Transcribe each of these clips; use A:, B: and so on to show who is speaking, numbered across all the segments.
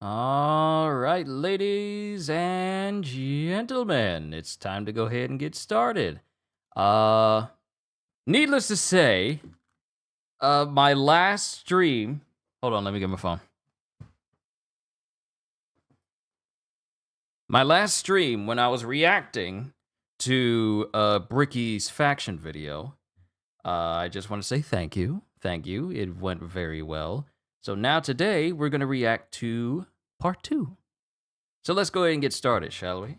A: All right, ladies and gentlemen, it's time to go ahead and get started. Uh, Needless to say, my last stream. Hold on, let me get my phone. My last stream, when I was reacting to Bricky's faction video, I just want to say thank you. Thank you. It went very well. So now today, we're going to react to part 2. So let's go ahead and get started, shall we?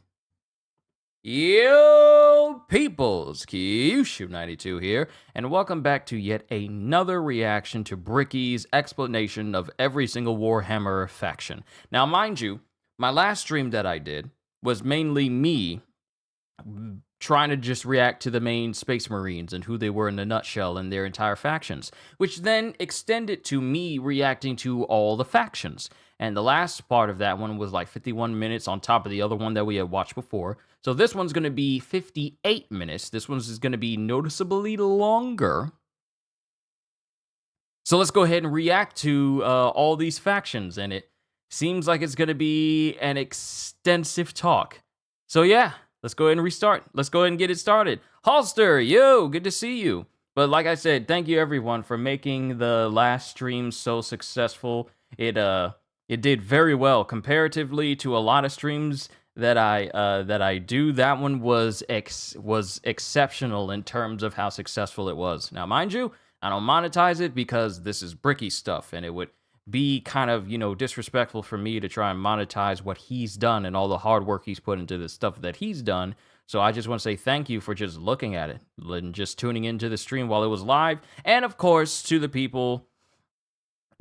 A: Yo, peoples, Kyushu92 here, and welcome back to yet another reaction to Bricky's explanation of every single Warhammer faction. Now, mind you, my last stream that I did was mainly me trying to just react to the main Space Marines and who they were in a nutshell and their entire factions, which then extended to me reacting to all the factions. And the last part of that one was like 51 minutes on top of the other one that we had watched before. So this one's going to be 58 minutes. This one's going to be noticeably longer. So let's go ahead and react to all these factions. And it seems like it's going to be an extensive talk. So yeah, let's go ahead and restart. Let's go ahead and get it started. Holster, yo, good to see you. But like I said, thank you everyone for making the last stream so successful. It did very well comparatively to a lot of streams that I do. That one was exceptional in terms of how successful it was. Now, mind you, I don't monetize it because this is Bricky stuff, and it would be kind of, disrespectful for me to try and monetize what he's done and all the hard work he's put into the stuff that he's done. So I just want to say thank you for just looking at it and just tuning into the stream while it was live. And of course, to the people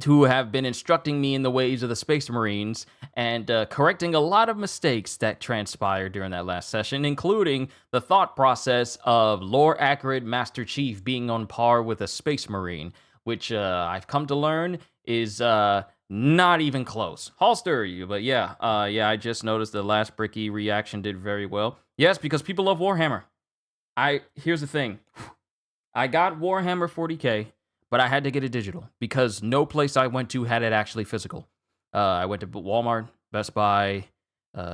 A: who have been instructing me in the ways of the Space Marines and correcting a lot of mistakes that transpired during that last session, including the thought process of lore-accurate Master Chief being on par with a Space Marine, which I've come to learn is not even close. Holster, but yeah, I just noticed the last Bricky reaction did very well. Yes, because people love Warhammer. Here's the thing. I got Warhammer 40k, but I had to get it digital because no place I went to had it actually physical. I went to Walmart, Best Buy,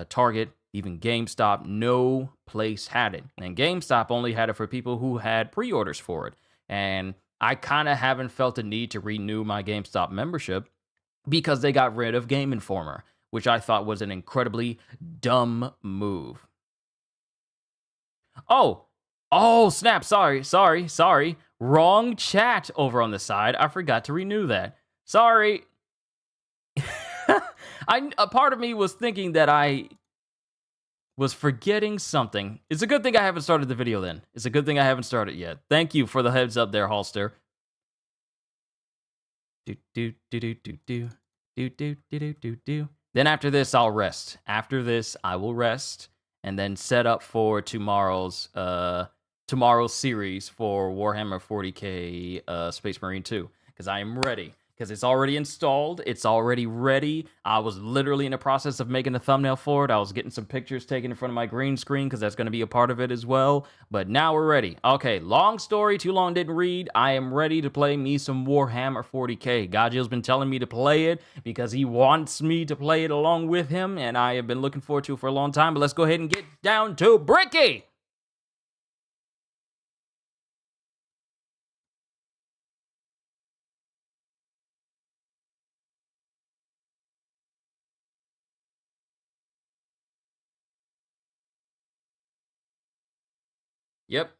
A: Target, even GameStop. No place had it. And GameStop only had it for people who had pre-orders for it. And I kind of haven't felt the need to renew my GameStop membership because they got rid of Game Informer, which I thought was an incredibly dumb move. Oh, snap. Sorry. Wrong chat over on the side. I forgot to renew that. Sorry. A part of me was thinking that I was forgetting something. It's a good thing I haven't started the video then. It's a good thing I haven't started yet. Thank you for the heads up there, Holster. Then after this, I'll rest. After this, I will rest and then set up for tomorrow's series for Warhammer 40k Space Marine 2, because I am ready. Because it's already installed, it's already ready. I was literally in the process of making a thumbnail for it. I was getting some pictures taken in front of my green screen because that's going to be a part of it as well. But now we're ready. Okay, long story, too long didn't read. I am ready to play me some Warhammer 40k. Gajil's been telling me to play it because he wants me to play it along with him, and I have been looking forward to it for a long time. But let's go ahead and get down to Bricky! Yep.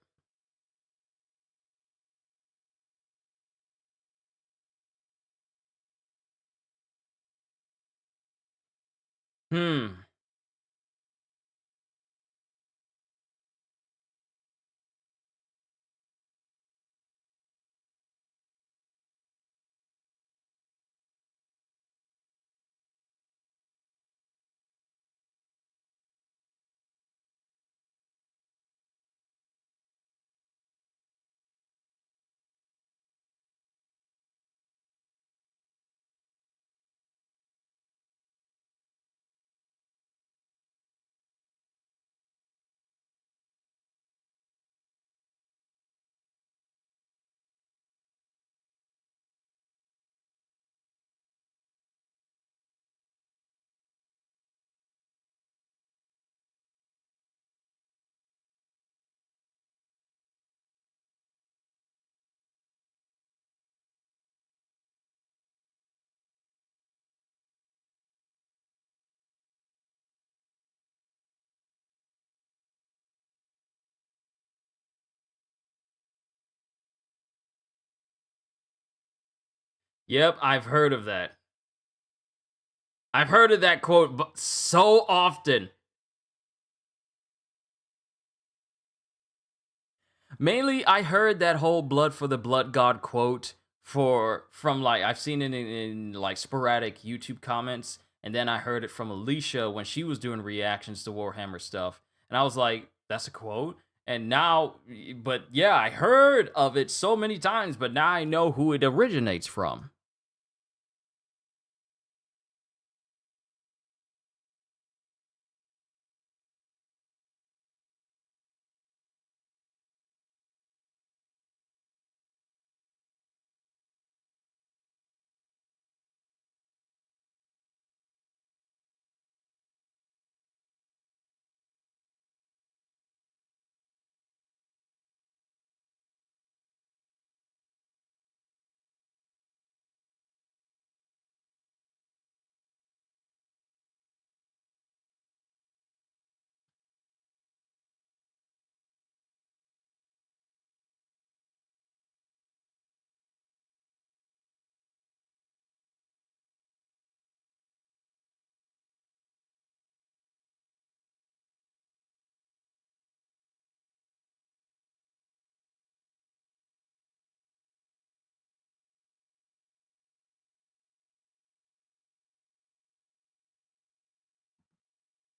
A: Hmm. Yep, I've heard of that. I've heard of that quote so often. Mainly, I heard that whole "blood for the blood god" quote from like I've seen it in like sporadic YouTube comments, and then I heard it from Alicia when she was doing reactions to Warhammer stuff, and I was like, "That's a quote." And now, but yeah, I heard of it so many times, but now I know who it originates from.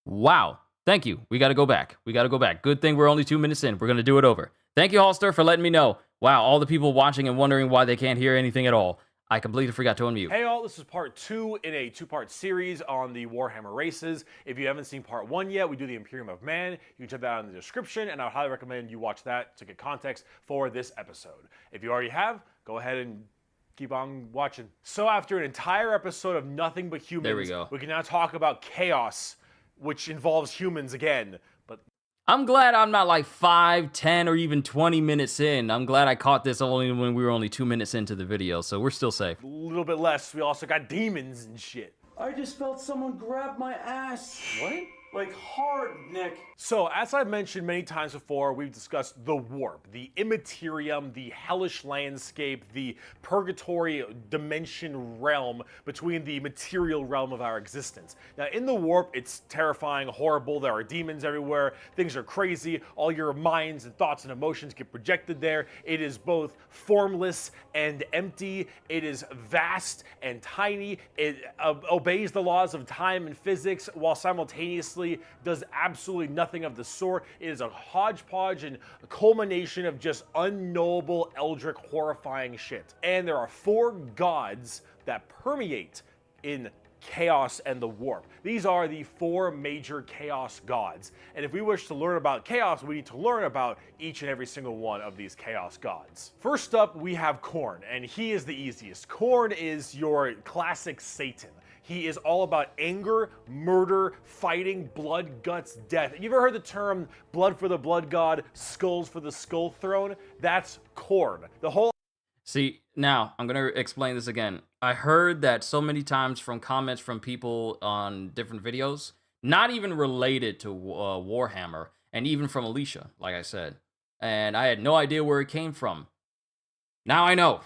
A: Wow. Thank you. We got to go back. We got to go back. Good thing we're only 2 minutes in. We're going to do it over. Thank you, Holster, for letting me know. Wow, all the people watching and wondering why they can't hear anything at all. I completely forgot to unmute.
B: Hey all, this is part 2 in a 2-part series on the Warhammer races. If you haven't seen part 1 yet, we do the Imperium of Man. You can check that out in the description, and I would highly recommend you watch that to get context for this episode. If you already have, go ahead and keep on watching. So after an entire episode of nothing but humans,
A: There we go.
B: We can now talk about chaos, which involves humans again. But
A: I'm glad I'm not like 5, 10, or even 20 minutes in. I'm glad I caught this only when we were only 2 minutes into the video, so we're still safe.
B: a little bit less, we also got demons and shit.
C: I just felt someone grab my ass.
B: What?
C: Like hard, Nick.
B: So, as I've mentioned many times before, we've discussed the warp, the immaterium, the hellish landscape, the purgatory dimension realm between the material realm of our existence. Now, in the warp, it's terrifying, horrible, there are demons everywhere, things are crazy, all your minds and thoughts and emotions get projected there. It is both formless and empty, it is vast and tiny, it obeys the laws of time and physics while simultaneously does absolutely nothing of the sort. It is a hodgepodge and a culmination of just unknowable, eldritch, horrifying shit. And there are 4 gods that permeate in chaos and the warp. These are the 4 major chaos gods. And if we wish to learn about chaos, we need to learn about each and every single one of these chaos gods. First up, we have Khorne, and he is the easiest. Khorne is your classic Satan. He is all about anger, murder, fighting, blood, guts, death. You ever heard the term blood for the blood god, skulls for the skull throne? That's Khorne. The whole
A: See, now I'm going to explain this again. I heard that so many times from comments from people on different videos, not even related to Warhammer, and even from Alicia, like I said. And I had no idea where it came from. Now I know.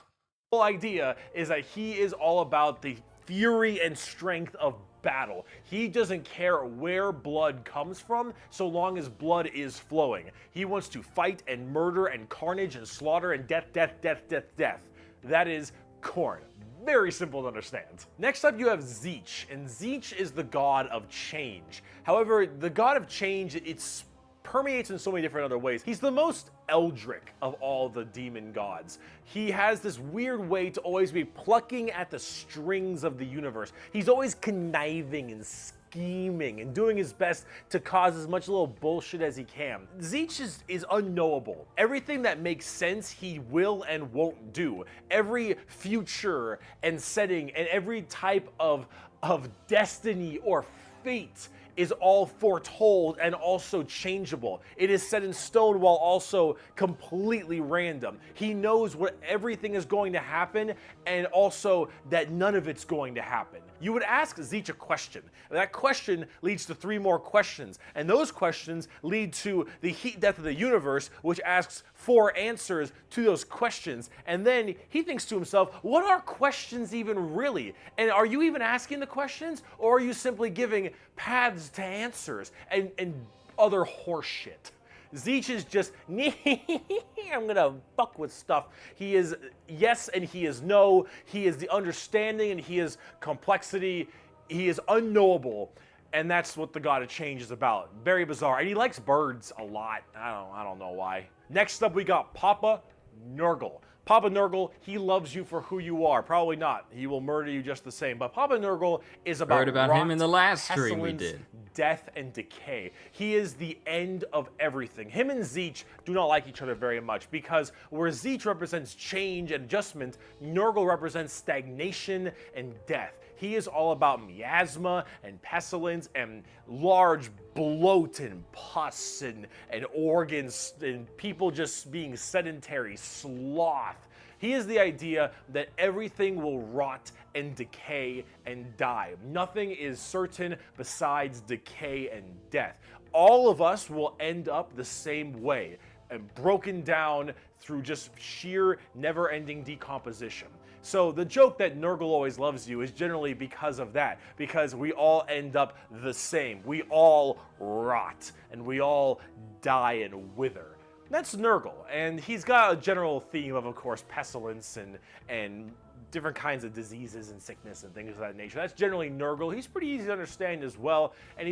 B: whole idea is that he is all about the fury and strength of battle. He doesn't care where blood comes from so long as blood is flowing. He wants to fight and murder and carnage and slaughter and death, death, death, death, death. That is Khorne. Very simple to understand. Next up you have Tzeentch, and Tzeentch is the god of change. However, the god of change, it's permeates in so many different other ways. He's the most eldritch of all the demon gods. He has this weird way to always be plucking at the strings of the universe. He's always conniving and scheming and doing his best to cause as much little bullshit as he can. Tzeentch is unknowable. Everything that makes sense, he will and won't do. Every future and setting and every type of destiny or fate is all foretold and also changeable. It is set in stone while also completely random. He knows what everything is going to happen and also that none of it's going to happen. You would ask Tzeentch a question. That question leads to 3 more questions, and those questions lead to the heat death of the universe, which asks 4 answers to those questions. And then he thinks to himself, what are questions even really? And are you even asking the questions, or are you simply giving paths to answers and other horseshit? Tzeentch is just, I'm gonna fuck with stuff. He is yes and he is no. He is the understanding and he is complexity. He is unknowable. And that's what the God of Change is about. Very bizarre. And he likes birds a lot. I don't know why. Next up, we got Papa Nurgle. Papa Nurgle, he loves you for who you are. Probably not. He will murder you just the same. But Papa Nurgle is about
A: Heard about
B: rot,
A: him in the last stream we
B: pestilence,
A: did.
B: death, and decay. He is the end of everything. Him and Tzeentch do not like each other very much because where Tzeentch represents change and adjustment, Nurgle represents stagnation and death. He is all about miasma and pestilence and large bloat and pus and organs and people just being sedentary, sloth. He is the idea that everything will rot and decay and die. Nothing is certain besides decay and death. All of us will end up the same way, and broken down through just sheer never-ending decomposition. So the joke that Nurgle always loves you is generally because of that, because we all end up the same. We all rot, and we all die and wither. That's Nurgle, and he's got a general theme of course, pestilence and different kinds of diseases and sickness and things of that nature. That's generally Nurgle. He's pretty easy to understand as well, and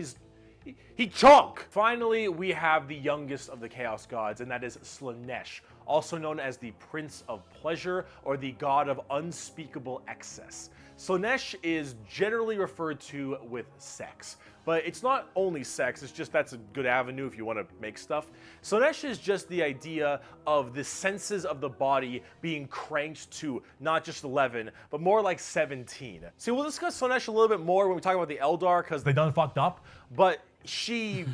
B: he chunk! Finally, we have the youngest of the Chaos Gods, and that is Slaanesh, also known as the Prince of Pleasure or the God of Unspeakable Excess. Slaanesh is generally referred to with sex, but it's not only sex, it's just that's a good avenue if you want to make stuff. Slaanesh is just the idea of the senses of the body being cranked to not just 11, but more like 17. See, we'll discuss Slaanesh a little bit more when we talk about the Eldar, because they done fucked up, but she,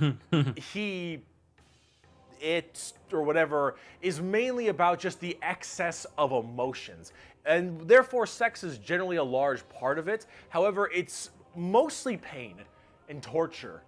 B: he, it, or whatever, is mainly about just the excess of emotions. And therefore, sex is generally a large part of it. However, it's mostly pain and torture.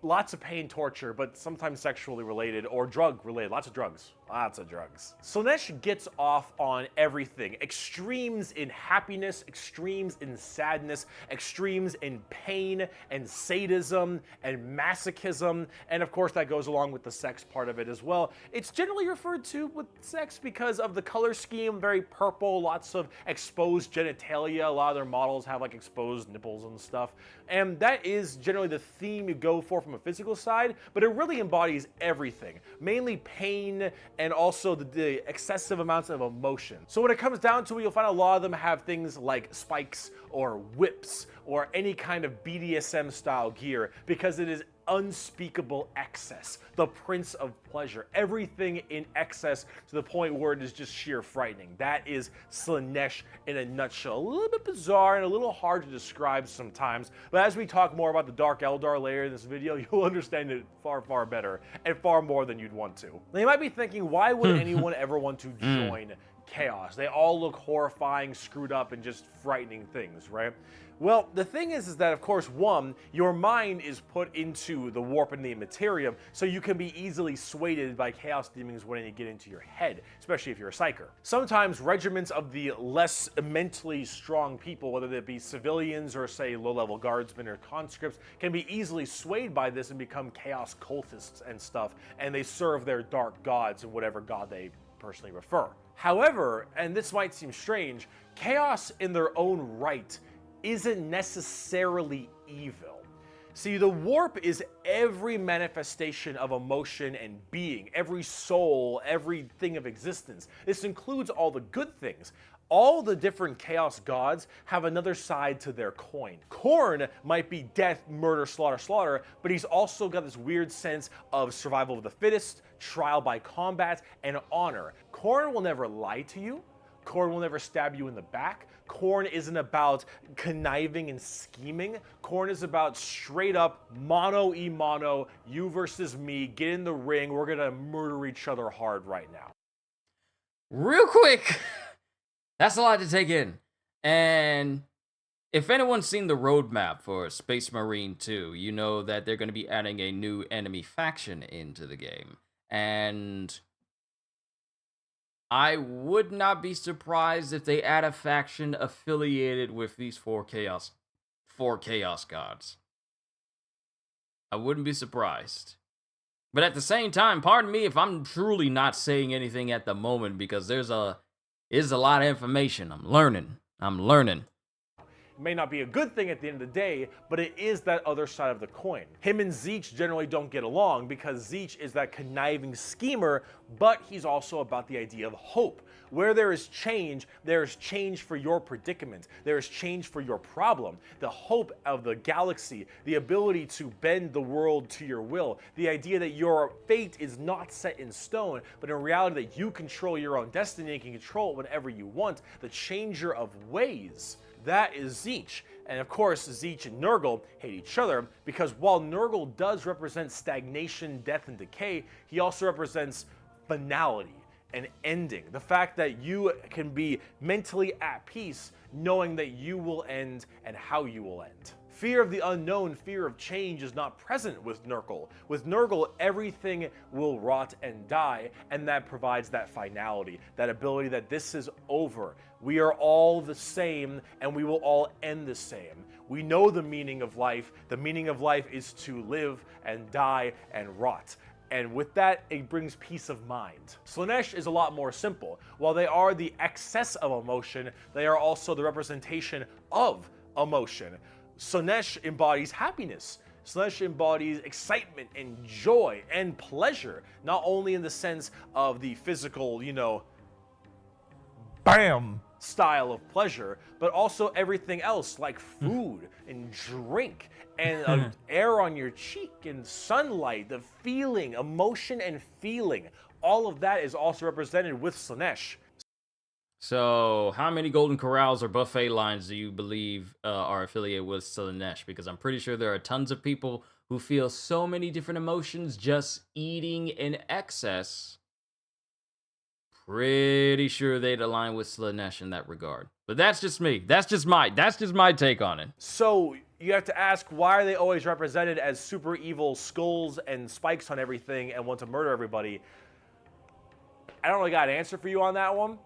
B: Lots of pain, torture, but sometimes sexually related or drug related. Lots of drugs. Lots of drugs. Slaanesh gets off on everything. Extremes in happiness, extremes in sadness, extremes in pain and sadism and masochism. And of course, that goes along with the sex part of it as well. It's generally referred to with sex because of the color scheme, very purple, lots of exposed genitalia. A lot of their models have like exposed nipples and stuff. And that is generally the theme you go for from a physical side, but it really embodies everything, mainly pain and also the excessive amounts of emotion. So when it comes down to it, you'll find a lot of them have things like spikes or whips or any kind of BDSM style gear because it is unspeakable excess, the Prince of Pleasure, everything in excess to the point where it is just sheer frightening. That is Slaanesh in a nutshell. A little bit bizarre and a little hard to describe sometimes, but as we talk more about the Dark Eldar later in this video, you'll understand it far, far better and far more than you'd want to. Now you might be thinking, why would anyone ever want to join Chaos? They all look horrifying, screwed up, and just frightening things, right? Well, the thing is that, of course, one, your mind is put into the warp and the immaterium, so you can be easily swayed by chaos demons when they get into your head, especially if you're a psyker. Sometimes regiments of the less mentally strong people, whether they be civilians or, say, low-level guardsmen or conscripts, can be easily swayed by this and become chaos cultists and stuff, and they serve their dark gods and whatever god they personally refer. However, and this might seem strange, chaos in their own right isn't necessarily evil. See, the warp is every manifestation of emotion and being, every soul, everything of existence. This includes all the good things. All the different chaos gods have another side to their coin. Khorne might be death, murder, slaughter, slaughter, but he's also got this weird sense of survival of the fittest, trial by combat, and honor. Khorne will never lie to you. Khorne will never stab you in the back. Khorne isn't about conniving and scheming. Khorne is about straight up mono, you versus me, get in the ring, we're gonna murder each other hard right now.
A: Real quick, that's a lot to take in. And if anyone's seen the roadmap for Space Marine 2, you know that they're going to be adding a new enemy faction into the game. And I would not be surprised if they add a faction affiliated with these four chaos gods. I wouldn't be surprised. But at the same time, pardon me if I'm truly not saying anything at the moment, because there's a lot of information. I'm learning.
B: It may not be a good thing at the end of the day, but it is that other side of the coin. Him and Tzeentch generally don't get along because Tzeentch is that conniving schemer, but he's also about the idea of hope. Where there is change for your predicament. There is change for your problem. The hope of the galaxy, the ability to bend the world to your will, the idea that your fate is not set in stone, but in reality that you control your own destiny and can control it whenever you want, the changer of ways. That is Tzeentch. And of course, Tzeentch and Nurgle hate each other because while Nurgle does represent stagnation, death, and decay, he also represents finality, an ending. The fact that you can be mentally at peace knowing that you will end and how you will end. Fear of the unknown, fear of change is not present with Nurgle. With Nurgle, everything will rot and die, and that provides that finality, that ability that this is over. We are all the same, and we will all end the same. We know the meaning of life. The meaning of life is to live and die and rot. And with that, it brings peace of mind. Slaanesh is a lot more simple. While they are the excess of emotion, they are also the representation of emotion. Slaanesh embodies happiness. Slaanesh embodies excitement and joy and pleasure, not only in the sense of the physical, bam style of pleasure, but also everything else like food and drink and air on your cheek and sunlight, the feeling, emotion and feeling. All of that is also represented with Slaanesh.
A: So, how many Golden Corrals or buffet lines do you believe are affiliated with Slaanesh? Because I'm pretty sure there are tons of people who feel so many different emotions just eating in excess. Pretty sure they'd align with Slaanesh in that regard. But that's just me. That's just my take on it.
B: So, you have to ask, why are they always represented as super evil skulls and spikes on everything and want to murder everybody? I don't really got an answer for you on that one.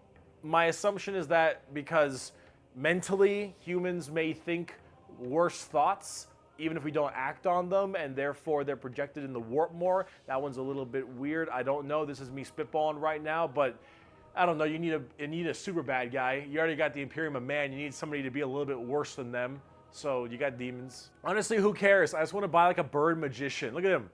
B: My assumption is that because mentally humans may think worse thoughts even if we don't act on them, and therefore they're projected in the warp more. That one's a little bit weird. I don't know. This is me spitballing right now, but I don't know. You need a super bad guy. You already got the Imperium of Man. You need somebody to be a little bit worse than them. So you got demons. Honestly, who cares? I just want to buy like a bird magician. Look at him.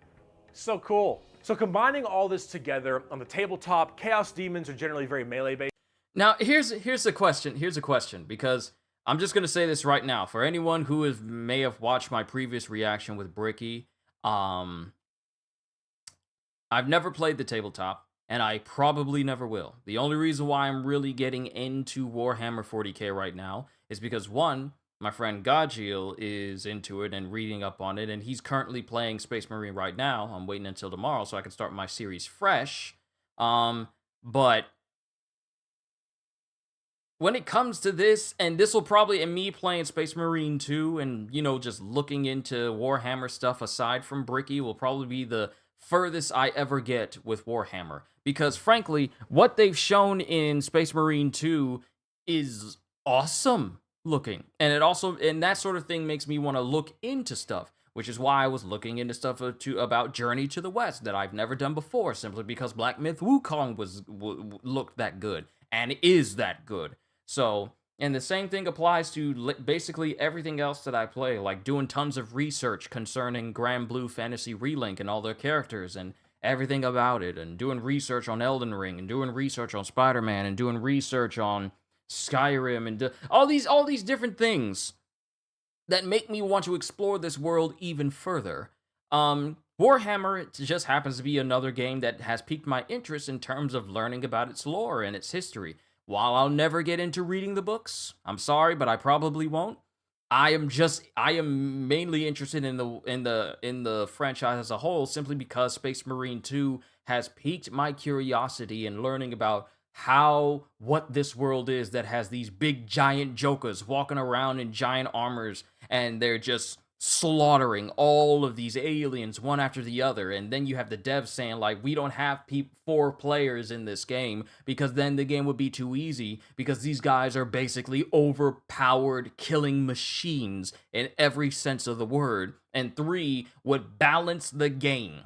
B: So cool. So combining all this together on the tabletop, Chaos Demons are generally very melee based.
A: Now, here's a question. Here's a question, because I'm just going to say this right now. For anyone who may have watched my previous reaction with Bricky, I've never played the tabletop, and I probably never will. The only reason why I'm really getting into Warhammer 40k right now is because, one, my friend Gajiel is into it and reading up on it, and he's currently playing Space Marine right now. I'm waiting until tomorrow so I can start my series fresh. But when it comes to this, and this will probably, and me playing Space Marine 2 and, you know, just looking into Warhammer stuff aside from Bricky will probably be the furthest I ever get with Warhammer. Because, frankly, what they've shown in Space Marine 2 is awesome looking. And it also, and that sort of thing makes me want to look into stuff, which is why I was looking into stuff about Journey to the West that I've never done before, simply because Black Myth Wukong looked that good, and is that good. So, and the same thing applies to basically everything else that I play, like doing tons of research concerning Grand Blue Fantasy Relink and all their characters and everything about it, and doing research on Elden Ring, and doing research on Spider-Man, and doing research on Skyrim, and all these different things that make me want to explore this world even further. Warhammer, it just happens to be another game that has piqued my interest in terms of learning about its lore and its history. while I'll never get into reading the books, I'm sorry, but I probably won't. I am mainly interested in the franchise as a whole, simply because Space Marine 2 has piqued my curiosity in learning about what this world is that has these big giant jokers walking around in giant armors, and they're just slaughtering all of these aliens one after the other. And then you have the devs saying, like, we don't have 4 players in this game because then the game would be too easy, because these guys are basically overpowered killing machines in every sense of the word, and 3 would balance the game.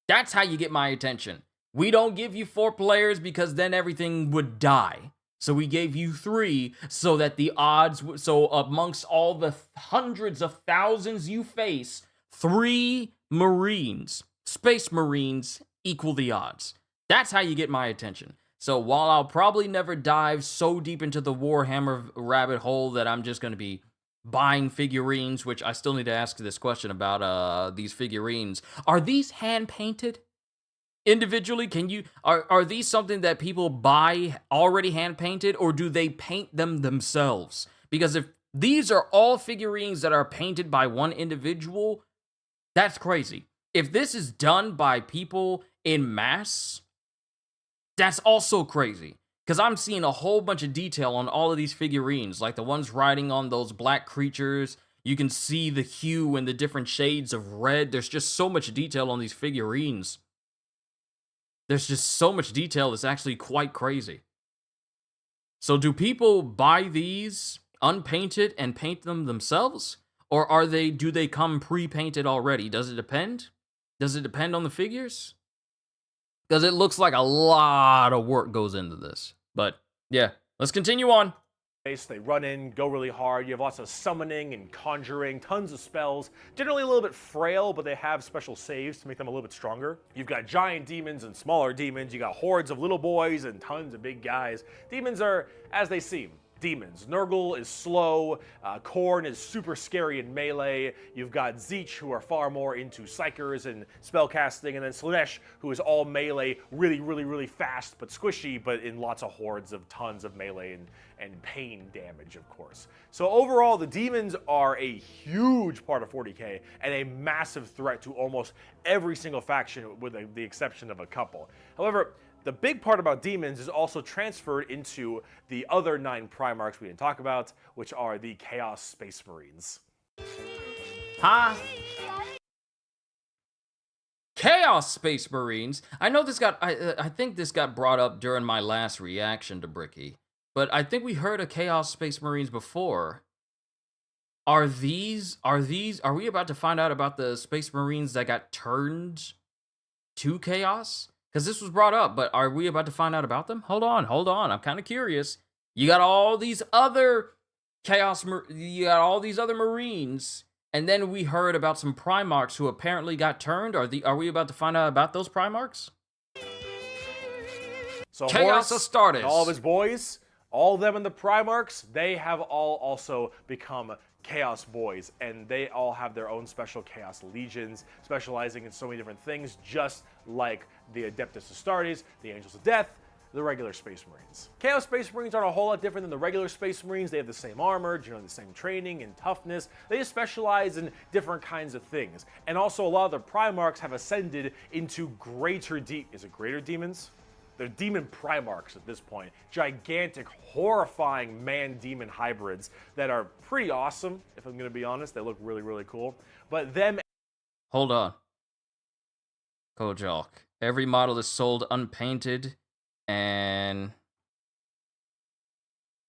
A: That's how you get my attention. We don't give you 4 players because then everything would die. So we gave you 3 so that the odds, so amongst all the hundreds of thousands you face, 3 Marines, Space Marines, equal the odds. That's how you get my attention. So while I'll probably never dive so deep into the Warhammer rabbit hole that I'm just going to be buying figurines, which I still need to ask this question about these figurines. Are these hand-painted? Individually, are these something that people buy already hand painted, or do they paint them themselves? Because if these are all figurines that are painted by one individual, that's crazy. If this is done by people in mass, that's also crazy. Because I'm seeing a whole bunch of detail on all of these figurines, like the ones riding on those black creatures. You can see the hue and the different shades of red. There's just so much detail on these figurines. There's just so much detail, it's actually quite crazy. So do people buy these unpainted and paint them themselves? Or do they come pre-painted already? Does it depend? Does it depend on the figures? Because it looks like a lot of work goes into this. But yeah, let's continue on.
B: They run in, go really hard. You have lots of summoning and conjuring, tons of spells. Generally a little bit frail, but they have special saves to make them a little bit stronger. You've got giant demons and smaller demons. You got hordes of little boys and tons of big guys. Demons are as they seem. Demons. Nurgle is slow, Khorne is super scary in melee, you've got Tzeentch, who are far more into psychers and spellcasting, and then Slaanesh, who is all melee, really fast, but squishy, but in lots of hordes of tons of melee and pain damage, of course. So overall, the demons are a huge part of 40k, and a massive threat to almost every single faction, with the exception of a couple. However, the big part about demons is also transferred into the other 9 Primarchs we didn't talk about, which are the Chaos Space Marines.
A: Huh? Chaos Space Marines? I know this got, I think this got brought up during my last reaction to Bricky, but I think we heard of Chaos Space Marines before. Are we about to find out about the Space Marines that got turned to Chaos? Because this was brought up, but are we about to find out about them? Hold on. I'm kind of curious. You got all these other Marines, and then we heard about some Primarchs who apparently got turned. Are we about to find out about those Primarchs?
B: So
A: Chaos Astartes
B: and all of his boys, all of them in the Primarchs, they have all also become Chaos Boys, and they all have their own special Chaos Legions, specializing in so many different things, just like the Adeptus Astartes, the Angels of Death, the regular Space Marines. Chaos Space Marines aren't a whole lot different than the regular Space Marines. They have the same armor, generally the same training and toughness. They just specialize in different kinds of things. And also a lot of the Primarchs have ascended into greater demons? They're demon Primarchs at this point. Gigantic, horrifying man-demon hybrids that are pretty awesome, if I'm going to be honest. They look really cool. But them...
A: Hold on. Kojak. Every model is sold unpainted, and...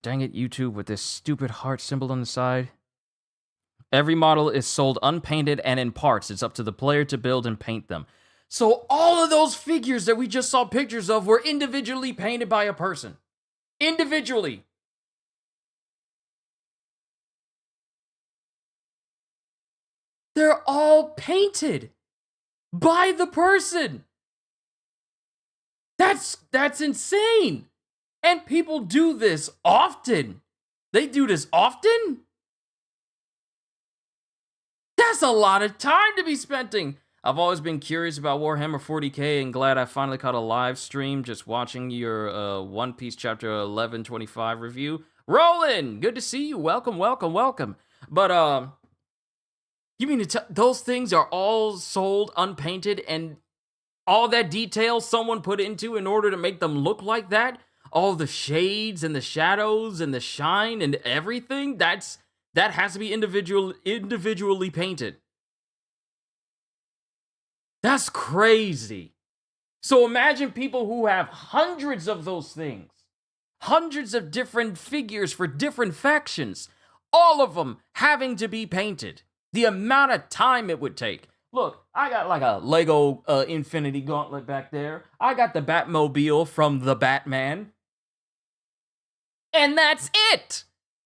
A: Dang it, YouTube, with this stupid heart symbol on the side. Every model is sold unpainted and in parts. It's up to the player to build and paint them. So all of those figures that we just saw pictures of were individually painted by a person. Individually. They're all painted by the person. That's insane. And people do this often. They do this often? That's a lot of time to be spending. I've always been curious about Warhammer 40k and glad I finally caught a live stream just watching your One Piece chapter 1125 review. Roland, good to see you. Welcome, welcome, welcome. But you mean to those things are all sold unpainted and all that detail someone put into in order to make them look like that? All the shades and the shadows and the shine and everything? That has to be individually painted. That's crazy. So imagine people who have hundreds of those things, hundreds of different figures for different factions, all of them having to be painted. The amount of time it would take. Look, I got like a Lego Infinity Gauntlet back there. I got the Batmobile from the Batman. And that's it.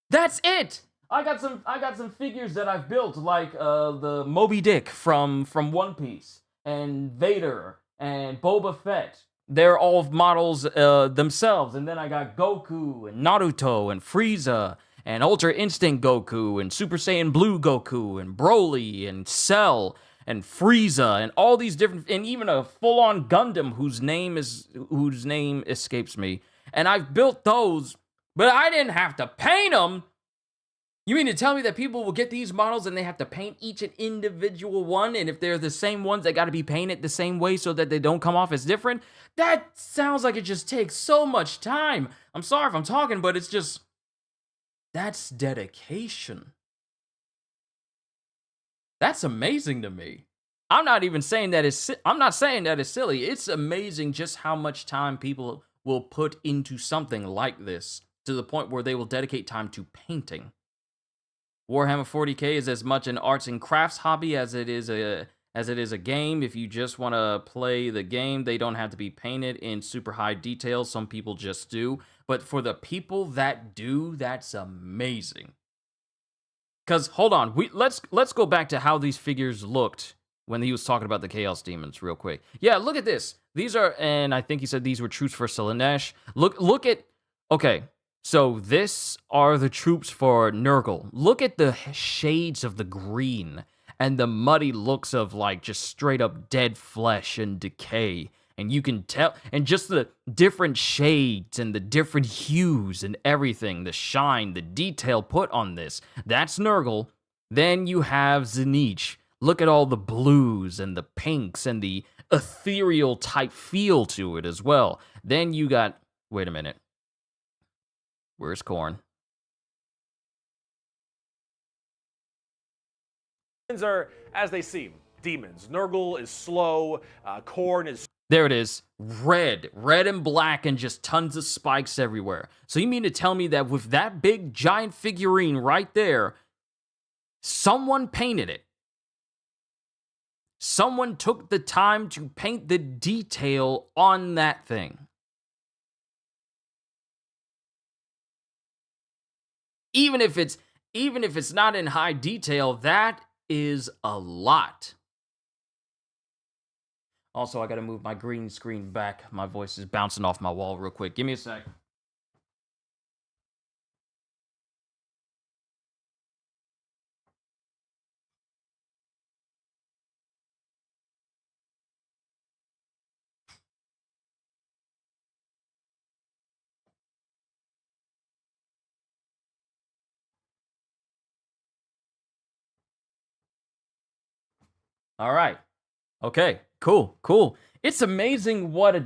A: That's it. I got some figures that I've built, like the Moby Dick from One Piece, and Vader, and Boba Fett. They're all models themselves. And then I got Goku, and Naruto, and Frieza, and Ultra Instinct Goku, and Super Saiyan Blue Goku, and Broly, and Cell, and Frieza, and all these different, and even a full-on Gundam whose name escapes me. And I've built those, but I didn't have to paint them. You mean to tell me that people will get these models and they have to paint each and individual one, and if they're the same ones, they got to be painted the same way so that they don't come off as different? That sounds like it just takes so much time. I'm sorry if I'm talking, but it's just, that's dedication. That's amazing to me. I'm not saying that it's silly. It's amazing just how much time people will put into something like this, to the point where they will dedicate time to painting. Warhammer 40k is as much an arts and crafts hobby as it is a game. If you just want to play the game, they don't have to be painted in super high detail. Some people just do. But for the people that do, that's amazing. Because, hold on, let's go back to how these figures looked when he was talking about the Chaos Demons real quick. Yeah, look at this. These are, and I think he said these were troops for Slaanesh. Look at, okay. So this are the troops for Nurgle. Look at the shades of the green and the muddy looks of like just straight up dead flesh and decay. And you can tell, and just the different shades and the different hues and everything, the shine, the detail put on this. That's Nurgle. Then you have Tzatziki. Look at all the blues and the pinks and the ethereal type feel to it as well. Then you got, wait a minute. Where's Corn?
B: Demons are as they seem. Demons. Nurgle is slow. Corn is...
A: There it is. Red and black, and just tons of spikes everywhere. So you mean to tell me that with that big giant figurine right there, someone painted it? Someone took the time to paint the detail on that thing. Even if it's not in high detail, that is a lot. Also, I gotta move my green screen back. My voice is bouncing off my wall real quick. Give me a sec. All right. Okay. Cool. It's amazing what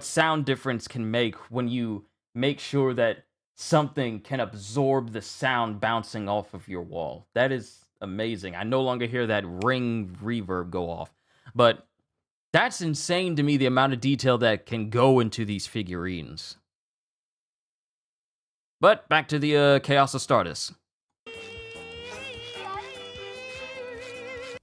A: sound difference can make when you make sure that something can absorb the sound bouncing off of your wall. That is amazing. I no longer hear that ring reverb go off. But that's insane to me, the amount of detail that can go into these figurines. But back to the Chaos Astartes.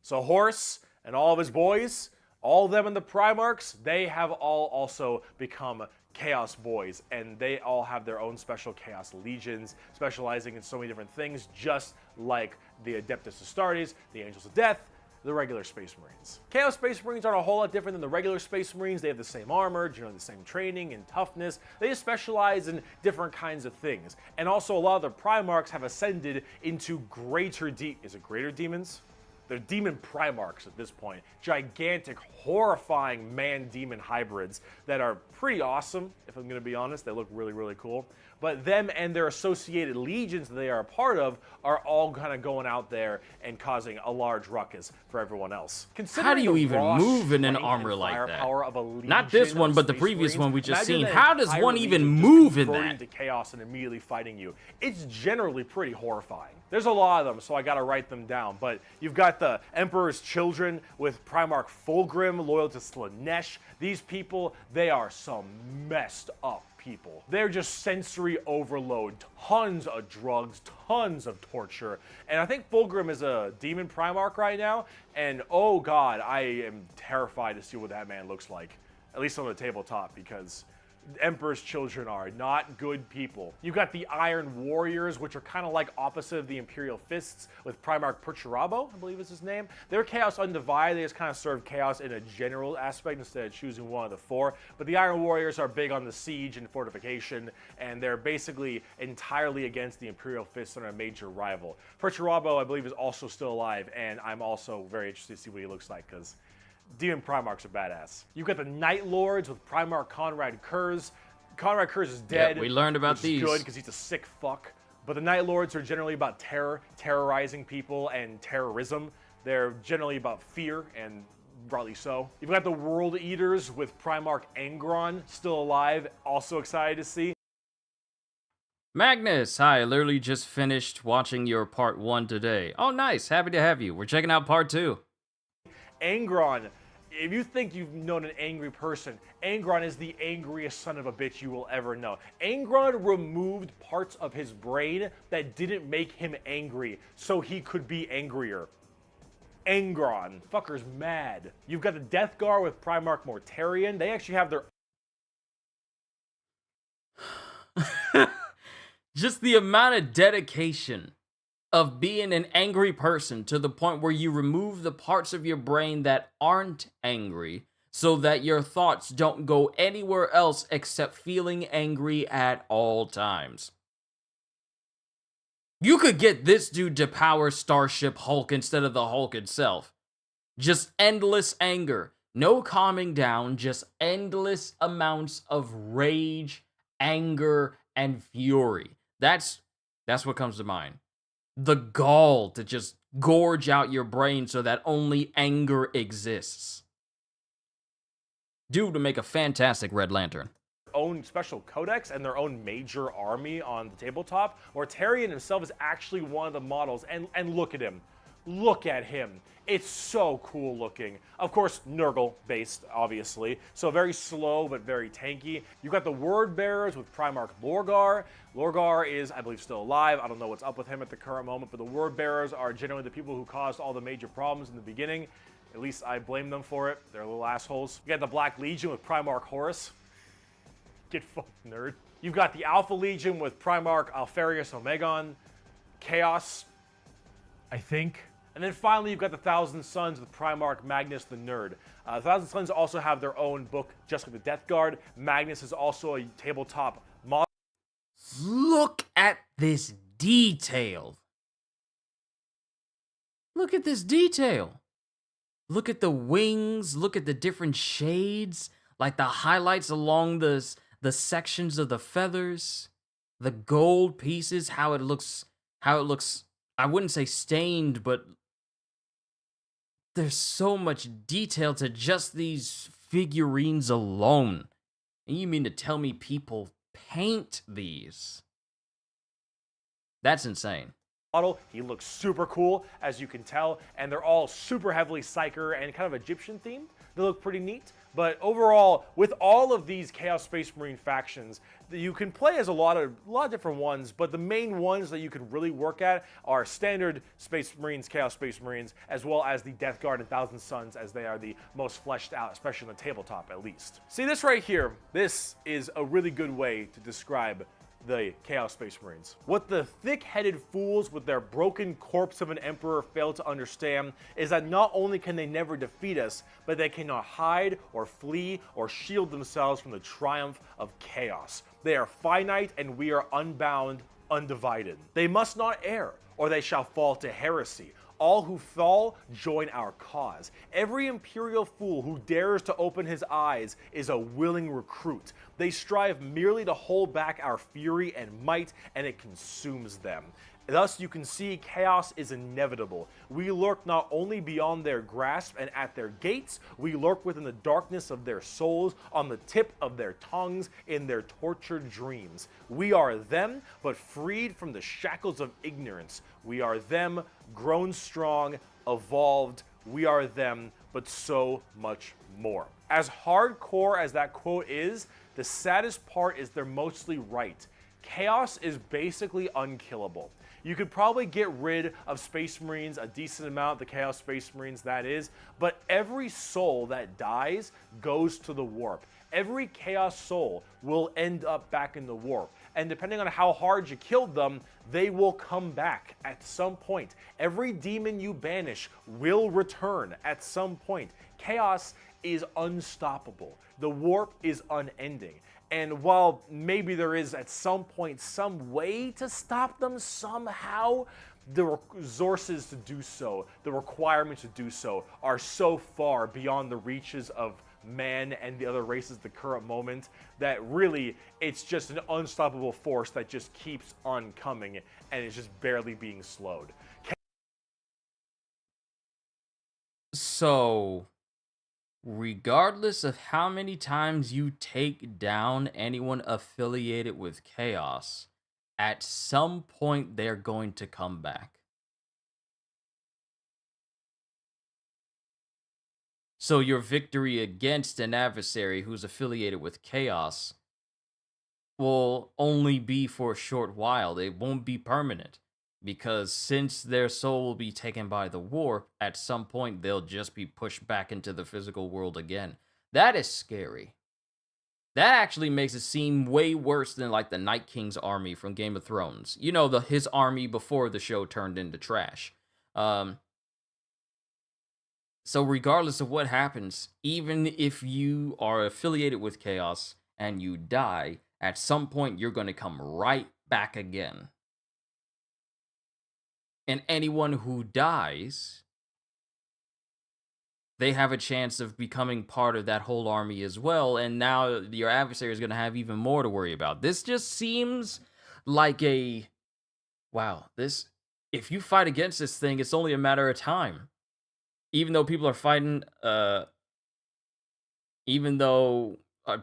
B: So Horse and all of his boys, all of them in the Primarchs, they have all also become Chaos Boys, and they all have their own special Chaos Legions, specializing in so many different things, just like the Adeptus Astartes, the Angels of Death, the regular Space Marines. Chaos Space Marines aren't a whole lot different than the regular Space Marines. They have the same armor, generally the same training and toughness. They just specialize in different kinds of things. And also a lot of the Primarchs have ascended into greater is it greater demons? They're demon primarchs at this point. Gigantic, horrifying man-demon hybrids that are pretty awesome, if I'm going to be honest. They look really, really cool. But them and their associated legions that they are a part of are all kind of going out there and causing a large ruckus for everyone else.
A: How do you even move in an armor like that? Not this one, but the previous one we just seen. How does one even move in that?
B: Into chaos and immediately fighting you. It's generally pretty horrifying. There's a lot of them, so I gotta write them down. But you've got the Emperor's Children with Primarch Fulgrim, loyal to Slaanesh. These people, they are some messed up people. They're just sensory overload, tons of drugs, tons of torture. And I think Fulgrim is a demon Primarch right now, and oh god, I am terrified to see what that man looks like. At least on the tabletop, because Emperor's Children are not good people. You've got the Iron Warriors, which are kind of like opposite of the Imperial Fists, with Primarch Perturabo, I believe is his name. They're Chaos Undivided. They just kind of serve chaos in a general aspect instead of choosing one of the four. But the Iron Warriors are big on the siege and fortification, and they're basically entirely against the Imperial Fists and are a major rival. Perturabo, I believe, is also still alive, and I'm also very interested to see what he looks like, because Demon Primarchs are badass. You've got the Night Lords with Primarch Conrad Kurz. Conrad Kurz is dead.
A: Yeah, we learned about these.
B: Which is good because he's a sick fuck. But the Night Lords are generally about terror, terrorizing people, and terrorism. They're generally about fear, and rightly so. You've got the World Eaters with Primarch Angron, still alive, also excited to see.
A: Magnus, hi, I literally just finished watching your part 1 today. Oh, nice, happy to have you. We're checking out part 2.
B: Angron, if you think you've known an angry person, Angron is the angriest son of a bitch you will ever know. Angron removed parts of his brain that didn't make him angry, so he could be angrier. Angron. Fucker's mad. You've got the Death Guard with Primarch Mortarion. They actually have their...
A: Just the amount of dedication of being an angry person to the point where you remove the parts of your brain that aren't angry so that your thoughts don't go anywhere else except feeling angry at all times. You could get this dude to power Starship Hulk instead of the Hulk itself. Just endless anger. No calming down, just endless amounts of rage, anger, and fury. That's what comes to mind. The gall to just gorge out your brain so that only anger exists. Dude would make a fantastic Red Lantern.
B: Own special codex and their own major army on the tabletop. Mortarion himself is actually one of the models, and look at him. Look at him. It's so cool looking. Of course, Nurgle based, obviously. So very slow, but very tanky. You've got the Word Bearers with Primarch Lorgar. Lorgar is, I believe, still alive. I don't know what's up with him at the current moment, but the Word Bearers are generally the people who caused all the major problems in the beginning. At least I blame them for it. They're little assholes. You got the Black Legion with Primarch Horus. Get fucked, nerd. You've got the Alpha Legion with Primarch Alfarius Omegon. Chaos, I think. And then finally, you've got the Thousand Sons with Primarch Magnus the Nerd. The Thousand Sons also have their own book, just like the Death Guard. Magnus is also a tabletop model.
A: Look at this detail. Look at this detail. Look at the wings. Look at the different shades. Like the highlights along the sections of the feathers. The gold pieces, how it looks, I wouldn't say stained, but there's so much detail to just these figurines alone. And you mean to tell me people paint these? That's insane.
B: He looks super cool, as you can tell, and they're all super heavily Psyker and kind of Egyptian themed. They look pretty neat, but overall, with all of these Chaos Space Marine factions, you can play as a lot of different ones, but the main ones that you can really work at are standard Space Marines, Chaos Space Marines, as well as the Death Guard and Thousand Sons, as they are the most fleshed out, especially on the tabletop at least. See this right here? This is a really good way to describe the Chaos Space Marines. What the thick-headed fools with their broken corpse of an emperor fail to understand is that not only can they never defeat us, but they cannot hide or flee or shield themselves from the triumph of chaos. They are finite and we are unbound, undivided. They must not err, or they shall fall to heresy. All who fall join our cause. Every Imperial fool who dares to open his eyes is a willing recruit. They strive merely to hold back our fury and might, and it consumes them. Thus, you can see chaos is inevitable. We lurk not only beyond their grasp and at their gates, we lurk within the darkness of their souls, on the tip of their tongues, in their tortured dreams. We are them, but freed from the shackles of ignorance. We are them, grown strong, evolved. We are them, but so much more. As hardcore as that quote is, the saddest part is they're mostly right. Chaos is basically unkillable. You could probably get rid of Space Marines, a decent amount, the Chaos Space Marines that is, but every soul that dies goes to the warp. Every Chaos soul will end up back in the warp. And depending on how hard you killed them, they will come back at some point. Every demon you banish will return at some point. Chaos is unstoppable. The warp is unending. And while maybe there is at some point some way to stop them somehow, the resources to do so, the requirements to do so, are so far beyond the reaches of man and the other races at the current moment that really it's just an unstoppable force that just keeps on coming and is just barely being slowed.
A: So, regardless of how many times you take down anyone affiliated with Chaos, at some point they're going to come back. So your victory against an adversary who's affiliated with Chaos will only be for a short while. It won't be permanent. Because since their soul will be taken by the warp, at some point they'll just be pushed back into the physical world again. That is scary. That actually makes it seem way worse than like the Night King's army from Game of Thrones. You know, his army before the show turned into trash. So regardless of what happens, even if you are affiliated with Chaos and you die, at some point you're going to come right back again. And anyone who dies, they have a chance of becoming part of that whole army as well. And now your adversary is going to have even more to worry about. This just seems like if you fight against this thing, it's only a matter of time. Even though people are fighting,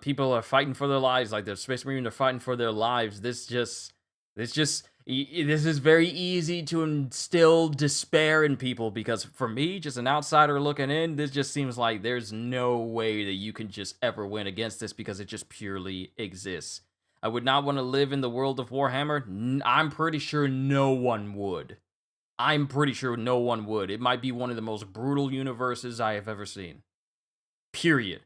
A: people are fighting for their lives, like the Space Marines are fighting for their lives, this is very easy to instill despair in people, because for me, just an outsider looking in, this just seems like there's no way that you can just ever win against this because it just purely exists. I would not want to live in the world of Warhammer. I'm pretty sure no one would. It might be one of the most brutal universes I have ever seen. Period.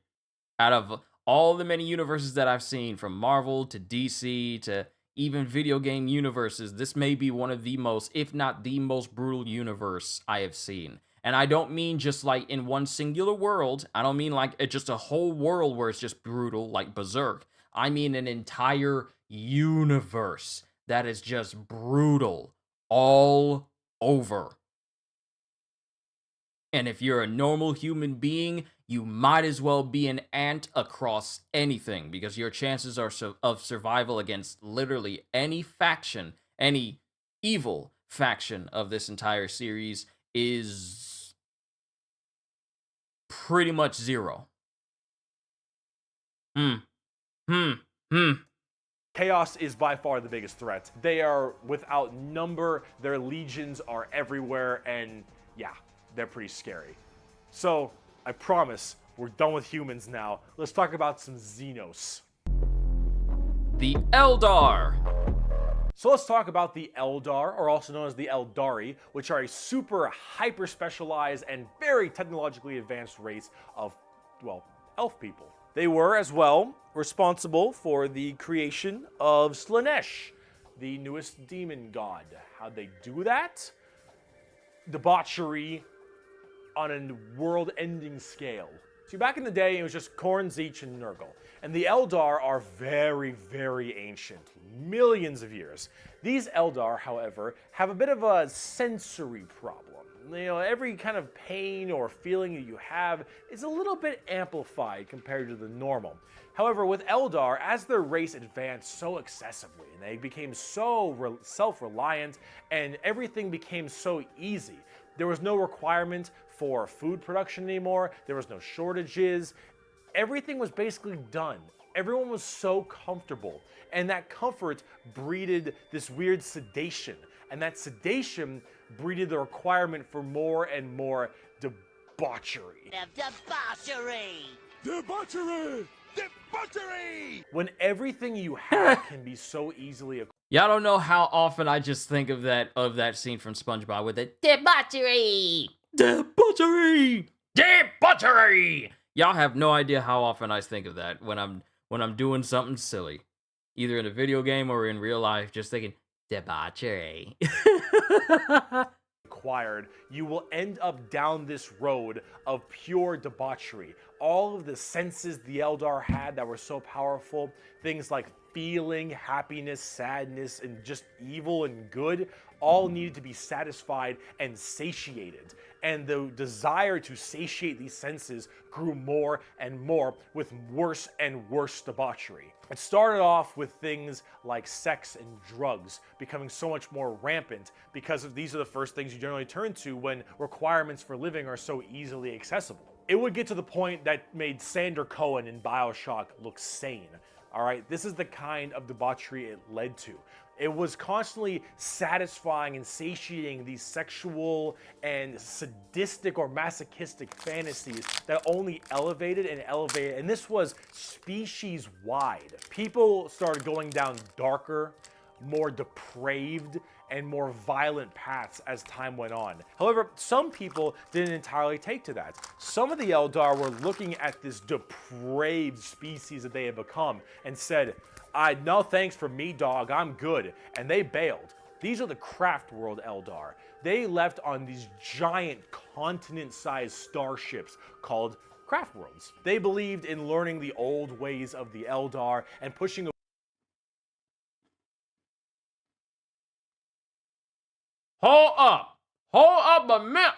A: Out of all the many universes that I've seen, from Marvel to DC to even video game universes, this may be one of the most, if not the most brutal universe I have seen. And I don't mean just like in one singular world. I don't mean like it's just a whole world where it's just brutal, like Berserk. I mean an entire universe that is just brutal all over. And if you're a normal human being, you might as well be an ant across anything, because your chances are of survival against literally any faction, any evil faction of this entire series is pretty much zero.
B: Chaos is by far the biggest threat. They are without number, their legions are everywhere, and yeah, they're pretty scary. So, I promise, we're done with humans now. Let's talk about some Xenos.
A: The Eldar!
B: So let's talk about the Eldar, or also known as the Eldari, which are a super hyper-specialized and very technologically advanced race of, well, elf people. They were, as well, responsible for the creation of Slaanesh, the newest demon god. How'd they do that? Debauchery on a world-ending scale. So back in the day, it was just Khorne, Tzeentch, and Nurgle. And the Eldar are very, very ancient, millions of years. These Eldar, however, have a bit of a sensory problem. every kind of pain or feeling that you have is a little bit amplified compared to the normal. However, with Eldar, as their race advanced so excessively, and they became so self-reliant, and everything became so easy, there was no requirement for food production anymore, there was no shortages, everything was basically done. Everyone was so comfortable, and that comfort breeded this weird sedation, and that sedation breeded the requirement for more and more debauchery.
D: Debauchery!
E: Debauchery! Debauchery!
B: When everything you have can be so easily acquired.
A: Y'all don't know how often I just think of that scene from SpongeBob with the debauchery, debauchery, debauchery. Y'all have no idea how often I think of that when I'm doing something silly, either in a video game or in real life, just thinking debauchery.
B: You will end up down this road of pure debauchery. All of the senses the Eldar had that were so powerful, things like feeling, happiness, sadness, and just evil and good, all needed to be satisfied and satiated. And the desire to satiate these senses grew more and more with worse and worse debauchery. It started off with things like sex and drugs becoming so much more rampant because these are the first things you generally turn to when requirements for living are so easily accessible. It would get to the point that made Sander Cohen in BioShock look sane. All right, this is the kind of debauchery it led to. It was constantly satisfying and satiating these sexual and sadistic or masochistic fantasies that only elevated and elevated, and this was species-wide. People started going down darker, more depraved, and more violent paths as time went on. However, some people didn't entirely take to that. Some of the Eldar were looking at this depraved species that they had become and said, no thanks for me, dog, I'm good. And they bailed. These are the Craftworld Eldar. They left on these giant continent-sized starships called Craftworlds. They believed in learning the old ways of the Eldar and pushing
A: Hold up a minute.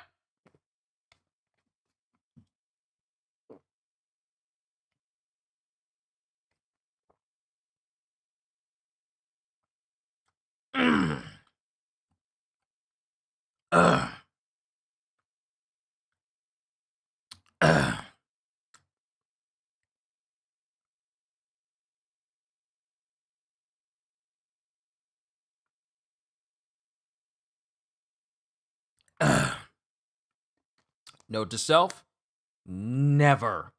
A: Note to self, never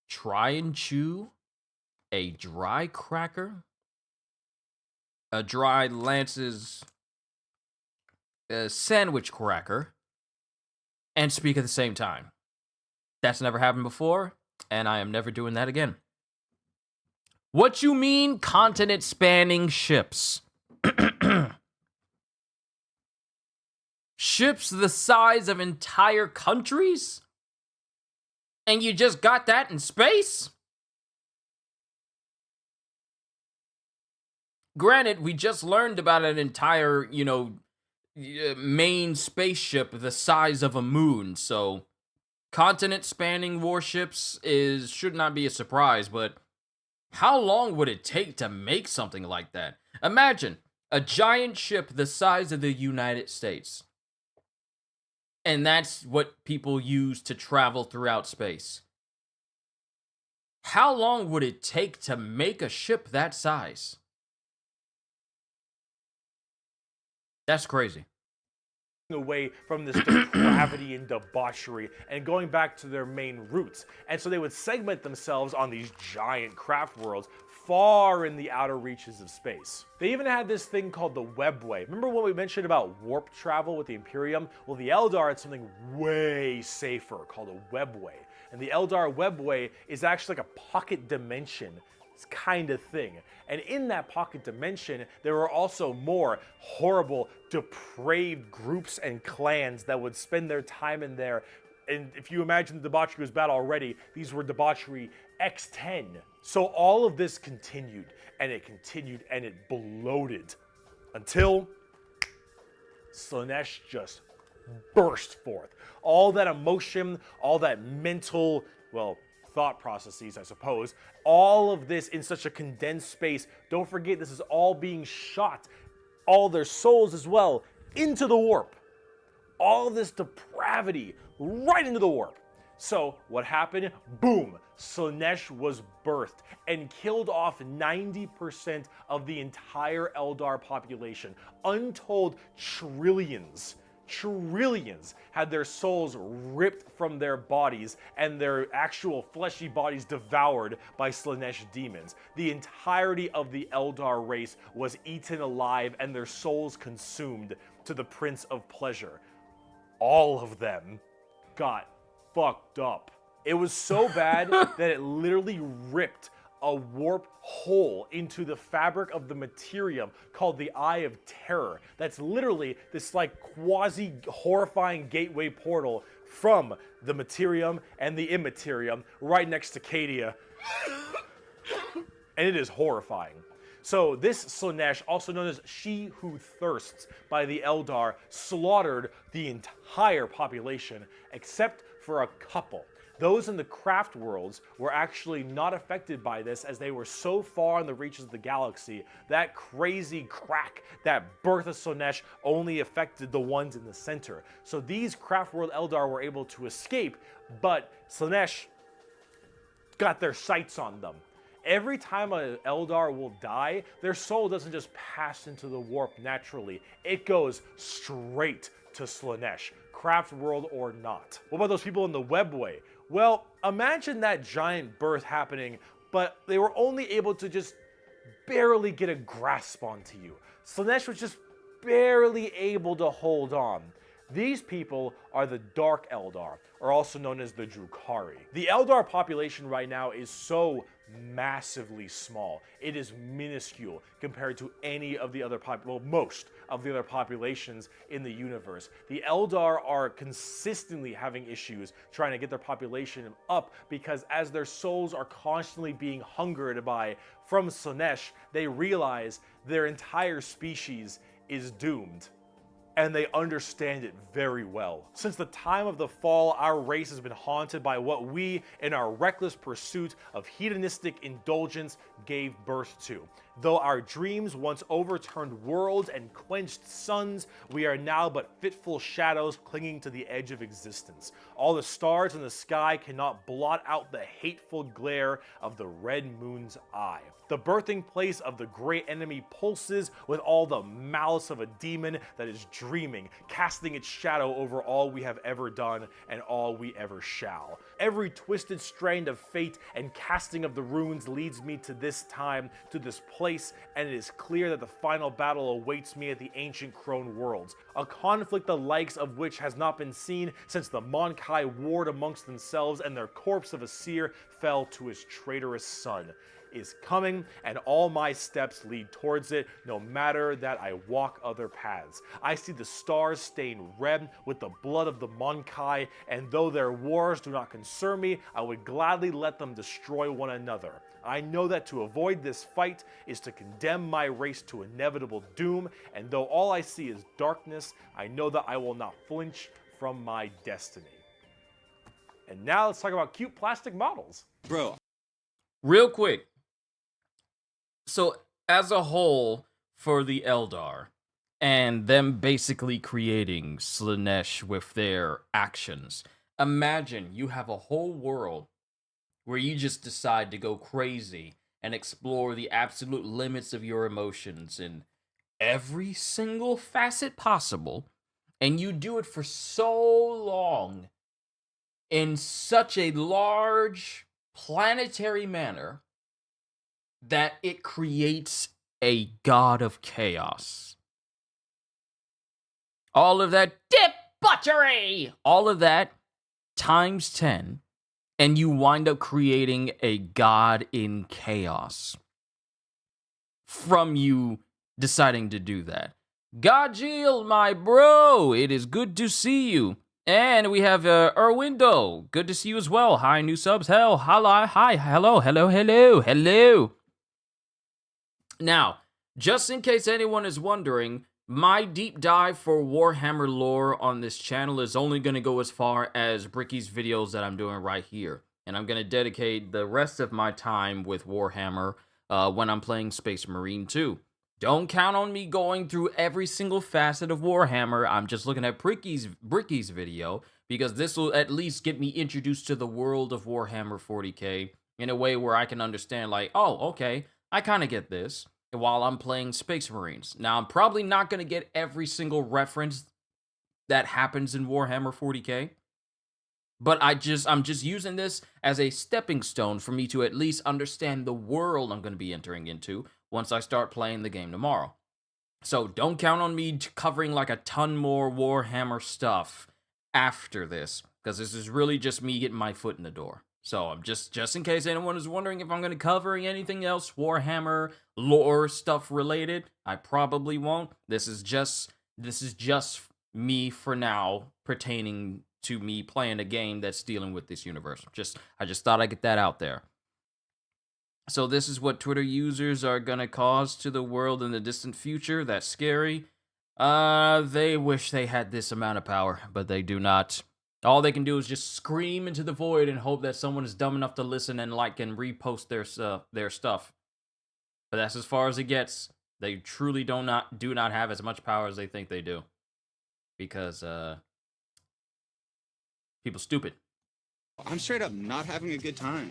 A: try and chew a dry cracker, a dry Lance's sandwich cracker, and speak at the same time. That's never happened before, and I am never doing that again. What you mean, continent-spanning ships? Ships the size of entire countries? And you just got that in space? Granted, we just learned about an entire, main spaceship the size of a moon, so continent-spanning warships should not be a surprise, but how long would it take to make something like that? Imagine a giant ship the size of the United States. And that's what people use to travel throughout space. How long would it take to make a ship that size? That's crazy.
B: Away from this depravity and debauchery and going back to their main roots. And so they would segment themselves on these giant craft worlds far in the outer reaches of space. They even had this thing called the Webway. Remember what we mentioned about warp travel with the Imperium? Well, the Eldar had something way safer called a Webway. And the Eldar Webway is actually like a pocket dimension kind of thing. And in that pocket dimension, there were also more horrible, depraved groups and clans that would spend their time in there. And if you imagine the debauchery was bad already, these were debauchery X10. So all of this continued, and it bloated until Slaanesh just burst forth. All that emotion, all that mental, well, thought processes, I suppose, all of this in such a condensed space. Don't forget, this is all being shot, all their souls as well, into the warp. All of this depravity right into the warp. So what happened? Boom! Slaanesh was birthed and killed off 90% of the entire Eldar population. Untold trillions had their souls ripped from their bodies and their actual fleshy bodies devoured by Slaanesh demons. The entirety of the Eldar race was eaten alive and their souls consumed to the Prince of Pleasure. All of them got fucked up. It was so bad that it literally ripped a warp hole into the fabric of the materium called the Eye of Terror. That's literally this like quasi horrifying gateway portal from the materium and the immaterium right next to Cadia. And it is horrifying. So this Slaanesh, also known as She Who Thirsts by the Eldar, slaughtered the entire population except for a couple. Those in the craft worlds were actually not affected by this as they were so far in the reaches of the galaxy. That crazy crack, that birth of Slaanesh, only affected the ones in the center. So these Craftworld Eldar were able to escape, but Slaanesh got their sights on them. Every time an Eldar will die, their soul doesn't just pass into the warp naturally. It goes straight to Slaanesh, Craftworld or not. What about those people in the webway? Well, imagine that giant birth happening, but they were only able to just barely get a grasp onto you. Slaanesh was just barely able to hold on. These people are the Dark Eldar, or also known as the Drukhari. The Eldar population right now is so massively small. It is minuscule compared to any of the other most of the other populations in the universe. The Eldar are consistently having issues trying to get their population up because as their souls are constantly being hungered by from Slaanesh, they realize their entire species is doomed. And they understand it very well. Since the time of the fall, our race has been haunted by what we, in our reckless pursuit of hedonistic indulgence, gave birth to. Though our dreams once overturned worlds and quenched suns, we are now but fitful shadows clinging to the edge of existence. All the stars in the sky cannot blot out the hateful glare of the red moon's eye. The birthing place of the great enemy pulses with all the malice of a demon that is dreaming, casting its shadow over all we have ever done and all we ever shall. Every twisted strand of fate and casting of the runes leads me to this time, to this place, and it is clear that the final battle awaits me at the ancient Crone worlds, a conflict the likes of which has not been seen since the Monkai warred amongst themselves and their corpse of a seer fell to his traitorous son. Is coming, and all my steps lead towards it, no matter that I walk other paths. I see the stars stained red with the blood of the Monkai, and though their wars do not concern me, I would gladly let them destroy one another. I know that to avoid this fight is to condemn my race to inevitable doom, and though all I see is darkness, I know that I will not flinch from my destiny. And now let's talk about cute plastic models.
E: Bro.
A: Real quick. So, as a whole, for the Eldar, and them basically creating Slaanesh with their actions, imagine you have a whole world where you just decide to go crazy and explore the absolute limits of your emotions in every single facet possible, and you do it for so long in such a large planetary manner that it creates a god of chaos. All of that debauchery, all of that times 10, and you wind up creating a god in chaos from you deciding to do that. Gajil, my bro, it is good to see you. And we have Erwindo. Good to see you as well. Hi, new subs. Hell, hi, hello. Now, just in case anyone is wondering, My deep dive for Warhammer lore on this channel is only going to go as far as Bricky's videos that I'm doing right here. And I'm going to dedicate the rest of my time with Warhammer when I'm playing Space Marine 2. Don't count on me going through every single facet of Warhammer. I'm just looking at Bricky's video, because this will at least get me introduced to the world of Warhammer 40k in a way where I can understand, like, oh, okay, I kind of get this while I'm playing Space Marines. Now, I'm probably not going to get every single reference that happens in Warhammer 40k, but I'm just using this as a stepping stone for me to at least understand the world I'm going to be entering into once I start playing the game tomorrow. So don't count on me covering like a ton more Warhammer stuff after this, because this is really just me getting my foot in the door. So I'm just in case anyone is wondering if I'm going to cover anything else Warhammer lore stuff related, I probably won't. This is just me for now, pertaining to me playing a game that's dealing with this universe. I just thought I'd get that out there. So this is what Twitter users are gonna cause to the world in the distant future. That's scary. They wish they had this amount of power, but they do not. All they can do is just scream into the void and hope that someone is dumb enough to listen and like and repost their stuff. But that's as far as it gets. They truly do not have as much power as they think they do, because people stupid.
F: I'm straight up not having a good time.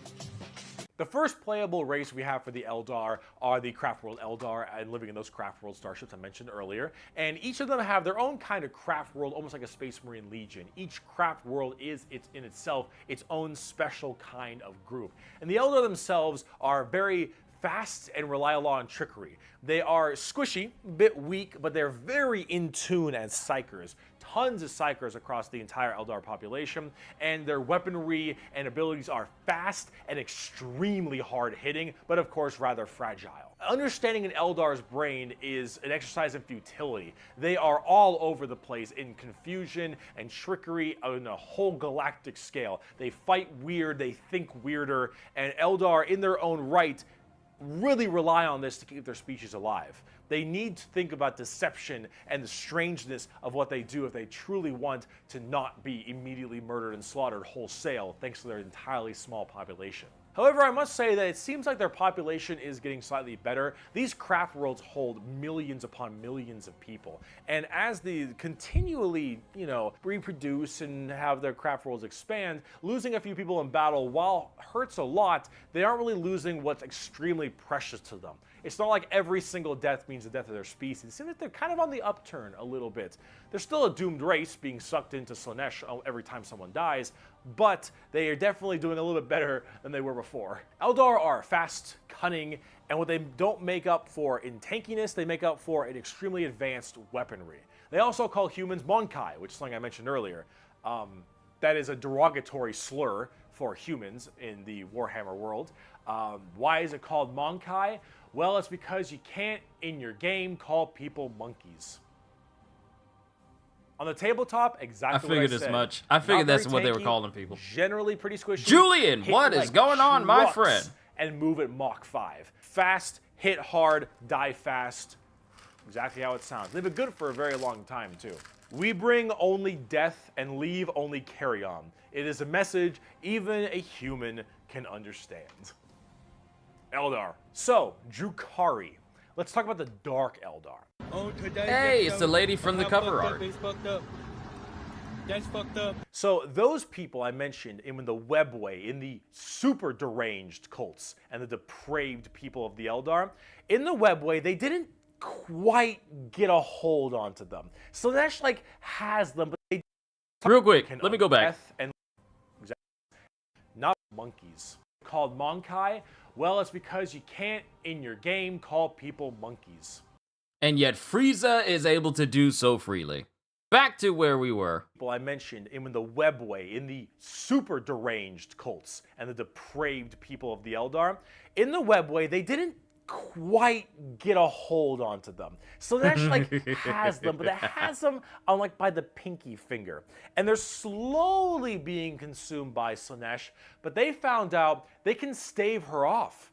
B: The first playable race we have for the Eldar are the Craftworld Eldar, and living in those Craftworld starships I mentioned earlier. And each of them have their own kind of Craftworld, almost like a Space Marine Legion. Each Craftworld is in itself its own special kind of group. And the Eldar themselves are very fast and rely a lot on trickery. They are squishy, a bit weak, but they're very in tune as psychers. Tons of psychers across the entire Eldar population, and their weaponry and abilities are fast and extremely hard-hitting, but of course rather fragile. Understanding an Eldar's brain is an exercise in futility. They are all over the place in confusion and trickery on a whole galactic scale. They fight weird, they think weirder, and Eldar in their own right really rely on this to keep their species alive. They need to think about deception and the strangeness of what they do if they truly want to not be immediately murdered and slaughtered wholesale thanks to their entirely small population. However, I must say that it seems like their population is getting slightly better. These craft worlds hold millions upon millions of people. And as they continually, reproduce and have their craft worlds expand, losing a few people in battle, while hurts a lot, they aren't really losing what's extremely precious to them. It's not like every single death means the death of their species. It seems like they're kind of on the upturn a little bit. They're still a doomed race being sucked into Slaanesh every time someone dies, but they are definitely doing a little bit better than they were before. Eldar are fast, cunning, and what they don't make up for in tankiness, they make up for in extremely advanced weaponry. They also call humans Monkai, which is something I mentioned earlier. That is a derogatory slur for humans in the Warhammer world. Why is it called Monkai? Well, it's because you can't, in your game, call people monkeys. On the tabletop, exactly what I
A: figured
B: said.
A: as much. I figured that's what they were calling people.
B: Generally pretty squishy.
A: Julian, what is going on, my
B: trucks,
A: friend?
B: And move at Mach 5. Fast, hit hard, die fast. Exactly how it sounds. They've been good for a very long time, too. We bring only death and leave only carry on. It is a message even a human can understand. Eldar. So, Drukhari. Let's talk about the Dark Eldar.
A: Hey, it's the lady from the cover art.
C: That's fucked up.
B: So those people I mentioned in the webway, in the super deranged cults and the depraved people of the Eldar, in the webway, they didn't quite get a hold onto them. Slaanesh has them, but they
A: Real quick, let me go back.
B: And not monkeys. Called Monkai? Well, it's because you can't, in your game, call people monkeys.
A: And yet Frieza is able to do so freely. Back to where we were.
B: People I mentioned in the webway, in the super deranged cults and the depraved people of the Eldar, in the webway, they didn't quite get a hold onto them. Slaanesh has them, but it has them on by the pinky finger. And they're slowly being consumed by Slaanesh, but they found out they can stave her off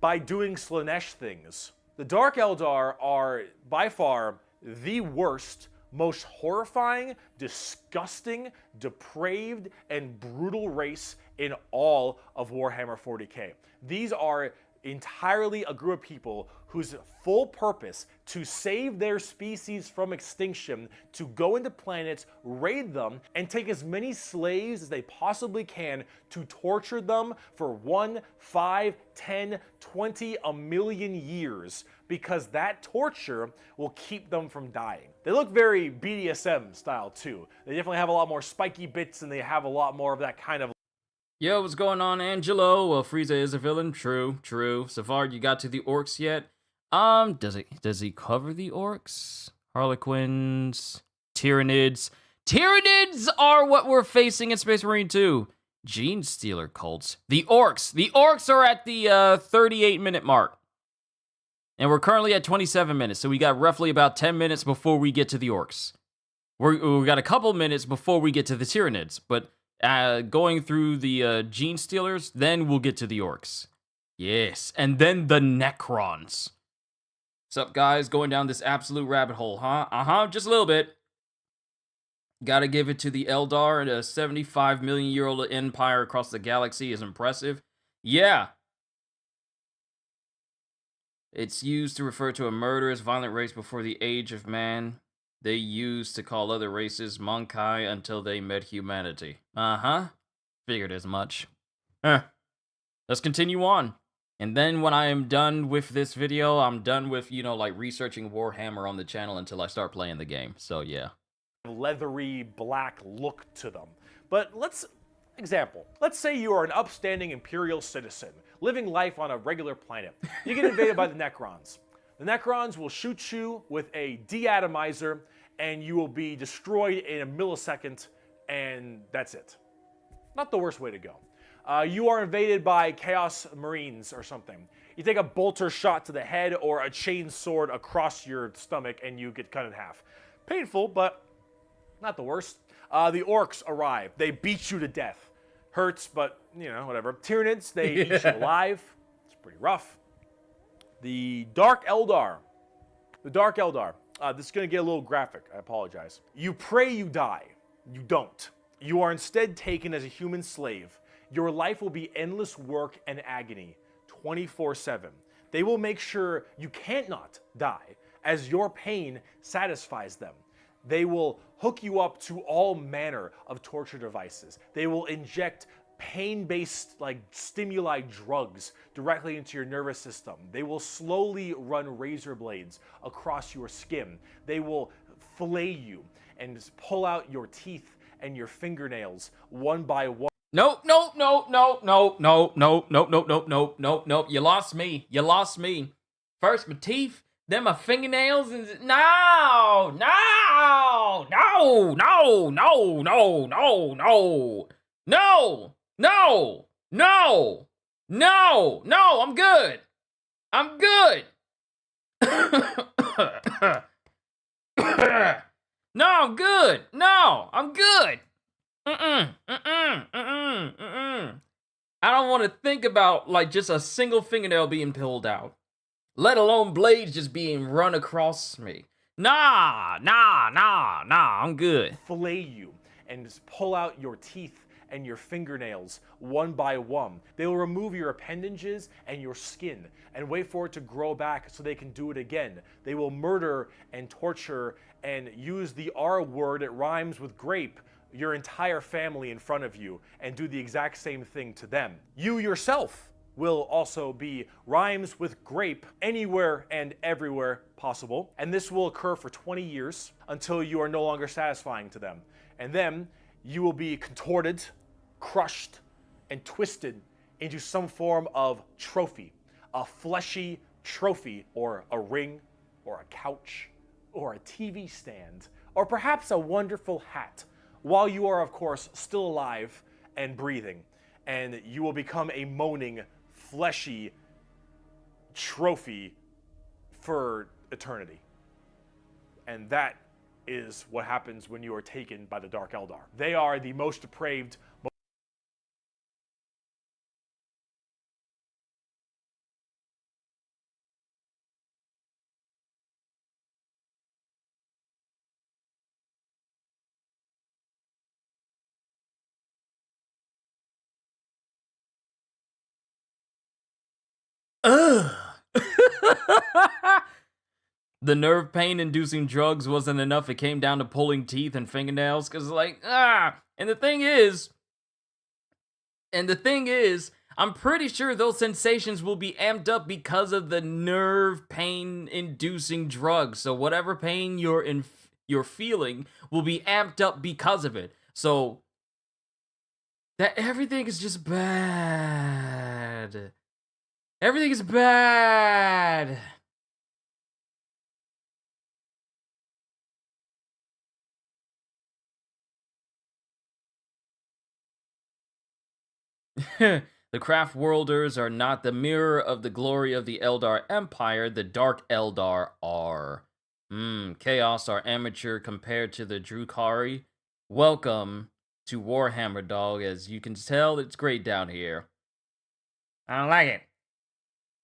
B: by doing Slaanesh things. The Dark Eldar are by far the worst, most horrifying, disgusting, depraved, and brutal race in all of Warhammer 40k. These are entirely a group of people whose full purpose to save their species from extinction, to go into planets, raid them, and take as many slaves as they possibly can to torture them for 1, 5, 10, 20, a million years, because that torture will keep them from dying. They look very BDSM style too. They definitely have a lot more spiky bits and they have a lot more of that kind of.
A: Yo, what's going on, Angelo? Well, Frieza is a villain. True, true. So far, you got to the orcs yet? Does he cover the orcs? Harlequins, Tyranids. Tyranids are what we're facing in Space Marine 2. Gene Stealer cults. The orcs. The orcs are at the 38-minute mark. And we're currently at 27 minutes, so we got roughly about 10 minutes before we get to the orcs. We got a couple minutes before we get to the Tyranids, but going through the Gene Stealers, then we'll get to the orcs. Yes, and then the Necrons. What's up, guys? Going down this absolute rabbit hole, huh? Just a little bit. Gotta give it to the Eldar, and a 75 million year old empire across the galaxy is impressive. Yeah. It's used to refer to a murderous, violent race before the age of man. They used to call other races Monkai until they met humanity. Figured as much. Let's continue on. And then when I am done with this video, I'm done with, like researching Warhammer on the channel until I start playing the game. So yeah.
B: Leathery black look to them. But let's say you are an upstanding Imperial citizen, living life on a regular planet. You get invaded by the Necrons. The Necrons will shoot you with a deatomizer, and you will be destroyed in a millisecond, and that's it. Not the worst way to go. You are invaded by Chaos Marines or something. You take a bolter shot to the head or a chain sword across your stomach, and you get cut in half. Painful, but not the worst. The orcs arrive. They beat you to death. Hurts, but, whatever. Tyranids, they eat you alive. It's pretty rough. The Dark Eldar. This is going to get a little graphic. I apologize. You pray you die. You don't. You are instead taken as a human slave. Your life will be endless work and agony, 24/7. They will make sure you can't not die, as your pain satisfies them. They will hook you up to all manner of torture devices. They will inject pain-based stimuli drugs directly into your nervous system. They will slowly run razor blades across your skin. They will fillet you and pull out your teeth and your fingernails one by one.
A: Nope. You lost me. First my teeth, then my fingernails, and no. I'm good. No, I'm good. No, I'm good. I don't want to think about just a single fingernail being pulled out, let alone blades just being run across me. Nah, I'm good.
B: Fillet you and just pull out your teeth and your fingernails one by one. They will remove your appendages and your skin and wait for it to grow back so they can do it again. They will murder and torture and use the R word, it rhymes with grape, your entire family in front of you and do the exact same thing to them. You yourself will also be rhymes with grape anywhere and everywhere possible. And this will occur for 20 years until you are no longer satisfying to them. And then you will be contorted, crushed, and twisted into some form of trophy, a fleshy trophy, or a ring, or a couch, or a TV stand, or perhaps a wonderful hat, while you are, of course, still alive and breathing. And you will become a moaning, fleshy trophy for eternity. And that is what happens when you are taken by the Dark Eldar. They are the most depraved,
A: The nerve pain inducing drugs wasn't enough. It came down to pulling teeth and fingernails. Cause like, And the thing is, I'm pretty sure those sensations will be amped up because of the nerve pain inducing drugs. So whatever pain you're feeling will be amped up because of it. So that everything is just bad. Everything is bad. The Craftworlders are not the mirror of the glory of the Eldar Empire. The Dark Eldar are. Chaos are amateur compared to the Drukhari. Welcome to Warhammer, dog. As you can tell, it's great down here. I don't like it.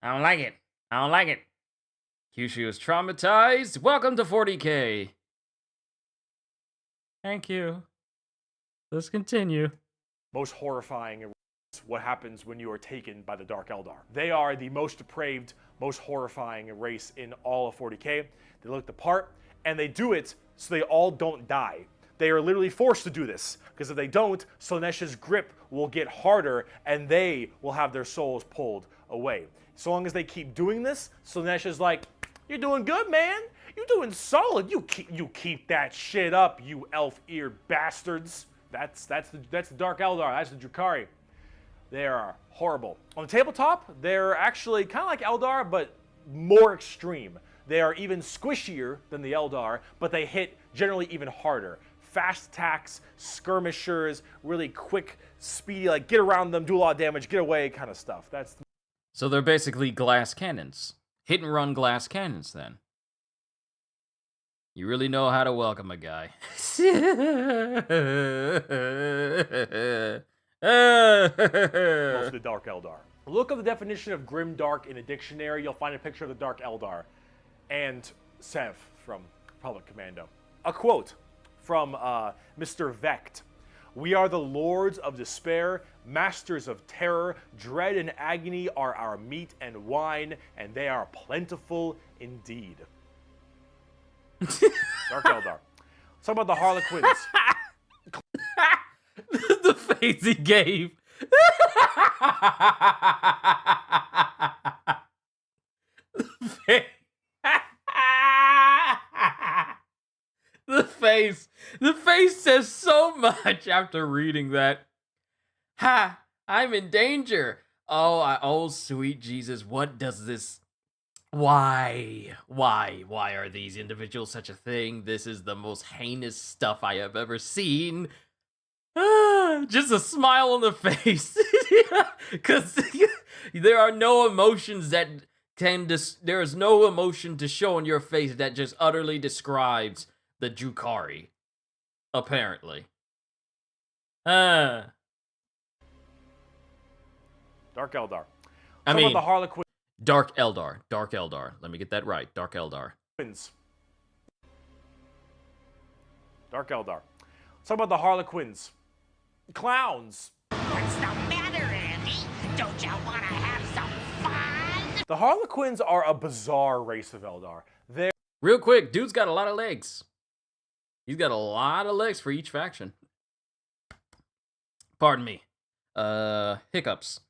A: I don't like it. I don't like it. Kyushu is traumatized. Welcome to 40k. Thank you. Let's continue.
B: Most horrifying is what happens when you are taken by the Dark Eldar. They are the most depraved, most horrifying race in all of 40k. They look the part, and they do it so they all don't die. They are literally forced to do this, because if they don't, Slaanesh's grip will get harder, and they will have their souls pulled away. So long as they keep doing this, Slaanesh is like, "You're doing good, man. You're doing solid. You keep that shit up, you elf-eared bastards." That's the Dark Eldar. That's the Drukhari. They are horrible. On the tabletop, they're actually kind of like Eldar, but more extreme. They are even squishier than the Eldar, but they hit generally even harder. Fast attacks, skirmishers, really quick, speedy, like get around them, do a lot of damage, get away kind of stuff.
A: So they're basically glass cannons. Hit and run glass cannons, then. You really know how to welcome a guy.
B: Most of the Dark Eldar. Look up the definition of grim dark in a dictionary. You'll find a picture of the Dark Eldar and Sev from Republic Commando. A quote from Mr. Vecht. "We are the lords of despair, masters of terror. Dread and agony are our meat and wine, and they are plentiful indeed." Dark Eldar. Let's talk about the Harlequins.
A: The face he gave. The face says so much after reading that. Ha! I'm in danger. Oh, sweet Jesus, what does this... Why are these individuals such a thing? This is the most heinous stuff I have ever seen. Just a smile on the face. Because there are no emotions that there is no emotion to show on your face that just utterly describes the Drukhari. Apparently.
B: Dark Eldar.
A: I mean,
B: the Harlequins.
A: Dark Eldar. Let me get that right. Dark Eldar.
B: Dark Eldar. Let's talk about the Harlequins. Clowns.
D: What's the matter, Andy? Don't you want to have some fun?
B: The Harlequins are a bizarre race of Eldar. They're
A: Real quick, dude's got a lot of legs. He's got a lot of legs for each faction. Pardon me. Hiccups.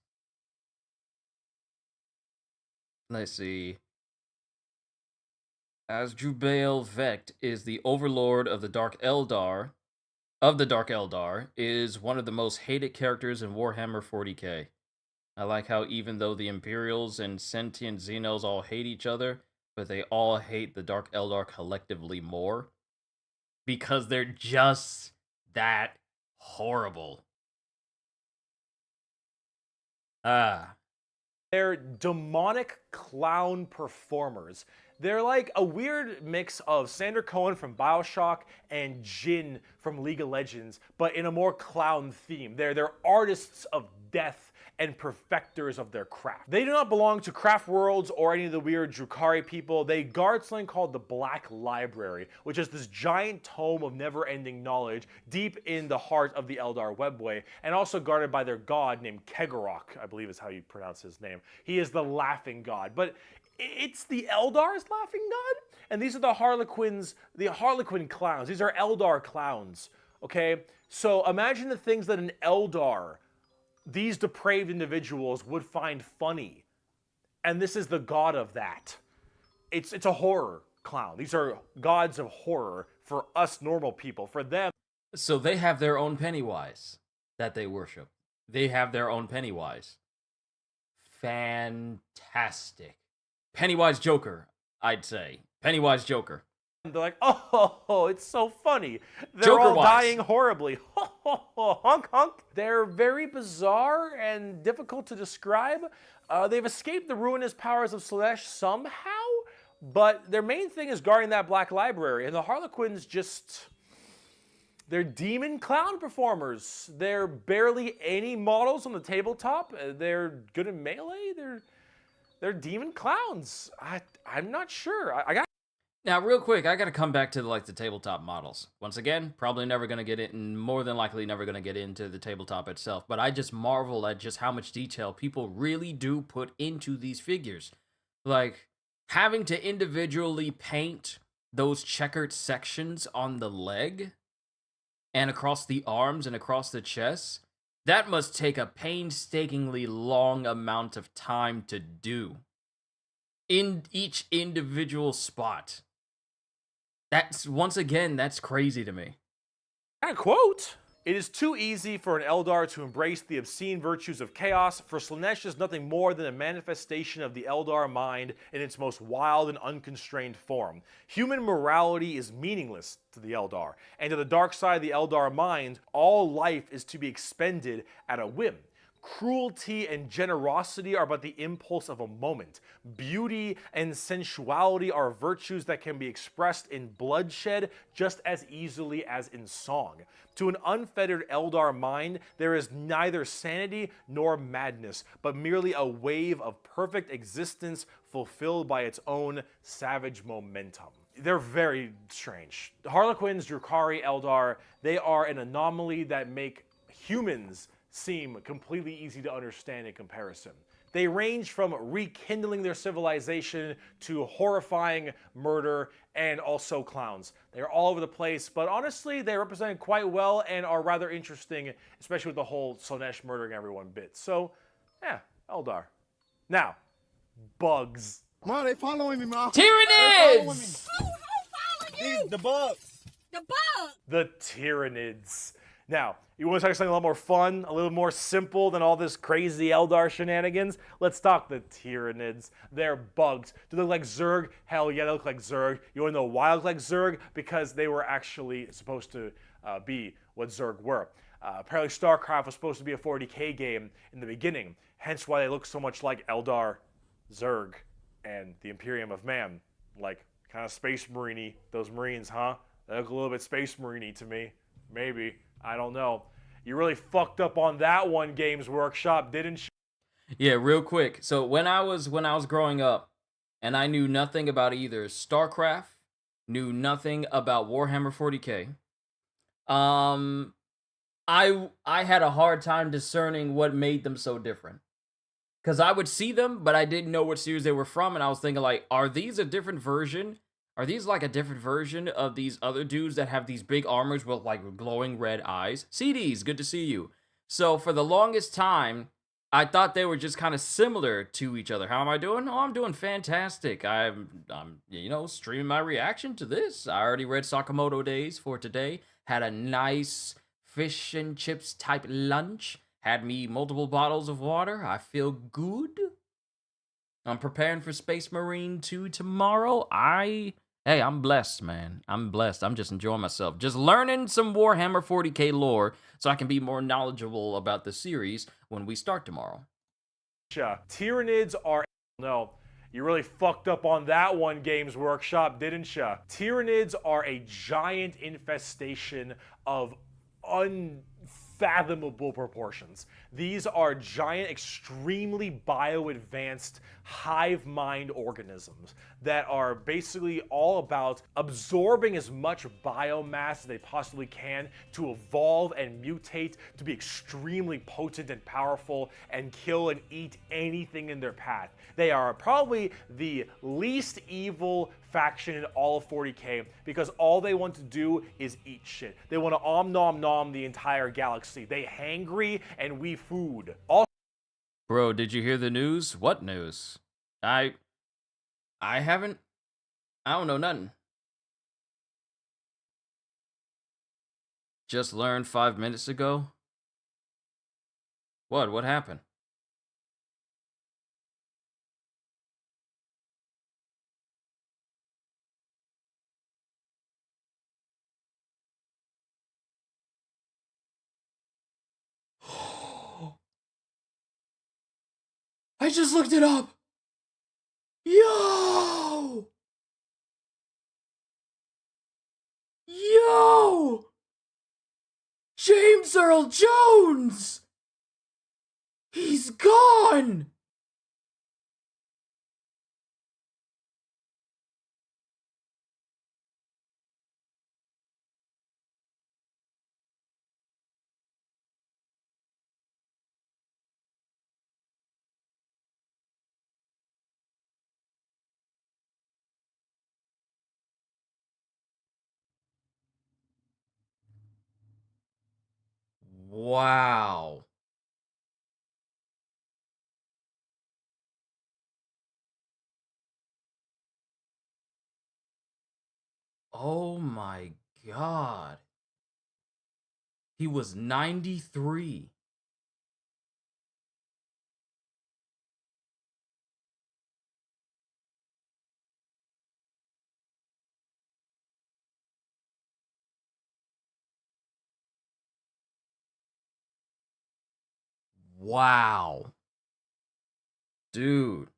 A: Let's see. Asdrubal Vecht is the overlord of the Dark Eldar. Is one of the most hated characters in Warhammer 40k. I like how even though the Imperials and sentient Xenos all hate each other, but they all hate the Dark Eldar collectively more. Because they're just that horrible.
B: They're demonic clown performers. They're like a weird mix of Sander Cohen from BioShock and Jin from League of Legends, but in a more clown theme. They're artists of death and perfecters of their craft. They do not belong to Craftworlds or any of the weird Drukhari people. They guard something called the Black Library, which is this giant tome of never-ending knowledge deep in the heart of the Eldar webway, and also guarded by their god named Kegorok, I believe is how you pronounce his name. He is the laughing god. But It's the Eldar's laughing god, and these are the Harlequins, the Harlequin clowns. These are Eldar clowns, okay? So imagine the things that an Eldar, these depraved individuals, would find funny. And this is the god of that. It's a horror clown. These are gods of horror for us normal people. For them,
A: So they have their own Pennywise that they worship. They have their own Pennywise. Fantastic. Pennywise Joker, I'd say. Pennywise Joker.
B: they're like, oh, it's so funny. They're all
A: Joker-wise.
B: dying horribly. Honk, honk. They're very bizarre and difficult to describe. They've escaped the ruinous powers of Slaanesh somehow, but their main thing is guarding that black library. And the Harlequins just... They're demon clown performers. They're barely any models on the tabletop. They're good at melee. They're demon clowns. I'm not sure. I got...
A: Now, real quick, I gotta come back to the tabletop models. Once again, probably never gonna get it, and more than likely never gonna get into the tabletop itself. But I just marvel at just how much detail people really do put into these figures. Like, having to individually paint those checkered sections on the leg, and across the arms and across the chest, that must take a painstakingly long amount of time to do. In each individual spot. That's, once again, that's crazy to me.
B: And quote, "It is too easy for an Eldar to embrace the obscene virtues of chaos, for Slaanesh is nothing more than a manifestation of the Eldar mind in its most wild and unconstrained form. Human morality is meaningless to the Eldar, and to the dark side of the Eldar mind, all life is to be expended at a whim. Cruelty and generosity are but the impulse of a moment. Beauty and sensuality are virtues that can be expressed in bloodshed just as easily as in song. To an unfettered Eldar mind, there is neither sanity nor madness, but merely a wave of perfect existence fulfilled by its own savage momentum." They're very strange. The Harlequins, Drukhari, Eldar, they are an anomaly that make humans seem completely easy to understand in comparison. They range from rekindling their civilization to horrifying murder and also clowns. They're all over the place, but honestly, they represent quite well and are rather interesting, especially with the whole Slaanesh murdering everyone bit. So, yeah, Eldar. Now, bugs.
E: Ma, they following me, ma.
A: Tyranids!
E: The bugs.
B: The Tyranids. Now, you want to talk something a lot more fun, a little more simple than all this crazy Eldar shenanigans? Let's talk the Tyranids. They're bugs. Do they look like Zerg? Hell yeah, they look like Zerg. You want to know why they look like Zerg? Because they were actually supposed to be what Zerg were. Apparently StarCraft was supposed to be a 40k game in the beginning, hence why they look so much like Eldar, Zerg, and the Imperium of Man. Like, kind of Space Marine-y, those Marines, huh? They look a little bit Space Marine-y to me. Maybe. I don't know. You really fucked up on that one, Games Workshop, didn't you?
A: Yeah, real quick. So when I was growing up, and I knew nothing about either StarCraft, knew nothing about Warhammer 40k. I had a hard time discerning what made them so different. Because I would see them, but I didn't know what series they were from, and I was thinking, like, are these a different version? Are these like a different version of these other dudes that have these big armors with like glowing red eyes? CDs, good to see you. So for the longest time, I thought they were just kind of similar to each other. How am I doing? Oh, I'm doing fantastic. I'm streaming my reaction to this. I already read Sakamoto Days for today. Had a nice fish and chips type lunch. Had me multiple bottles of water. I feel good. I'm preparing for Space Marine 2 tomorrow. Hey, I'm blessed, man. I'm blessed. I'm just enjoying myself. Just learning some Warhammer 40k lore so I can be more knowledgeable about the series when we start tomorrow.
B: Tyranids are... No, you really fucked up on that one, Games Workshop, didn't ya? Tyranids are a giant infestation of unfathomable proportions. These are giant, extremely bio-advanced hive mind organisms that are basically all about absorbing as much biomass as they possibly can to evolve and mutate to be extremely potent and powerful and kill and eat anything in their path. They are probably the least evil faction in all of 40k because all they want to do is eat shit. They want to nom nom the entire galaxy. They hangry and we food.
A: Bro, did you hear the news? What news? I haven't. I don't know nothing. Just learned 5 minutes ago. What happened? I just looked it up. Yo! Yo! James Earl Jones! He's gone! Wow. Oh my God. He was 93. Wow. Dude.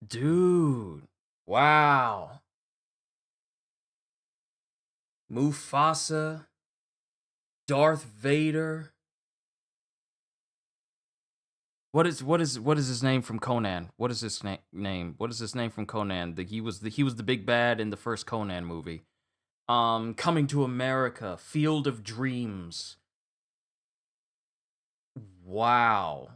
A: Dude. Wow. Mufasa. Darth Vader. What is his name from Conan? What is his name? What is his name from Conan? He was the big bad in the first Conan movie. Coming to America, Field of Dreams. Wow.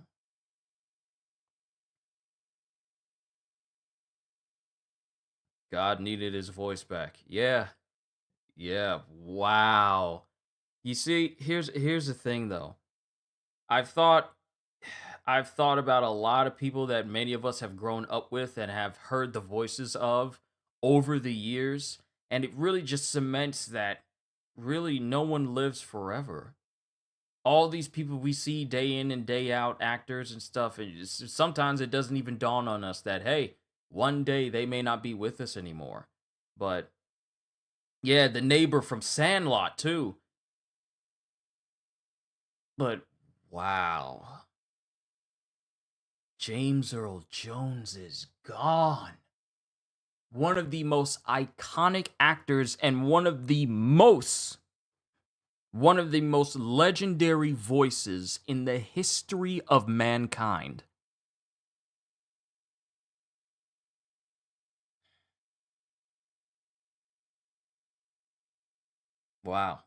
A: God needed his voice back. Yeah. Yeah. Wow. You see, here's the thing though. I've thought about a lot of people that many of us have grown up with and have heard the voices of over the years, and it really just cements that really no one lives forever. All these people we see day in and day out, actors and stuff, and sometimes it doesn't even dawn on us that, hey, one day they may not be with us anymore. But yeah, the neighbor from Sandlot too. But wow. James Earl Jones is gone. One of the most iconic actors and one of the most legendary voices in the history of mankind. Wow.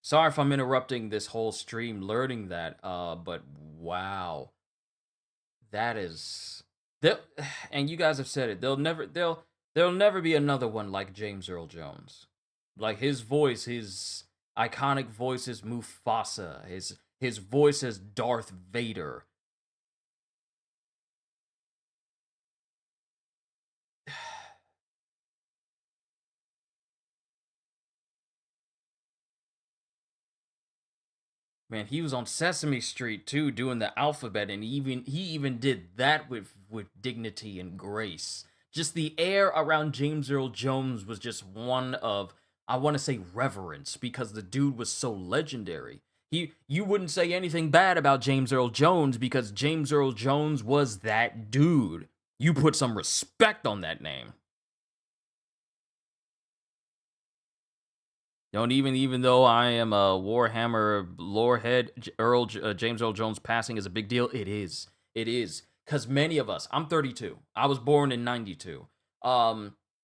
A: Sorry if I'm interrupting this whole stream learning that, but wow. That is... And you guys have said it, there'll never be another one like James Earl Jones. Like his voice, his iconic voice as Mufasa, his voice as Darth Vader. Man, he was on Sesame Street too, doing the alphabet, and he even did that with dignity and grace. Just the air around James Earl Jones was just one of, I want to say, reverence, because the dude was so legendary. You wouldn't say anything bad about James Earl Jones because James Earl Jones was that dude. You put some respect on that name. Even though I am a Warhammer lorehead, James Earl Jones passing is a big deal. It is. It is. Because many of us, I'm 32. I was born in 92.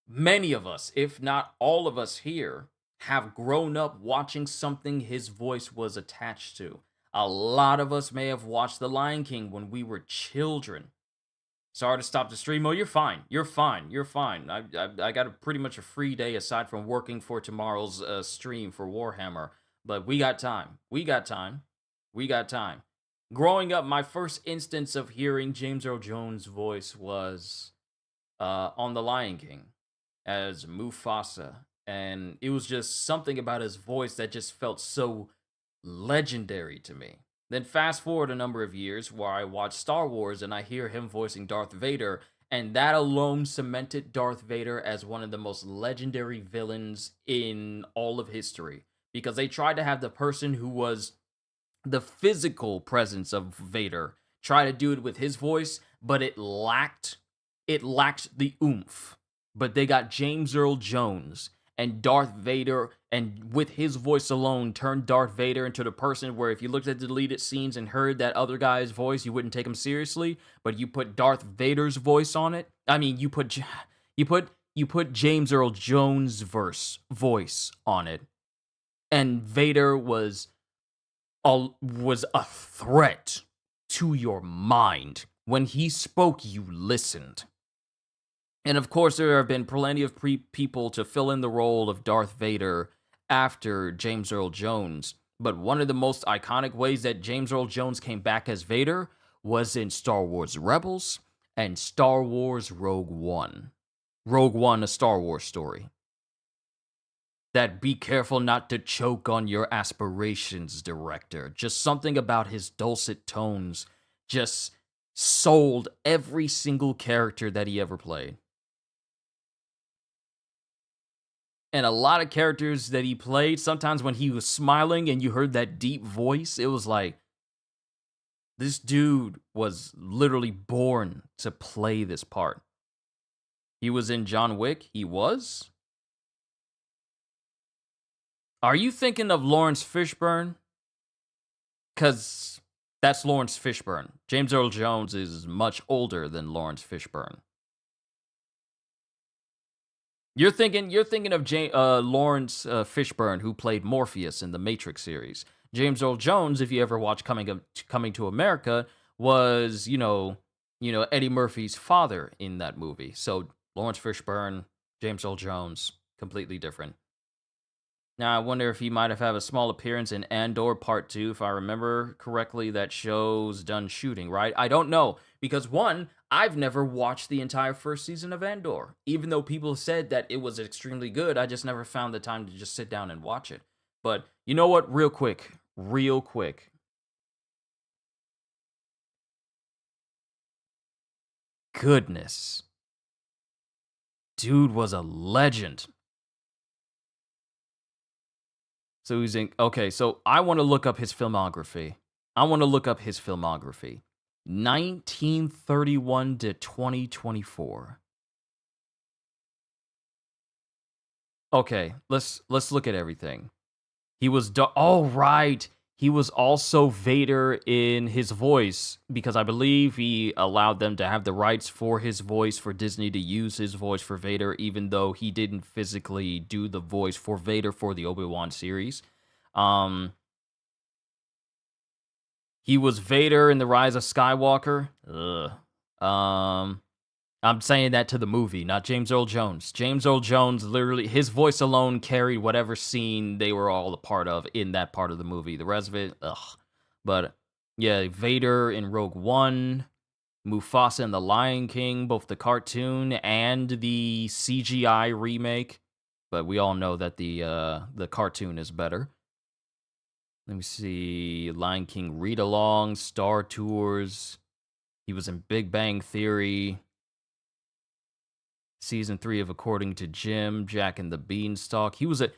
A: Many of us, if not all of us here, have grown up watching something his voice was attached to. A lot of us may have watched The Lion King when we were children. Sorry to stop the stream. Oh, you're fine. You're fine. You're fine. I got pretty much a free day aside from working for tomorrow's stream for Warhammer. But we got time. We got time. We got time. Growing up, my first instance of hearing James Earl Jones' voice was on The Lion King as Mufasa. And it was just something about his voice that just felt so legendary to me. Then fast forward a number of years where I watch Star Wars and I hear him voicing Darth Vader, and that alone cemented Darth Vader as one of the most legendary villains in all of history. Because they tried to have the person who was the physical presence of Vader try to do it with his voice, but it lacked the oomph. But they got James Earl Jones and Darth Vader, and with his voice alone, turned Darth Vader into the person where if you looked at the deleted scenes and heard that other guy's voice, you wouldn't take him seriously. But you put Darth Vader's voice on it. I mean, you put James Earl Jones' voice on it, and Vader was a threat to your mind. When he spoke, you listened. And of course, there have been plenty of people to fill in the role of Darth Vader after James Earl Jones. But one of the most iconic ways that James Earl Jones came back as Vader was in Star Wars Rebels and Star Wars Rogue One. Rogue One, a Star Wars story. That be careful not to choke on your aspirations, director. Just something about his dulcet tones just sold every single character that he ever played. And a lot of characters that he played, sometimes when he was smiling and you heard that deep voice, it was like, this dude was literally born to play this part. He was in John Wick. He was. Are you thinking of Lawrence Fishburne? Because that's Lawrence Fishburne. James Earl Jones is much older than Lawrence Fishburne. You're thinking of Lawrence Fishburne, who played Morpheus in the Matrix series. James Earl Jones, if you ever watched Coming to America, was Eddie Murphy's father in that movie. So Lawrence Fishburne, James Earl Jones, completely different. Now, I wonder if he might have had a small appearance in Andor Part 2, if I remember correctly. That show's done shooting, right? I don't know, because one, I've never watched the entire first season of Andor. Even though people said that it was extremely good, I just never found the time to just sit down and watch it. But you know what? Real quick. Goodness. Dude was a legend. So he's in. Okay, so I want to look up his filmography. 1931 to 2024. Okay, let's look at everything. He was right. He was also Vader in his voice, because I believe he allowed them to have the rights for his voice, for Disney to use his voice for Vader, even though he didn't physically do the voice for Vader for the Obi-Wan series. He was Vader in The Rise of Skywalker. I'm saying that to the movie, not James Earl Jones. James Earl Jones, literally, his voice alone carried whatever scene they were all a part of in that part of the movie. The rest of it, ugh. But, yeah, Vader in Rogue One, Mufasa in The Lion King, both the cartoon and the CGI remake. But we all know that the cartoon is better. Let me see. Lion King read-along, Star Tours. He was in Big Bang Theory. Season 3 of According to Jim, Jack and the Beanstalk. He was a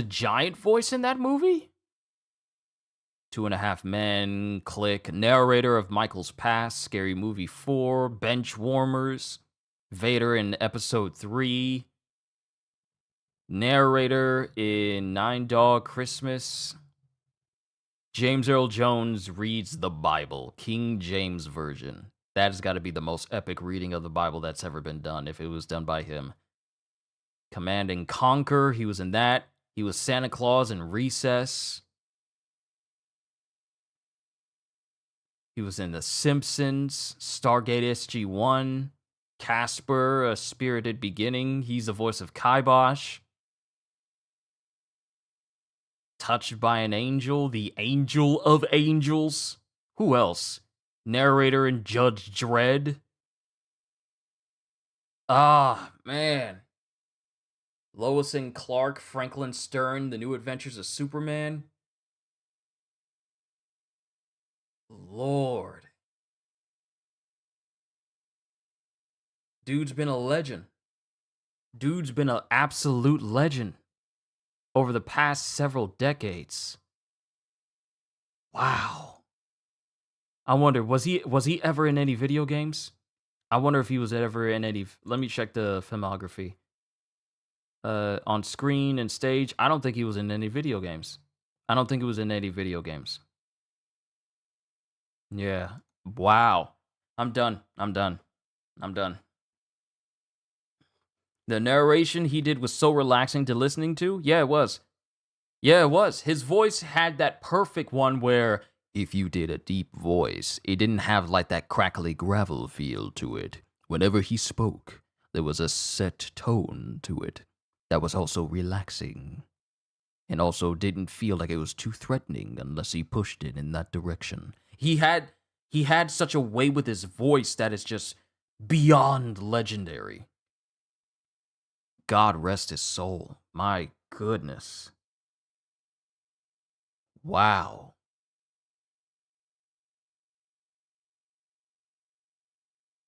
A: giant voice in that movie? 2.5 Men, Click, narrator of Michael's Past, Scary Movie 4, Bench Warmers, Vader in Episode 3. Narrator in Nine Dog Christmas. James Earl Jones reads the Bible, King James Version. That's got to be the most epic reading of the Bible that's ever been done, if it was done by him. Command and Conquer, he was in that. He was Santa Claus in Recess. He was in The Simpsons, Stargate SG-1, Casper, A Spirited Beginning. He's the voice of Kibosh. Touched by an Angel, the Angel of Angels. Who else? Narrator in Judge Dredd. Ah, man. Lois and Clark, Franklin Stern, The New Adventures of Superman. Lord. Dude's been a legend. Dude's been an absolute legend over the past several decades. Wow. I wonder, was he ever in any video games? I wonder if he was ever in any... Let me check the filmography. On screen and stage, I don't think he was in any video games. I don't think he was in any video games. Yeah. Wow. I'm done. The narration he did was so relaxing to listening to. Yeah, it was. His voice had that perfect one where if you did a deep voice, it didn't have like that crackly gravel feel to it. Whenever he spoke, there was a set tone to it that was also relaxing. And also didn't feel like it was too threatening unless he pushed it in that direction. He had such a way with his voice that is just beyond legendary. God rest his soul. My goodness. Wow.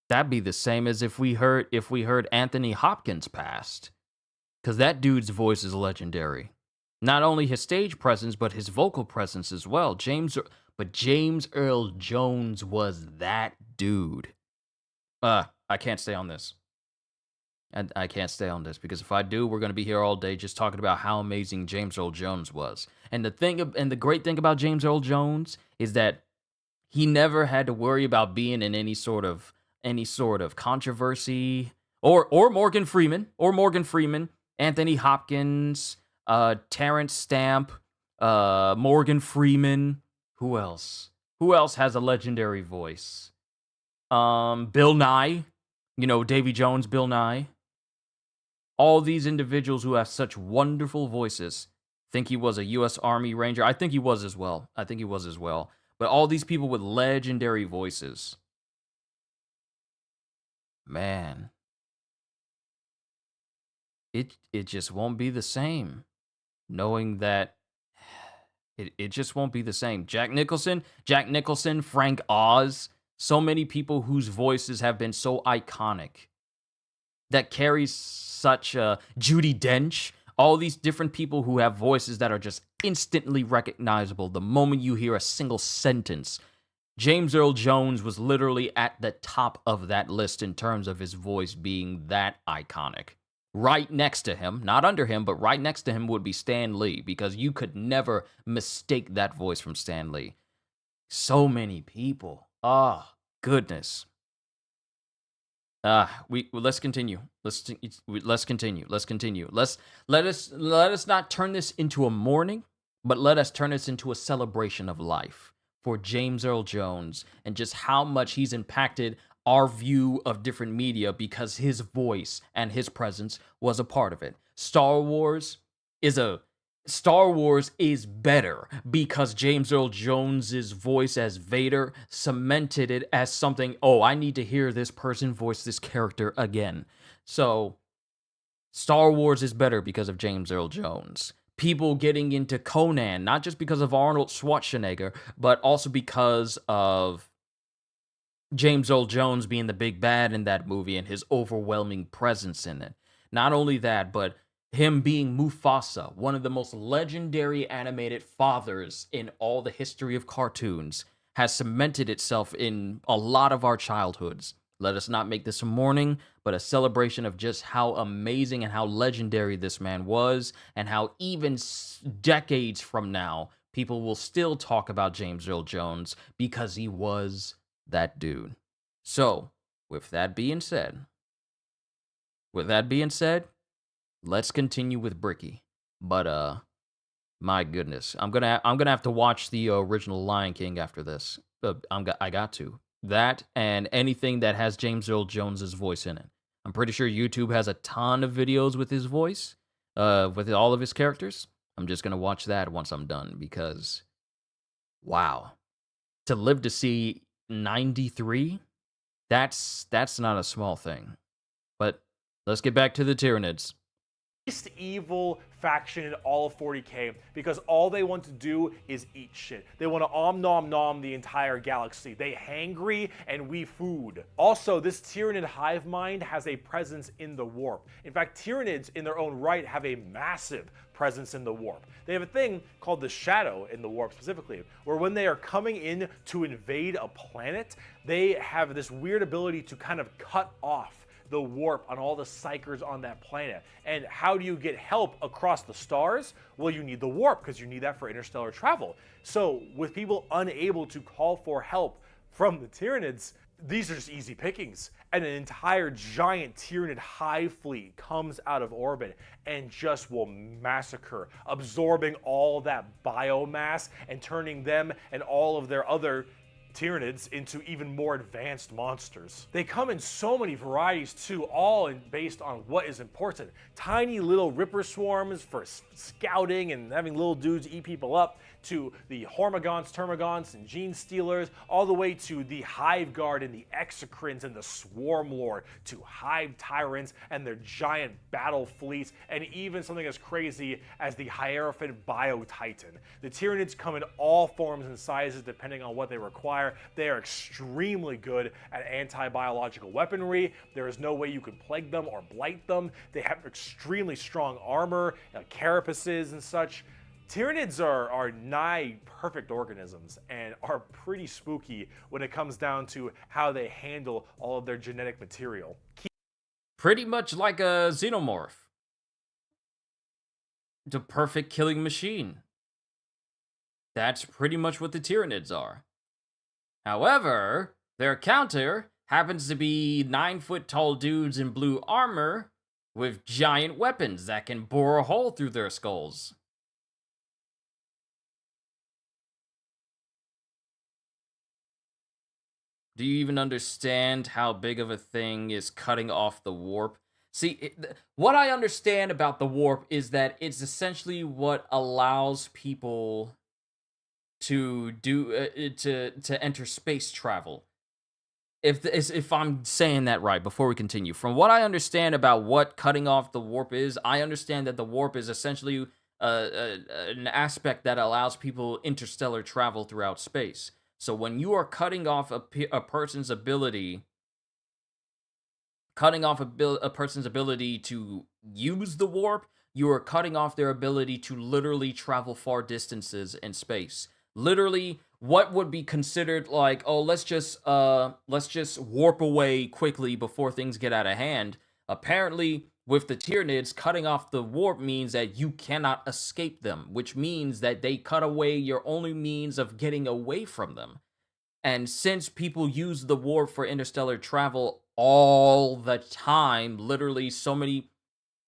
A: That'd be the same as if we heard Anthony Hopkins passed. Because that dude's voice is legendary. Not only his stage presence, but his vocal presence as well. James Earl Jones was that dude. I can't stay on this. I can't stay on this because if I do, we're going to be here all day just talking about how amazing James Earl Jones was. And the great thing about James Earl Jones is that he never had to worry about being in any sort of controversy or Morgan Freeman, Anthony Hopkins, Terrence Stamp, Morgan Freeman. Who else? Who else has a legendary voice? Bill Nye, Davy Jones, Bill Nye. All these individuals who have such wonderful voices. Think he was a U.S. Army Ranger. I think he was as well. But all these people with legendary voices. Man. It just won't be the same. Knowing that it just won't be the same. Jack Nicholson, Frank Oz. So many people whose voices have been so iconic. That carries such Judi Dench. All these different people who have voices that are just instantly recognizable the moment you hear a single sentence. James Earl Jones was literally at the top of that list in terms of his voice being that iconic. Right next to him, not under him, but right next to him would be Stan Lee, because you could never mistake that voice from Stan Lee. So many people. Oh, goodness. Let's continue. Let's continue. Let us not turn this into a mourning, but let us turn this into a celebration of life for James Earl Jones and just how much he's impacted our view of different media because his voice and his presence was a part of it. Star Wars is better because James Earl Jones's voice as Vader cemented it as something, I need to hear this person voice this character again. So, Star Wars is better because of James Earl Jones. People getting into Conan, not just because of Arnold Schwarzenegger, but also because of James Earl Jones being the big bad in that movie and his overwhelming presence in it. Not only that, but him being Mufasa, one of the most legendary animated fathers in all the history of cartoons, has cemented itself in a lot of our childhoods. Let us not make this a mourning, but a celebration of just how amazing and how legendary this man was, and how even decades from now, people will still talk about James Earl Jones because he was that dude. So, with that being said, let's continue with Bricky. But my goodness, I'm gonna have to watch the original Lion King after this. I got to. That and anything that has James Earl Jones's voice in it. I'm pretty sure YouTube has a ton of videos with his voice, with all of his characters. I'm just gonna watch that once I'm done because, wow, to live to see 93, that's not a small thing. But let's get back to the Tyranids.
B: Least evil faction in all of 40k because all they want to do is eat shit. They want to nom nom the entire galaxy. They hangry and we food. Also, this Tyranid hive mind has a presence in the warp. In fact, Tyranids in their own right have a massive presence in the warp. They have a thing called the shadow in the warp specifically, where when they are coming in to invade a planet, they have this weird ability to kind of cut off the warp on all the psychers on that planet. And how do you get help across the stars? Well, you need the warp because you need that for interstellar travel. So with people unable to call for help from the Tyranids, these are just easy pickings. And an entire giant Tyranid hive fleet comes out of orbit and just will massacre, absorbing all that biomass and turning them and all of their other Tyranids into even more advanced monsters. They come in so many varieties too, all based on what is important. Tiny little ripper swarms for scouting and having little dudes eat people up, to the Hormigons, Termagants, and Gene Stealers, all the way to the Hive Guard and the Exocrines and the Swarm Lord, to Hive Tyrants and their giant battle fleets, and even something as crazy as the Hierophant Bio Titan. The Tyranids come in all forms and sizes depending on what they require. They are extremely good at anti-biological weaponry. There is no way you can plague them or blight them. They have extremely strong armor, carapaces and such. Tyranids are nigh perfect organisms and are pretty spooky when it comes down to how they handle all of their genetic material.
A: Pretty much like a xenomorph. The perfect killing machine. That's pretty much what the Tyranids are. However, their counter happens to be 9-foot-tall dudes in blue armor with giant weapons that can bore a hole through their skulls. Do you even understand how big of a thing is cutting off the warp? See, what I understand about the warp is that it's essentially what allows people to do to enter space travel. If I'm saying that right, before we continue, from what I understand about what cutting off the warp is, I understand that the warp is essentially an aspect that allows people interstellar travel throughout space. So when you are cutting off a person's ability, a person's ability to use the warp, you are cutting off their ability to literally travel far distances in space. Literally, what would be considered like, oh, let's just warp away quickly before things get out of hand. Apparently, with the Tyranids, cutting off the warp means that you cannot escape them, which means that they cut away your only means of getting away from them. And since people use the warp for interstellar travel all the time, literally so many,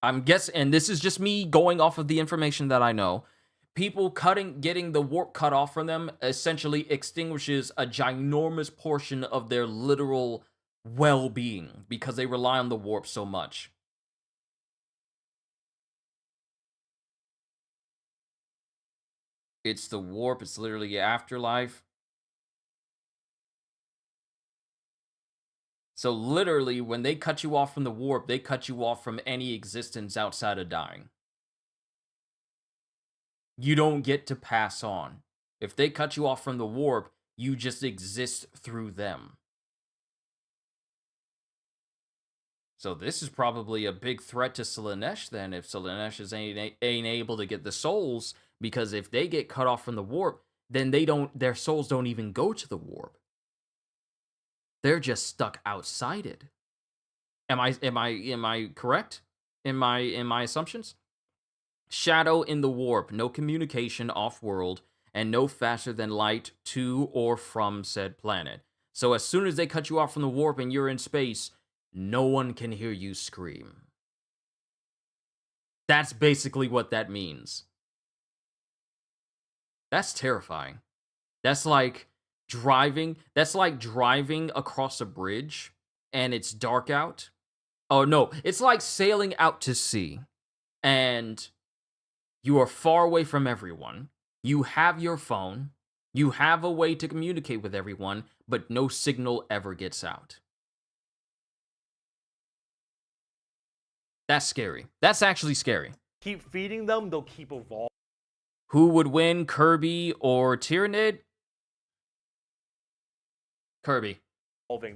A: I'm guessing, and this is just me going off of the information that I know, people getting the warp cut off from them essentially extinguishes a ginormous portion of their literal well-being because they rely on the warp so much. It's the warp, it's literally afterlife. So literally, when they cut you off from the warp, they cut you off from any existence outside of dying. You don't get to pass on. If they cut you off from the warp, you just exist through them. So this is probably a big threat to Slaanesh then, if Slaanesh ain't able to get the souls, because if they get cut off from the warp, then their souls don't even go to the warp. They're just stuck outside it. Am I correct in my assumptions? Shadow in the warp, no communication off-world, and no faster than light to or from said planet. So as soon as they cut you off from the warp and you're in space, no one can hear you scream. That's basically what that means. That's terrifying. That's like driving across a bridge and it's dark out. Oh no, it's like sailing out to sea and you are far away from everyone. You have your phone. You have a way to communicate with everyone, but no signal ever gets out. That's scary. That's actually scary.
B: Keep feeding them, they'll keep evolving.
A: Who would win, Kirby or Tyranid? Kirby.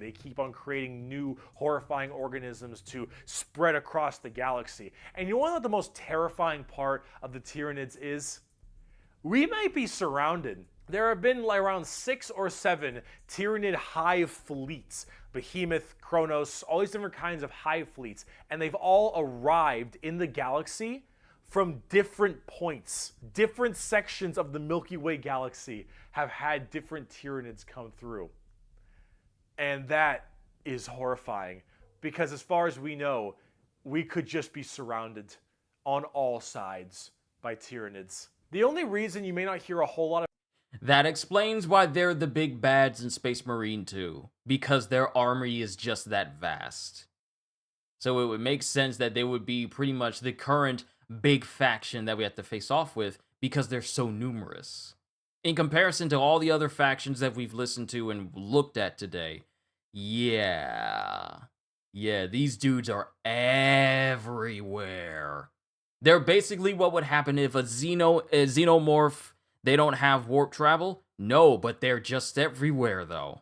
B: They keep on creating new horrifying organisms to spread across the galaxy. And you know what the most terrifying part of the Tyranids is? We might be surrounded. There have been like around 6 or 7 Tyranid hive fleets. Behemoth, Kronos, all these different kinds of hive fleets. And they've all arrived in the galaxy from different points. Different sections of the Milky Way galaxy have had different Tyranids come through. And that is horrifying because as far as we know, we could just be surrounded on all sides by Tyranids. The only reason you may not hear a whole lot of
A: that explains why they're the big bads in Space Marine 2, because their army is just that vast. So it would make sense that they would be pretty much the current big faction that we have to face off with because they're so numerous. In comparison to all the other factions that we've listened to and looked at today, yeah, these dudes are everywhere. They're basically what would happen if a xenomorph, they don't have warp travel? No, but they're just everywhere, though.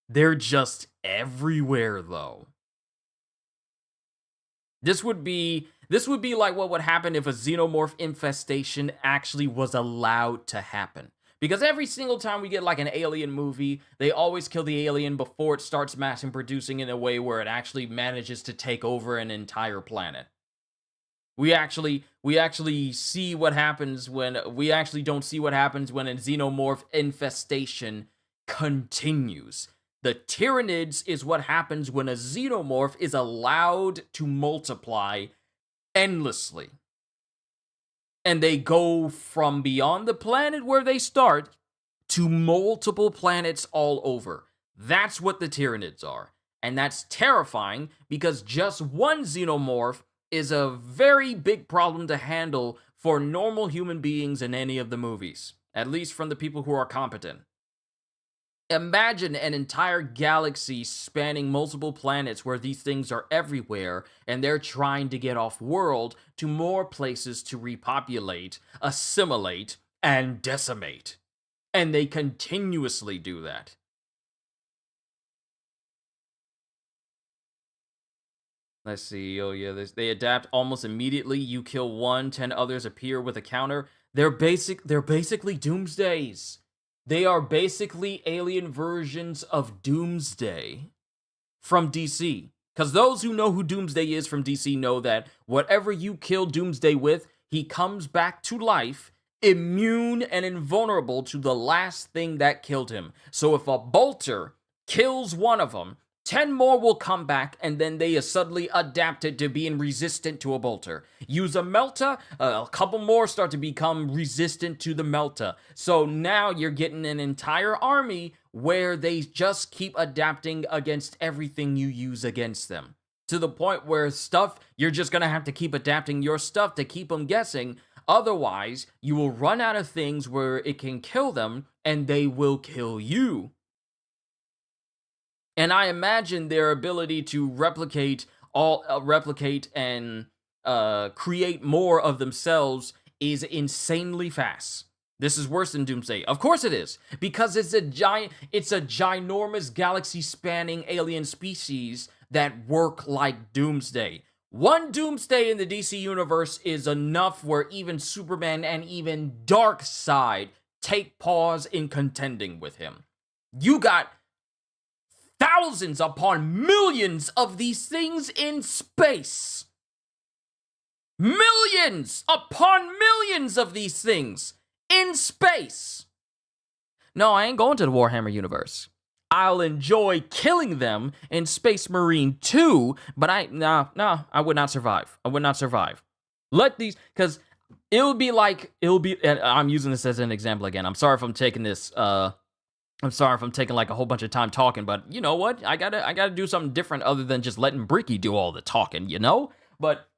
A: They're just everywhere, though. This would be like what would happen if a xenomorph infestation actually was allowed to happen. Because every single time we get like an alien movie, they always kill the alien before it starts mass producing in a way where it actually manages to take over an entire planet. We actually see what happens when we actually don't see what happens when a xenomorph infestation continues. The Tyranids is what happens when a xenomorph is allowed to multiply endlessly. And they go from beyond the planet where they start to multiple planets all over. That's what the Tyranids are. And that's terrifying because just one xenomorph is a very big problem to handle for normal human beings in any of the movies. At least from the people who are competent. Imagine an entire galaxy spanning multiple planets where these things are everywhere and they're trying to get off-world to more places to repopulate, assimilate, and decimate. And they continuously do that. Let's see, oh yeah, they adapt almost immediately. You kill one, 10 others appear with a counter. They're basically Doomsdays. They are basically alien versions of Doomsday from DC. Because those who know who Doomsday is from DC know that whatever you kill Doomsday with, he comes back to life, immune and invulnerable to the last thing that killed him. So if a bolter kills one of them, 10 more will come back, and then they are suddenly adapted to being resistant to a bolter. Use a melta, a couple more start to become resistant to the melta. So now you're getting an entire army where they just keep adapting against everything you use against them. To the point where you're just going to have to keep adapting your stuff to keep them guessing. Otherwise, you will run out of things where it can kill them, and they will kill you. And I imagine their ability to replicate and create more of themselves is insanely fast. This is worse than Doomsday. Of course it is, because it's a ginormous galaxy-spanning alien species that work like Doomsday. One Doomsday in the DC universe is enough where even Superman and even Darkseid take pause in contending with him. You got thousands upon millions of these things in space. Millions upon millions of these things in space. No, I ain't going to the Warhammer universe. I'll enjoy killing them in Space Marine 2, but I would not survive. I would not survive. Let these, because and I'm using this as an example again. I'm sorry if I'm taking this, I'm sorry if I'm taking like a whole bunch of time talking, but you know what? I gotta do something different other than just letting Bricky do all the talking, you know? But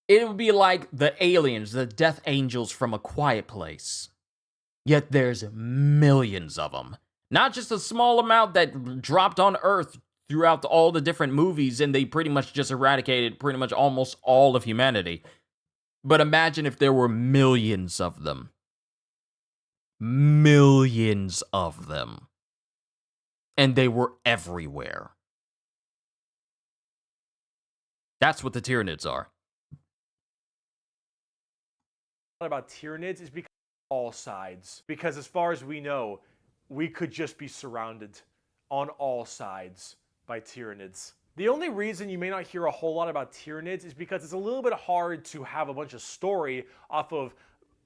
A: it would be like the aliens, the death angels from A Quiet Place. Yet there's millions of them. Not just a small amount that dropped on Earth throughout all the different movies and they pretty much just eradicated pretty much almost all of humanity. But imagine if there were millions of them. Millions of them. And they were everywhere. That's what the Tyranids are.
B: About Tyranids is because all sides. Because as far as we know, we could just be surrounded on all sides by Tyranids. The only reason you may not hear a whole lot about Tyranids is because it's a little bit hard to have a bunch of story off of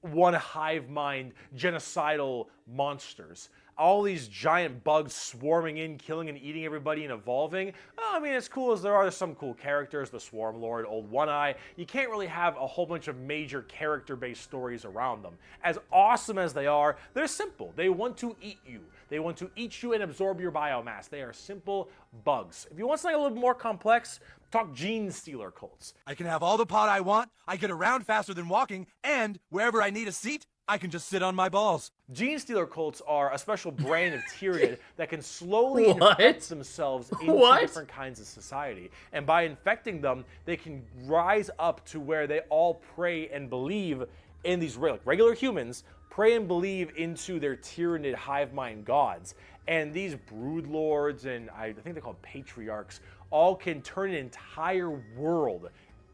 B: one hive mind genocidal monsters. All these giant bugs swarming in, killing and eating everybody and evolving. Oh, I mean, as cool as there are, there's some cool characters, the Swarm Lord, Old One Eye. You can't really have a whole bunch of major character-based stories around them. As awesome as they are, they're simple. They want to eat you. They want to eat you and absorb your biomass. They are simple bugs. If you want something a little bit more complex, talk gene stealer cults.
G: I can have all the pot I want, I get around faster than walking, and wherever I need a seat, I can just sit on my balls.
B: Gene stealer cults are a special brand of Tyranid that can slowly infect themselves into different kinds of society. And by infecting them, they can rise up to where they all pray and believe in these regular humans, pray and believe into their Tyranid hive mind gods. And these brood lords and I think they're called patriarchs all can turn an entire world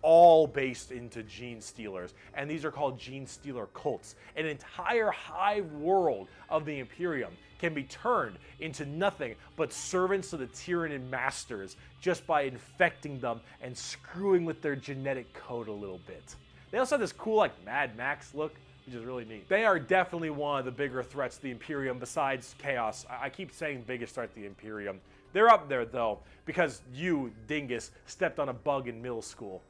B: all based into gene stealers, and these are called gene stealer cults. An entire hive world of the Imperium can be turned into nothing but servants of the Tyranid masters just by infecting them and screwing with their genetic code a little bit. They also have this cool like Mad Max look, which is really neat. They are definitely one of the bigger threats to the Imperium besides Chaos. I keep saying biggest threat to the Imperium. They're up there though, because you, dingus, stepped on a bug in middle school.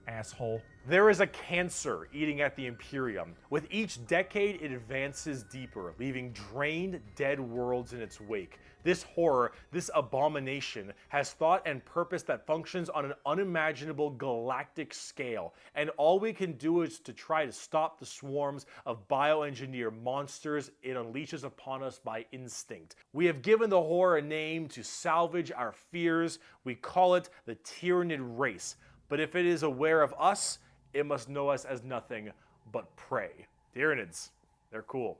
B: Asshole. There is a cancer eating at the Imperium. With each decade, it advances deeper, leaving drained, dead worlds in its wake. This horror, this abomination, has thought and purpose that functions on an unimaginable galactic scale, and all we can do is to try to stop the swarms of bioengineer monsters it unleashes upon us by instinct. We have given the horror a name to salvage our fears. We call it the Tyranid race. But if it is aware of us, it must know us as nothing but prey. Tyranids, they're cool.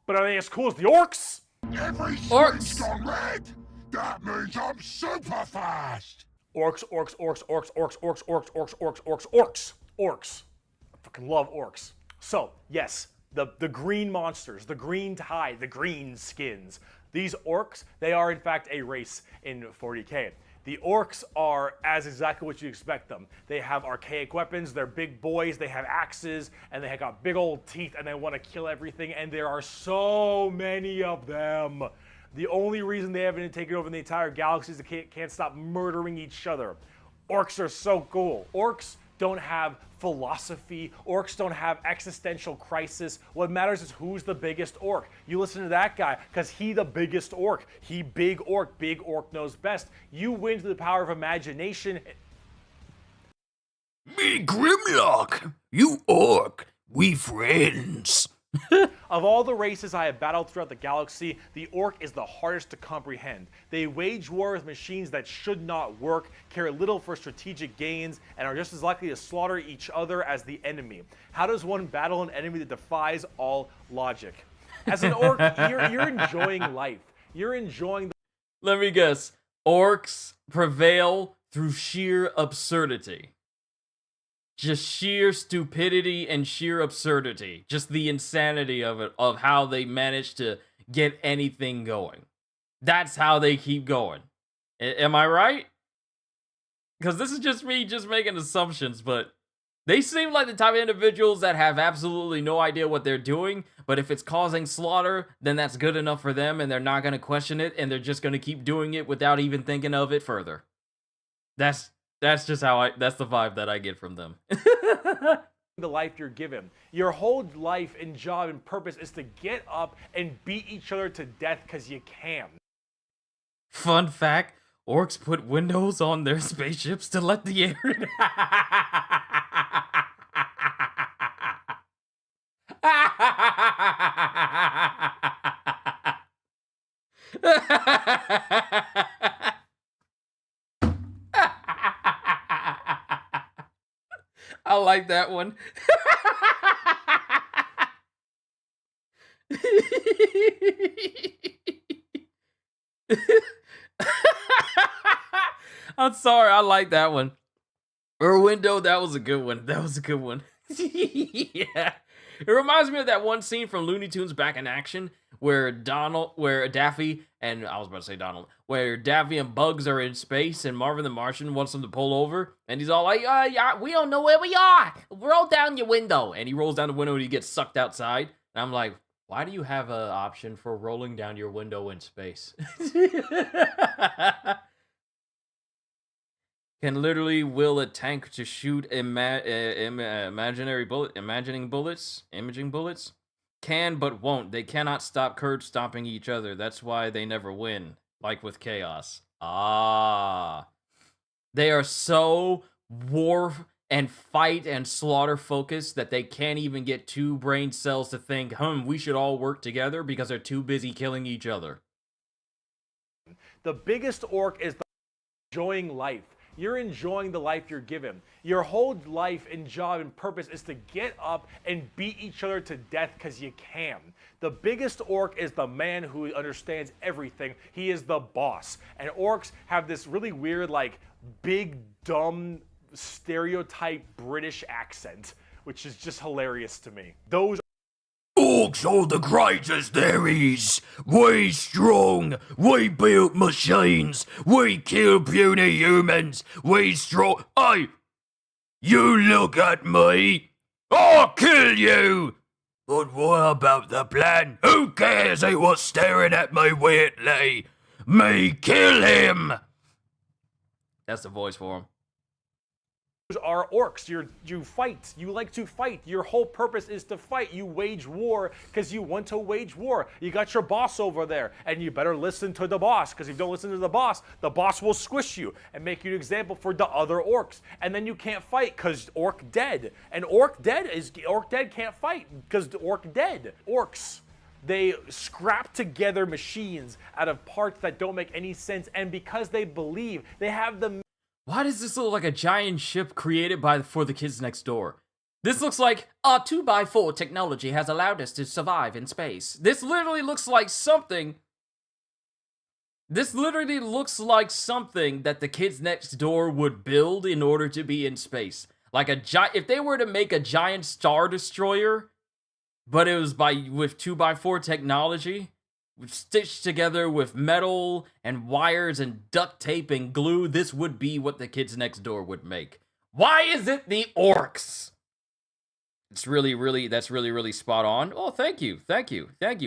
B: But are they as cool as the orcs?
E: Every
A: Orcs.
E: switch gone red. That means I'm super fast.
B: Orcs, orcs, orcs, orcs, orcs, orcs, orcs, orcs, orcs, orcs, orcs, orcs. I fucking love orcs. So, yes, the green monsters, the green tide, the green skins. These orcs, they are in fact a race in 40k. The orcs are as exactly what you expect them. They have archaic weapons, they're big boys, they have axes, and they have got big old teeth, and they want to kill everything, and there are so many of them. The only reason they haven't taken over the entire galaxy is they can't stop murdering each other. Orcs are so cool. Orcs don't have philosophy. Orcs don't have existential crisis. What matters is who's the biggest orc. You listen to that guy, because he the biggest orc. He big orc. Big orc knows best. You win through the power of imagination.
A: Me Grimlock, you orc, we friends.
B: Of all the races I have battled throughout the galaxy, the orc is the hardest to comprehend. They wage war with machines that should not work, care little for strategic gains, and are just as likely to slaughter each other as the enemy. How does one battle an enemy that defies all logic? As an orc, you're enjoying life. You're enjoying the...
A: Let me guess. Orcs prevail through sheer absurdity. Just sheer stupidity and sheer absurdity. Just the insanity of it, of how they manage to get anything going. That's how they keep going. Am I right? Because this is just me just making assumptions, but they seem like the type of individuals that have absolutely no idea what they're doing, but if it's causing slaughter, then that's good enough for them, and they're not going to question it, and they're just going to keep doing it without even thinking of it further. That's just how that's the vibe that I get from them.
B: The life you're given. Your whole life and job and purpose is to get up and beat each other to death because you can.
A: Fun fact, orcs put windows on their spaceships to let the air in. I like that one. I'm sorry, I like that one. Or window, that was a good one. That was a good one. Yeah. It reminds me of that one scene from Looney Tunes Back in Action where Daffy and where Daffy and Bugs are in space and Marvin the Martian wants them to pull over and he's all like, yeah, we don't know where we are. Roll down your window. And he rolls down the window and he gets sucked outside. And I'm like, why do you have an option for rolling down your window in space? Can literally will a tank to shoot imaging bullets? Can but won't. They cannot stop Kurds stomping each other. That's why they never win. Like with Chaos. Ah. They are so war and fight and slaughter focused that they can't even get two brain cells to think, we should all work together because they're too busy killing each other.
B: The biggest orc is enjoying life. You're enjoying the life you're given. Your whole life and job and purpose is to get up and beat each other to death because you can. The biggest orc is the man who understands everything. He is the boss. And orcs have this really weird, like, big, dumb, stereotype British accent, which is just hilarious to me. Those
E: Orcs are the greatest there is. We strong. We build machines. We kill puny humans. We strong. Hey! You look at me. I'll kill you. But what about the plan? Who cares? He was staring at me weirdly. Me kill him.
A: That's the voice for him.
B: are orcs. You fight. You like to fight. Your whole purpose is to fight. You wage war because you want to wage war. You got your boss over there, and you better listen to the boss, because if you don't listen to the boss will squish you and make you an example for the other orcs. And then you can't fight because orc dead. And orc dead can't fight because orc dead. Orcs, they scrap together machines out of parts that don't make any sense, and because they believe they have the...
A: Why does this look like a giant ship created for the kids next door? This looks like our 2x4 technology has allowed us to survive in space. This literally looks like something. This literally looks like something that the kids next door would build in order to be in space. Like if they were to make a giant Star Destroyer, but it was with 2x4 technology, stitched together with metal and wires and duct tape and glue, this would be what the kids next door would make. Why is it the orcs? It's that's really spot on. Oh, thank you.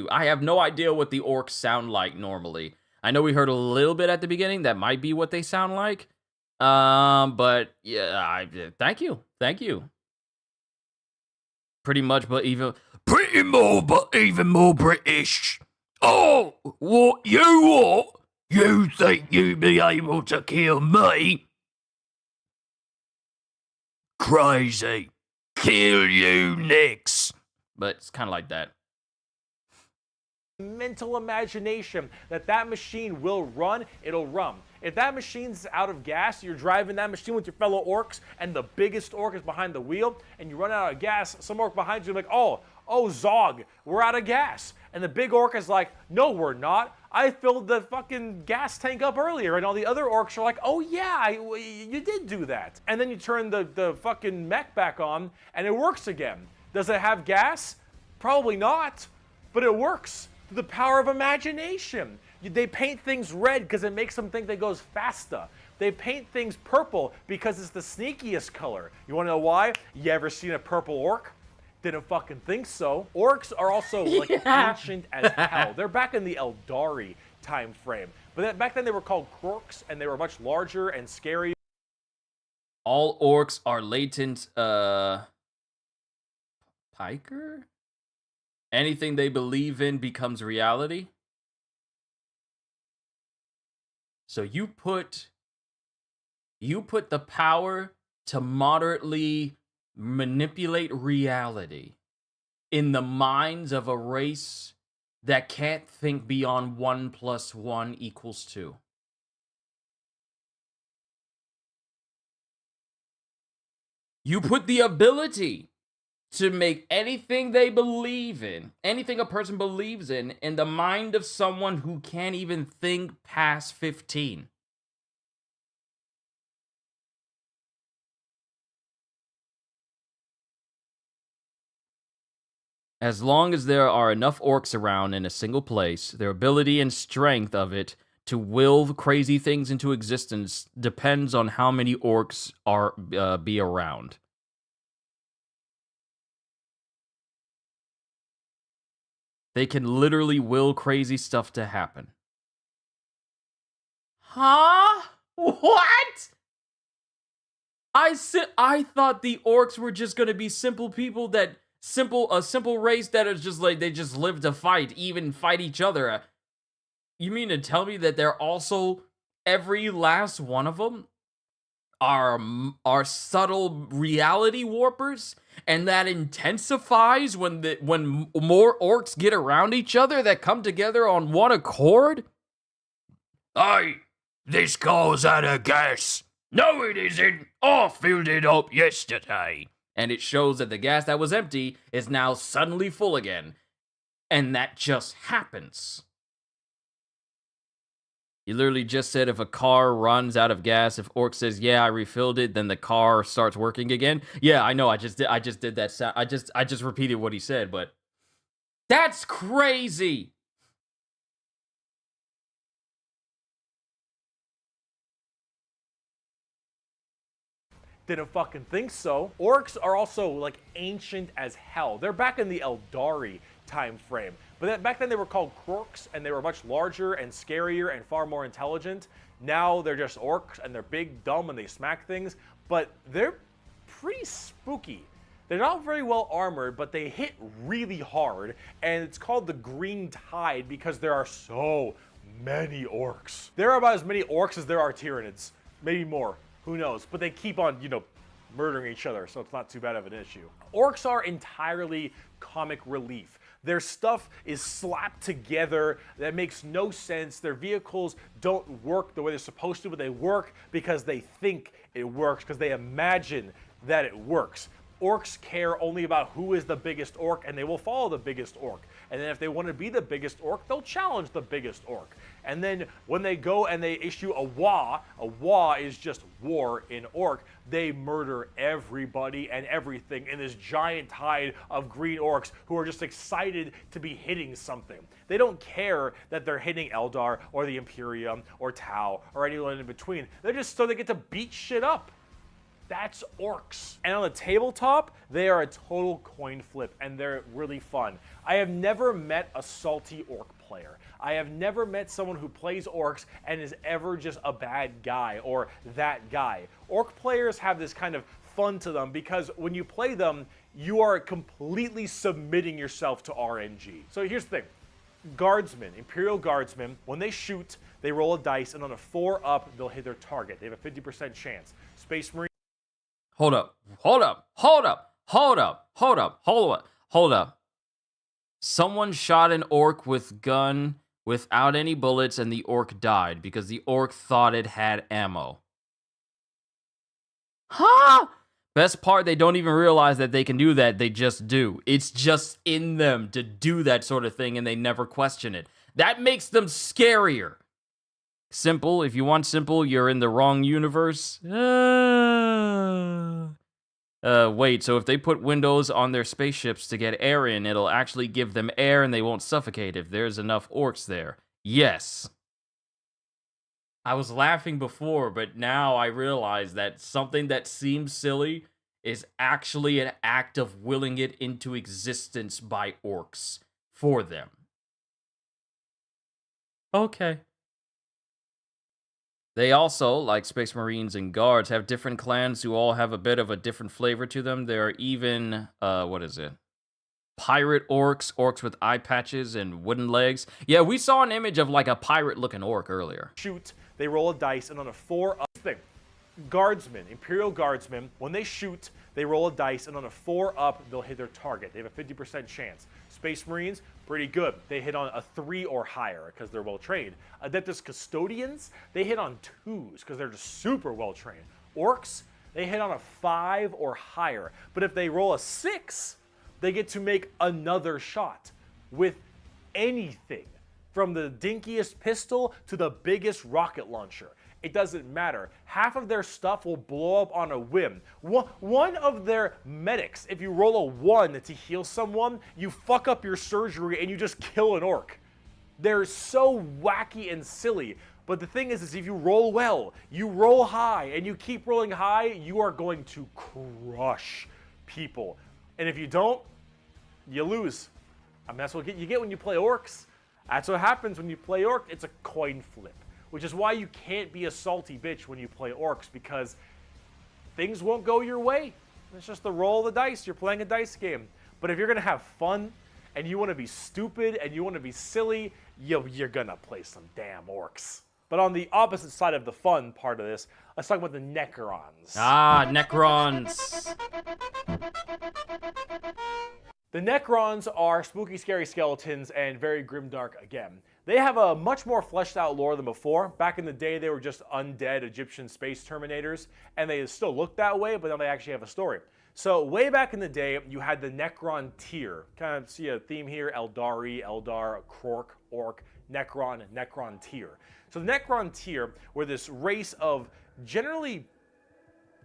A: I have no idea what the orcs sound like normally. I know we heard a little bit at the beginning. That might be what they sound like. But yeah, thank you. Pretty much, but even more British. Oh, what? You think you'd be able to kill me? Crazy. Kill you next. But it's kind of like that.
B: Mental imagination that machine will run, it'll run. If that machine's out of gas, you're driving that machine with your fellow orcs, and the biggest orc is behind the wheel, and you run out of gas, some orc behind you is like, oh, Zog, we're out of gas. And the big orc is like, no, we're not. I filled the fucking gas tank up earlier. And all the other orcs are like, oh yeah, you did do that. And then you turn the fucking mech back on, and it works again. Does it have gas? Probably not, but it works The power of imagination. They paint things red because it makes them think they goes faster. They paint things purple because it's the sneakiest color. You want to know why? You ever seen a purple orc? Didn't fucking think so. Orcs are also like ancient as hell. They're back in the Eldari time frame. But back then they were called Krorks, and they were much larger and scary.
A: All orcs are latent, piker? Anything they believe in becomes reality. So you put the power to moderately manipulate reality in the minds of a race that can't think beyond 1 + 1 = 2. You put the ability to make anything they believe in, anything a person believes in the mind of someone who can't even think past 15. As long as there are enough orcs around in a single place, their ability and strength of it to will crazy things into existence depends on how many orcs are be around. They can literally will crazy stuff to happen. Huh? What? I thought the orcs were just gonna be simple people that a simple race that is just like they just live to fight, even fight each other. You mean to tell me that they're also every last one of them are subtle reality warpers, and that intensifies when more orcs get around each other that come together on one accord?
E: Hey, this car's out of gas. No, it isn't. I filled it up yesterday.
A: And it shows that the gas that was empty is now suddenly full again. And that just happens. You literally just said if a car runs out of gas, if Orc says, yeah, I refilled it, then the car starts working again. Yeah, I know, I just did that sound. I just repeated what he said, but that's crazy.
B: Didn't fucking think so. Orcs are also like ancient as hell. They're back in the Eldari time frame. But back then they were called Krorks, and they were much larger and scarier and far more intelligent. Now they're just orcs, and they're big, dumb, and they smack things. But they're pretty spooky. They're not very well armored, but they hit really hard. And it's called the Green Tide because there are so many orcs. There are about as many orcs as there are Tyranids. Maybe more. Who knows? But they keep on, murdering each other, so it's not too bad of an issue. Orcs are entirely comic relief. Their stuff is slapped together that makes no sense. Their vehicles don't work the way they're supposed to, but they work because they think it works, because they imagine that it works. Orcs care only about who is the biggest orc, and they will follow the biggest orc. And then if they want to be the biggest orc, they'll challenge the biggest orc. And then when they go and they issue a wa is just war in orc, they murder everybody and everything in this giant tide of green orcs who are just excited to be hitting something. They don't care that they're hitting Eldar or the Imperium or Tau or anyone in between. They're just so they get to beat shit up. That's orcs. And on the tabletop, they are a total coin flip, and they're really fun. I have never met a salty orc player. I have never met someone who plays orcs and is ever just a bad guy or that guy. Orc players have this kind of fun to them because when you play them, you are completely submitting yourself to RNG. So here's the thing. Guardsmen, Imperial Guardsmen, when they shoot, they roll a dice, and on a 4 up, they'll hit their target. They have a 50% chance. Space Marine.
A: Hold up. Someone shot an orc with gun without any bullets, and the orc died because the orc thought it had ammo. Huh? Best part, they don't even realize that they can do that. They just do. It's just in them to do that sort of thing, and they never question it. That makes them scarier. Simple. If you want simple, you're in the wrong universe. Wait, so if they put windows on their spaceships to get air in, it'll actually give them air and they won't suffocate if there's enough orcs there. Yes. I was laughing before, but now I realize that something that seems silly is actually an act of willing it into existence by orcs for them. Okay. They also, like Space Marines and Guards, have different clans who all have a bit of a different flavor to them. There are even, what is it? Pirate orcs, orcs with eye patches and wooden legs. Yeah, we saw an image of like a pirate-looking orc earlier.
B: Shoot, they roll a dice, and on a 4-up thing, Guardsmen, Imperial Guardsmen, when they shoot, they roll a dice, and on a 4-up, they'll hit their target. They have a 50% chance. Space Marines, pretty good. They hit on a 3 or higher because they're well trained. Adeptus Custodians, they hit on 2s because they're just super well trained. Orcs, they hit on a 5 or higher. But if they roll a 6, they get to make another shot with anything, from the dinkiest pistol to the biggest rocket launcher. It doesn't matter. Half of their stuff will blow up on a whim. One of their medics, if you roll a 1 to heal someone, you fuck up your surgery and you just kill an orc. They're so wacky and silly. But the thing is if you roll well, you roll high, and you keep rolling high, you are going to crush people. And if you don't, you lose. I mean, that's what you get when you play orcs. That's what happens when you play orc. It's a coin flip. Which is why you can't be a salty bitch when you play orcs, because things won't go your way. It's just the roll of the dice. You're playing a dice game. But if you're going to have fun, and you want to be stupid, and you want to be silly, you're going to play some damn orcs. But on the opposite side of the fun part of this, let's talk about the Necrons.
A: Ah, Necrons.
B: The Necrons are spooky, scary skeletons and very grimdark again. They have a much more fleshed out lore than before. Back in the day, they were just undead Egyptian space terminators, and they still look that way, but now they actually have a story. So way back in the day, you had the Necron tier. Kind of see a theme here: Eldari, Eldar, Krork, Orc, Necron, Necron tier. So the Necron tier were this race of generally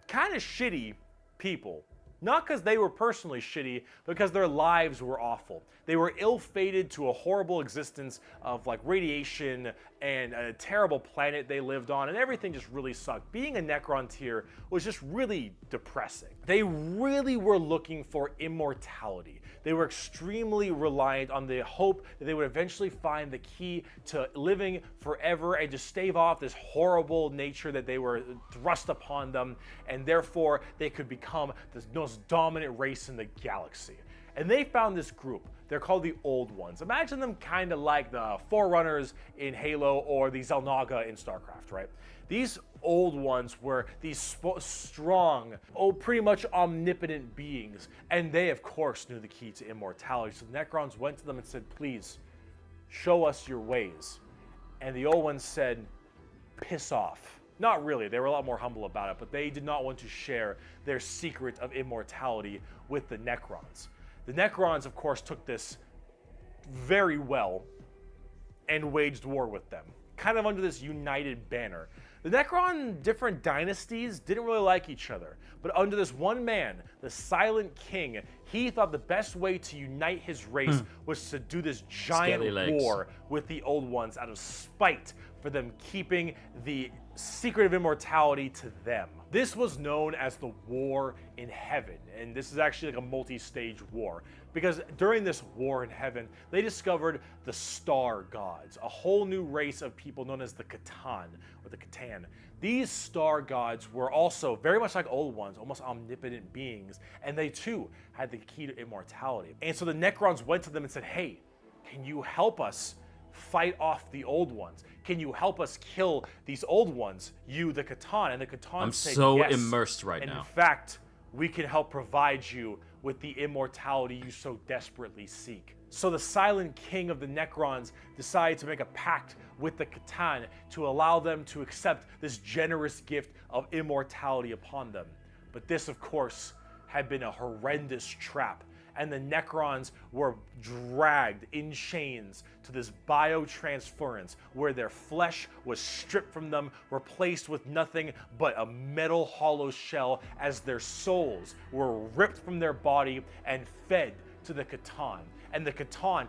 B: kind of shitty people. Not because they were personally shitty, but because their lives were awful. They were ill-fated to a horrible existence of like radiation and a terrible planet they lived on, and everything just really sucked. Being a Necron tier was just really depressing. They really were looking for immortality. They were extremely reliant on the hope that they would eventually find the key to living forever and just stave off this horrible nature that they were thrust upon them, and therefore they could become the most dominant race in the galaxy. And they found this group. They're called the Old Ones. Imagine them kind of like the Forerunners in Halo or the Xel'Naga in StarCraft, right? These Old Ones were these strong, pretty much omnipotent beings, and they, of course, knew the key to immortality. So the Necrons went to them and said, please, show us your ways. And the Old Ones said, piss off. Not really, they were a lot more humble about it, but they did not want to share their secret of immortality with the Necrons. The Necrons, of course, took this very well and waged war with them, kind of under this united banner. The Necron different dynasties didn't really like each other, but under this one man, the Silent King, he thought the best way to unite his race was to do this giant war with the Old Ones out of spite for them keeping the secret of immortality to them. This was known as the War in Heaven, and this is actually like a multi-stage war, because during this war in heaven, they discovered the Star Gods, a whole new race of people known as the Catan, or the Catan. These Star Gods were also very much like Old Ones, almost omnipotent beings, and they too had the key to immortality. And so the Necrons went to them and said, hey, can you help us fight off the Old Ones? Can you help us kill these Old Ones, you, the Catan? And the Catan said,
A: so
B: yes.
A: immersed right
B: and
A: now.
B: In fact, we can help provide you with the immortality you so desperately seek. So the Silent King of the Necrons decided to make a pact with the Catan to allow them to accept this generous gift of immortality upon them. But this, of course, had been a horrendous trap, and the Necrons were dragged in chains to this biotransference where their flesh was stripped from them, replaced with nothing but a metal hollow shell, as their souls were ripped from their body and fed to the Catan. And the Catan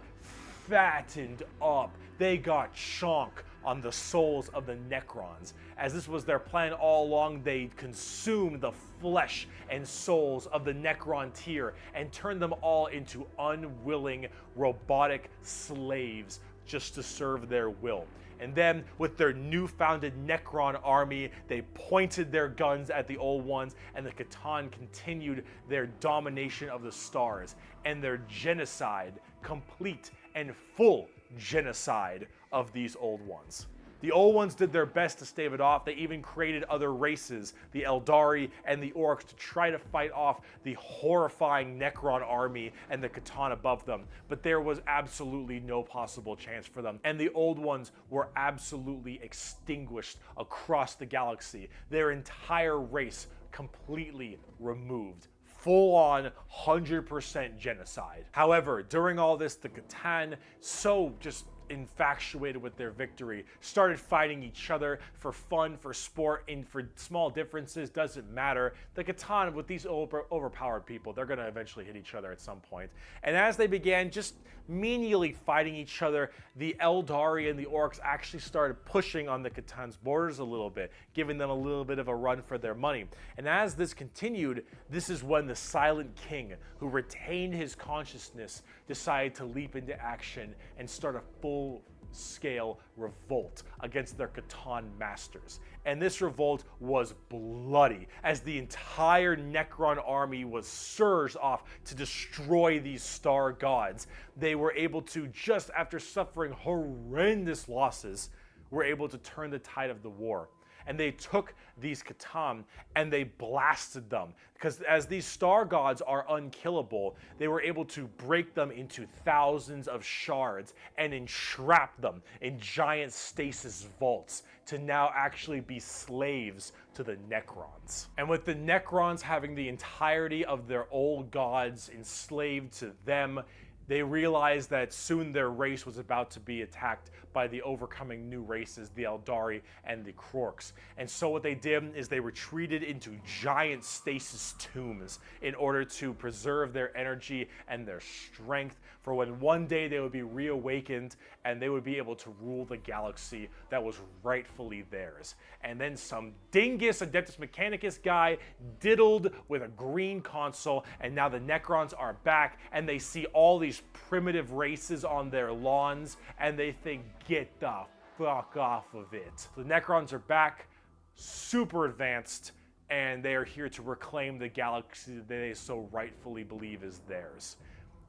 B: fattened up. They got chonk on the souls of the Necrons. As this was their plan all along, they consumed the flesh and souls of the Necron tier and turned them all into unwilling robotic slaves just to serve their will. And then, with their new-founded Necron army, they pointed their guns at the old ones, and the Catan continued their domination of the stars and their genocide, complete and full genocide of these old ones. The old ones did their best to stave it off. They even created other races, the Eldari and the Orcs, to try to fight off the horrifying Necron army and the Catan above them. But there was absolutely no possible chance for them. And the old ones were absolutely extinguished across the galaxy. Their entire race completely removed. Full-on 100% genocide. However, during all this, the Catan, so just infatuated with their victory, started fighting each other for fun, for sport, and for small differences, doesn't matter. The Catan, with these overpowered people, they're going to eventually hit each other at some point. And as they began just menially fighting each other, the Eldari and the Orcs actually started pushing on the Catan's borders a little bit, giving them a little bit of a run for their money. And as this continued, this is when the Silent King, who retained his consciousness, decided to leap into action and start a full-scale revolt against their Catan masters. And this revolt was bloody, as the entire Necron army was surged off to destroy these star gods. They were able to, just after suffering horrendous losses, were able to turn the tide of the war. And they took these Catan and they blasted them. Because as these star gods are unkillable, they were able to break them into thousands of shards and entrap them in giant stasis vaults to now actually be slaves to the Necrons. And with the Necrons having the entirety of their old gods enslaved to them, they realized that soon their race was about to be attacked by the overcoming new races, the Eldari and the Krorks. And so what they did is they retreated into giant stasis tombs in order to preserve their energy and their strength for when one day they would be reawakened and they would be able to rule the galaxy that was rightfully theirs. And then some dingus Adeptus Mechanicus guy diddled with a green console, and now the Necrons are back and they see all these primitive races on their lawns and they think, get the fuck off of it. The Necrons are back, super advanced, and they are here to reclaim the galaxy that they so rightfully believe is theirs.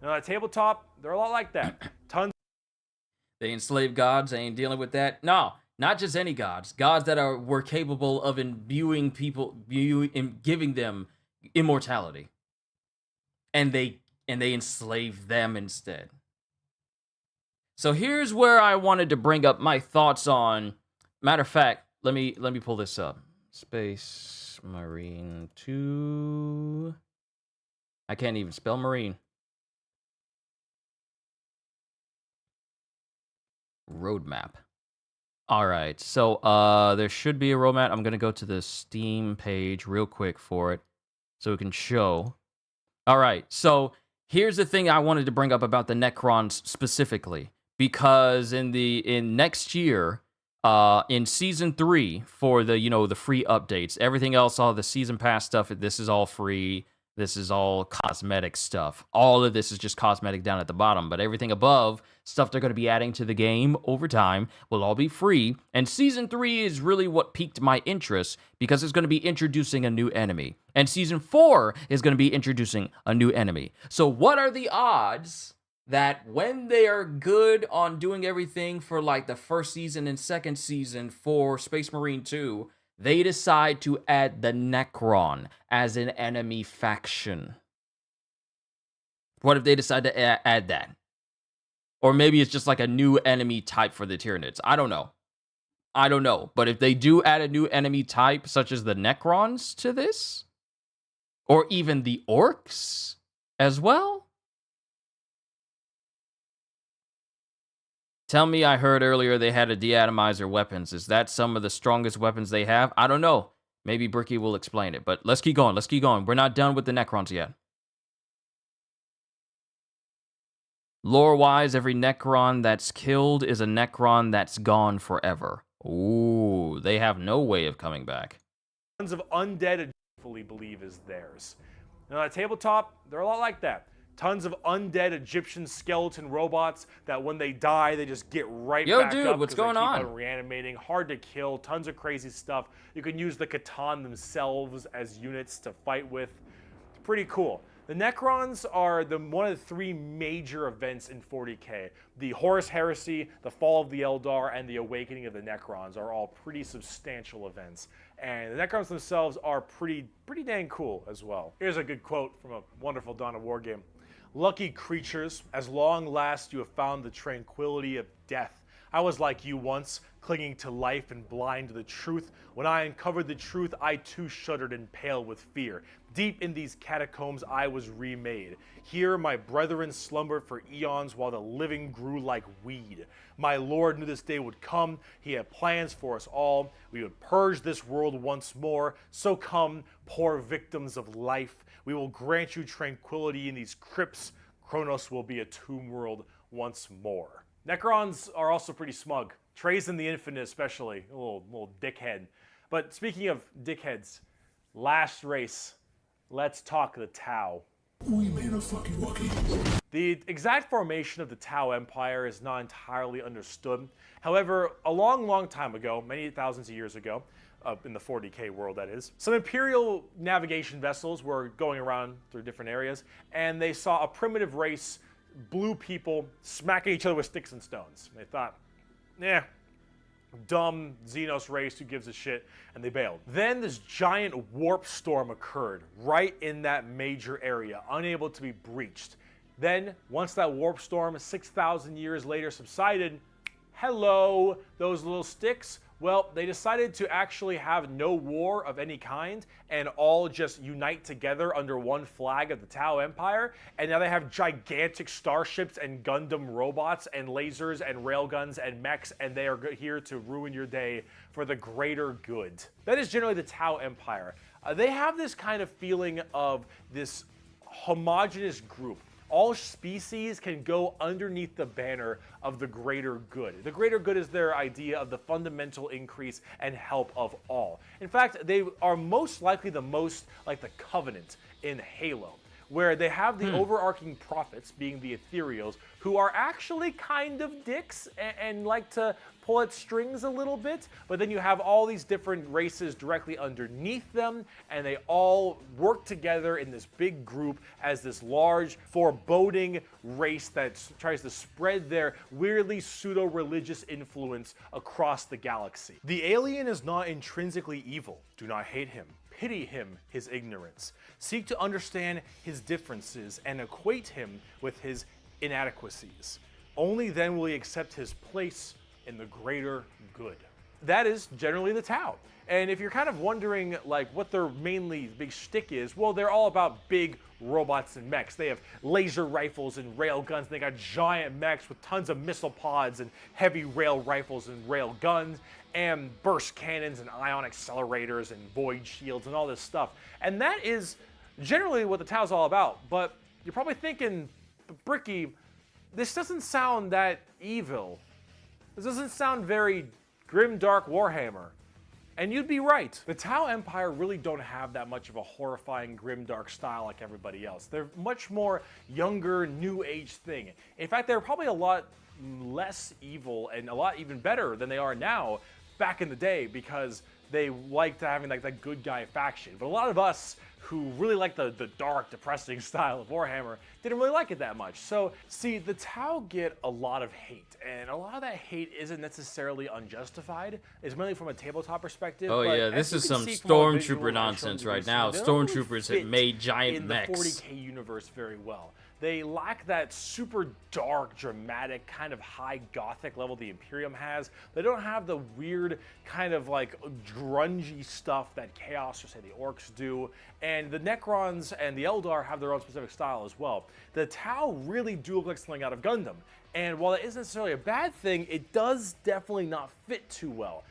B: Now at tabletop, they're a lot like that. Tons.
A: They enslave gods. They ain't dealing with that. No, not just any gods. Gods that were capable of imbuing people, giving them immortality, and they enslave them instead. So here's where I wanted to bring up my thoughts on. Matter of fact, let me pull this up. Space Marine 2. I can't even spell Marine. Roadmap. All right, so there should be a roadmap. I'm gonna go to the Steam page real quick for it, so we can show. All right, so here's the thing I wanted to bring up about the Necrons specifically, because in next year, in season 3 for the free updates, everything else, all the season pass stuff, this is all free. This is all cosmetic stuff. All of this is just cosmetic down at the bottom, but everything above, stuff they're going to be adding to the game over time, will all be free. And Season 3 is really what piqued my interest, because it's going to be introducing a new enemy. And Season 4 is going to be introducing a new enemy. So what are the odds that when they are good on doing everything for like the first season and second season for Space Marine 2, they decide to add the Necron as an enemy faction? What if they decide to add that? Or maybe it's just like a new enemy type for the Tyranids. I don't know. But if they do add a new enemy type, such as the Necrons to this, or even the Orcs as well, Tell me, I heard earlier they had a deatomizer weapons. Is that some of the strongest weapons they have? I don't know. Maybe Bricky will explain it, but let's keep going. Let's keep going. We're not done with the Necrons yet. Lore-wise, every Necron that's killed is a Necron that's gone forever. Ooh, they have no way of coming back.
B: Tons of undead fully believe is theirs. Now at tabletop, they're a lot like that. Tons of undead Egyptian skeleton robots that when they die, they just get right back
A: dude,
B: up.
A: what's
B: 'Cause they
A: going
B: keep
A: on?
B: Reanimating, hard to kill, tons of crazy stuff. You can use the Catan themselves as units to fight with. It's pretty cool. The Necrons are one of the three major events in 40k. The Horus Heresy, the Fall of the Eldar, and the Awakening of the Necrons are all pretty substantial events. And the Necrons themselves are pretty dang cool as well. Here's a good quote from a wonderful Dawn of War game. "Lucky creatures, as long last you have found the tranquility of death. I was like you once, clinging to life and blind to the truth. When I uncovered the truth, I too shuddered and paled with fear. Deep in these catacombs I was remade. Here my brethren slumbered for eons while the living grew like weed. My Lord knew this day would come. He had plans for us all. We would purge this world once more. So come, poor victims of life. We will grant you tranquility in these crypts. Kronos will be a tomb world once more." Necrons are also pretty smug. Trazen the Infinite especially, a little dickhead. But speaking of dickheads, last race, let's talk the Tau.
E: We made a fucking Wookiee.
B: The exact formation of the Tau Empire is not entirely understood. However, a long time ago, many thousands of years ago, in the 40k world that is, some Imperial navigation vessels were going around through different areas, and they saw a primitive race, blue people, smacking each other with sticks and stones. They thought, dumb Xenos race, who gives a shit, and they bailed. Then this giant warp storm occurred right in that major area, unable to be breached. Then, once that warp storm 6,000 years later subsided, hello, those little sticks. Well, they decided to actually have no war of any kind and all just unite together under one flag of the Tau Empire. And now they have gigantic starships and Gundam robots and lasers and railguns and mechs, and they are here to ruin your day for the greater good. That is generally the Tau Empire. They have this kind of feeling of this homogenous group. All species can go underneath the banner of the greater good. The greater good is their idea of the fundamental increase and help of all. In fact, they are most likely the most like the Covenant in Halo, where they have the overarching prophets, being the ethereals, who are actually kind of dicks and like to pull at strings a little bit, but then you have all these different races directly underneath them, and they all work together in this big group as this large, foreboding race that tries to spread their weirdly pseudo-religious influence across the galaxy. The alien is not intrinsically evil. Do not hate him. Pity him, his ignorance. Seek to understand his differences and equate him with his inadequacies. Only then will he accept his place in the greater good. That is generally the Tau. And if you're kind of wondering like what their mainly big shtick is, well, they're all about big robots and mechs. They have laser rifles and rail guns. They got giant mechs with tons of missile pods and heavy rail rifles and rail guns and burst cannons and ion accelerators and void shields and all this stuff. And that is generally what the Tau's all about. But you're probably thinking, Bricky, this doesn't sound that evil. This doesn't sound very grim, dark Warhammer. And you'd be right. The Tau Empire really don't have that much of a horrifying, grim, dark style like everybody else. They're much more younger, new age thing. In fact, they're probably a lot less evil and a lot even better than they are now back in the day, because they liked having like that good guy faction. But a lot of us who really like the dark, depressing style of Warhammer didn't really like it that much. So, see, the Tau get a lot of hate, and a lot of that hate isn't necessarily unjustified. It's mainly from a tabletop perspective.
A: Oh
B: but
A: yeah,
B: as
A: this
B: you
A: is
B: can
A: some
B: see from all the
A: stormtrooper
B: visuals
A: nonsense
B: I've shown
A: right
B: you
A: now.
B: recently, they don't really
A: Stormtroopers
B: fit
A: have made giant
B: in
A: mechs.
B: the 40k universe very well. They lack that super dark, dramatic, kind of high gothic level the Imperium has. They don't have the weird kind of like grungy stuff that Chaos or say the Orcs do. And the Necrons and the Eldar have their own specific style as well. The Tau really do look like something out of Gundam. And while that isn't necessarily a bad thing, it does definitely not fit too well.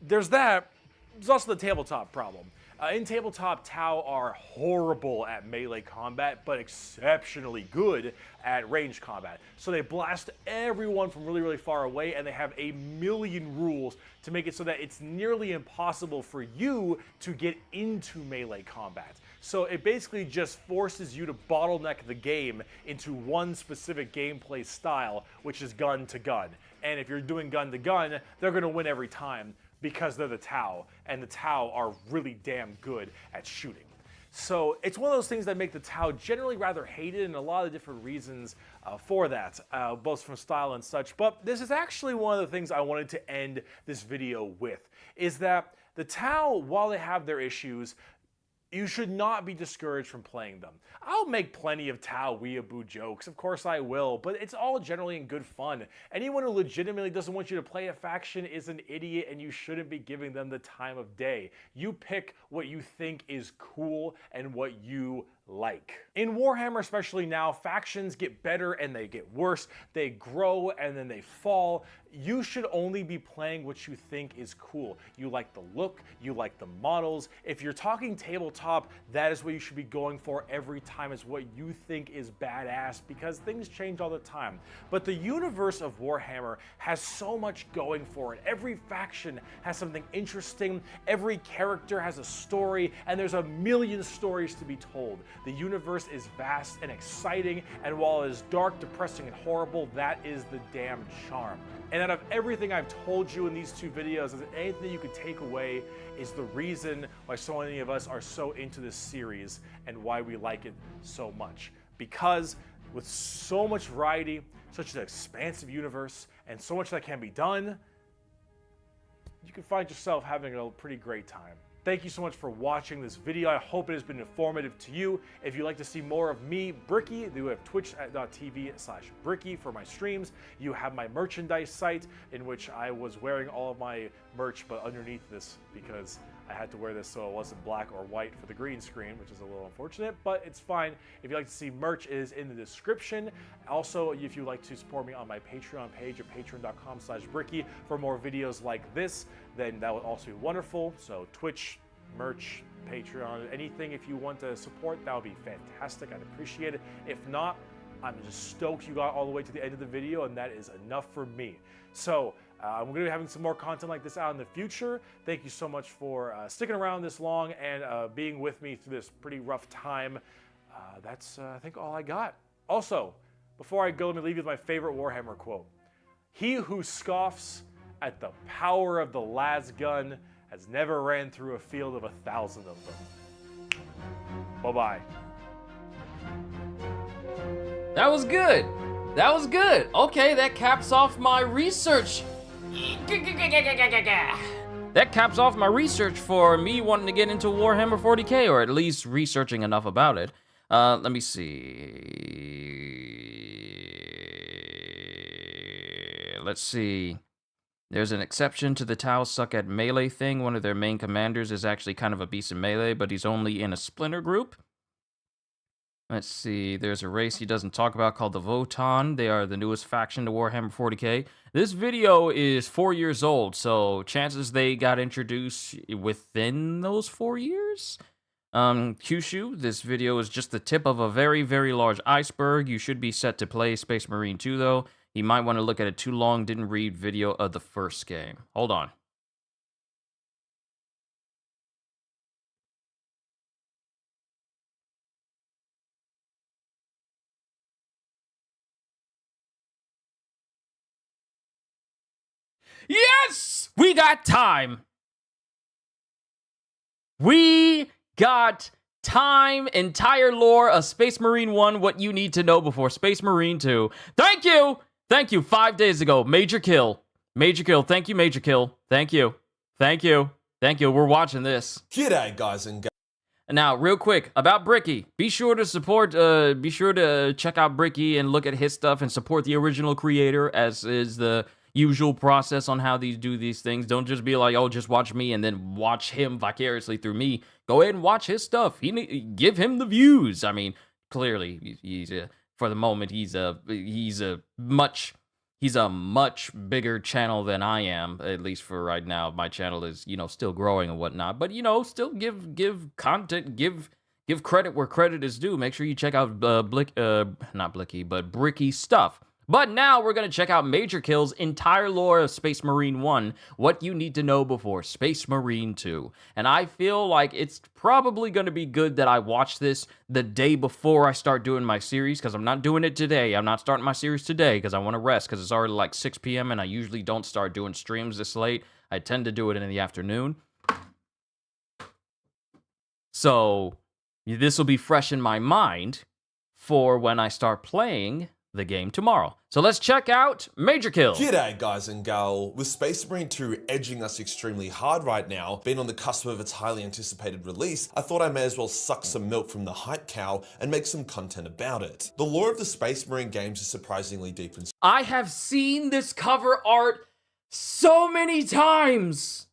B: There's that. There's also the tabletop problem. In tabletop, Tau are horrible at melee combat, but exceptionally good at ranged combat. So they blast everyone from really, really far away, and they have a million rules to make it so that it's nearly impossible for you to get into melee combat. So it basically just forces you to bottleneck the game into one specific gameplay style, which is gun to gun. And if you're doing gun to gun, they're going to win every time, because they're the Tau, and the Tau are really damn good at shooting. So it's one of those things that make the Tau generally rather hated, and a lot of different reasons for that, both from style and such. But this is actually one of the things I wanted to end this video with, is that the Tau, while they have their issues, you should not be discouraged from playing them. I'll make plenty of Tau weeaboo jokes, of course I will, but it's all generally in good fun. Anyone who legitimately doesn't want you to play a faction is an idiot, and you shouldn't be giving them the time of day. You pick what you think is cool and what you like. In Warhammer, especially now, factions get better and they get worse. They grow and then they fall. You should only be playing what you think is cool. You like the look, you like the models. If you're talking tabletop, that is what you should be going for every time, is what you think is badass, because things change all the time. But the universe of Warhammer has so much going for it. Every faction has something interesting, every character has a story, and there's a million stories to be told. The universe is vast and exciting, and while it is dark, depressing, and horrible, that is the damn charm. And out of everything I've told you in these two videos, is anything that you could take away is the reason why so many of us are so into this series and why we like it so much. Because with so much variety, such an expansive universe, and so much that can be done, you can find yourself having a pretty great time. Thank you so much for watching this video. I hope it has been informative to you. If you'd like to see more of me, Bricky, you have twitch.tv/Bricky for my streams. You have my merchandise site, in which I was wearing all of my merch, but underneath this, because I had to wear this so it wasn't black or white for the green screen, which is a little unfortunate, but it's fine. If you'd like to see merch, it is in the description. Also, if you'd like to support me on my Patreon page at patreon.com/Bricky for more videos like this, then that would also be wonderful. So Twitch, merch, Patreon, anything if you want to support, that would be fantastic. I'd appreciate it. If not, I'm just stoked you got all the way to the end of the video, and that is enough for me. So we're going to be having some more content like this out in the future. Thank you so much for sticking around this long and being with me through this pretty rough time. That's, I think, all I got. Also, before I go, let me leave you with my favorite Warhammer quote. "He who scoffs at the power of the las gun has never ran through a field of 1,000 of them." Bye-bye.
A: That was good. That was good. Okay, that caps off my research. That caps off my research for me wanting to get into Warhammer 40k, or at least researching enough about it. Let me see. Let's see. There's an exception to the Tau suck at melee thing. One of their main commanders is actually kind of a beast in melee, but he's only in a splinter group. Let's see, there's a race he doesn't talk about called the Votan. They are the newest faction to Warhammer 40k. This video is 4 years old, so chances they got introduced within those 4 years? Kyushu, this video is just the tip of a very, very large iceberg. You should be set to play Space Marine 2, though. You might want to look at it too long, didn't read video of the first game. Hold on. Yes! We got time! We got time! Entire lore of Space Marine 1, what you need to know before Space Marine 2. Thank you! Thank you, 5 days ago. Major kill. Major kill. Thank you, Major kill. Thank you. Thank you. Thank you. We're watching this.
H: G'day, guys and girls.
A: Now, real quick, about Bricky. Be sure to check out Bricky and look at his stuff and support the original creator, as is the usual process on how these do these things. Don't just be like, oh, just watch me and then watch him vicariously through me. Go ahead and watch his stuff. Give him the views. I mean, clearly, he's for the moment, he's a much he's a much bigger channel than I am, at least for right now. My channel is, still growing and whatnot, but still give content, give credit where credit is due. Make sure you check out not Blicky, but Bricky stuff. But now we're going to check out Major Kill's entire lore of Space Marine 1, what you need to know before Space Marine 2. And I feel like it's probably going to be good that I watch this the day before I start doing my series, because I'm not doing it today. I'm not starting my series today because I want to rest, because it's already like 6 p.m. and I usually don't start doing streams this late. I tend to do it in the afternoon. So this will be fresh in my mind for when I start playing the game tomorrow. So let's check out Major Kill.
H: G'day guys and gal. With Space Marine 2 edging us extremely hard right now, being on the cusp of its highly anticipated release, I thought I may as well suck some milk from the hype cow and make some content about it. The lore of the Space Marine games is surprisingly deep and
A: I have seen this cover art so many times,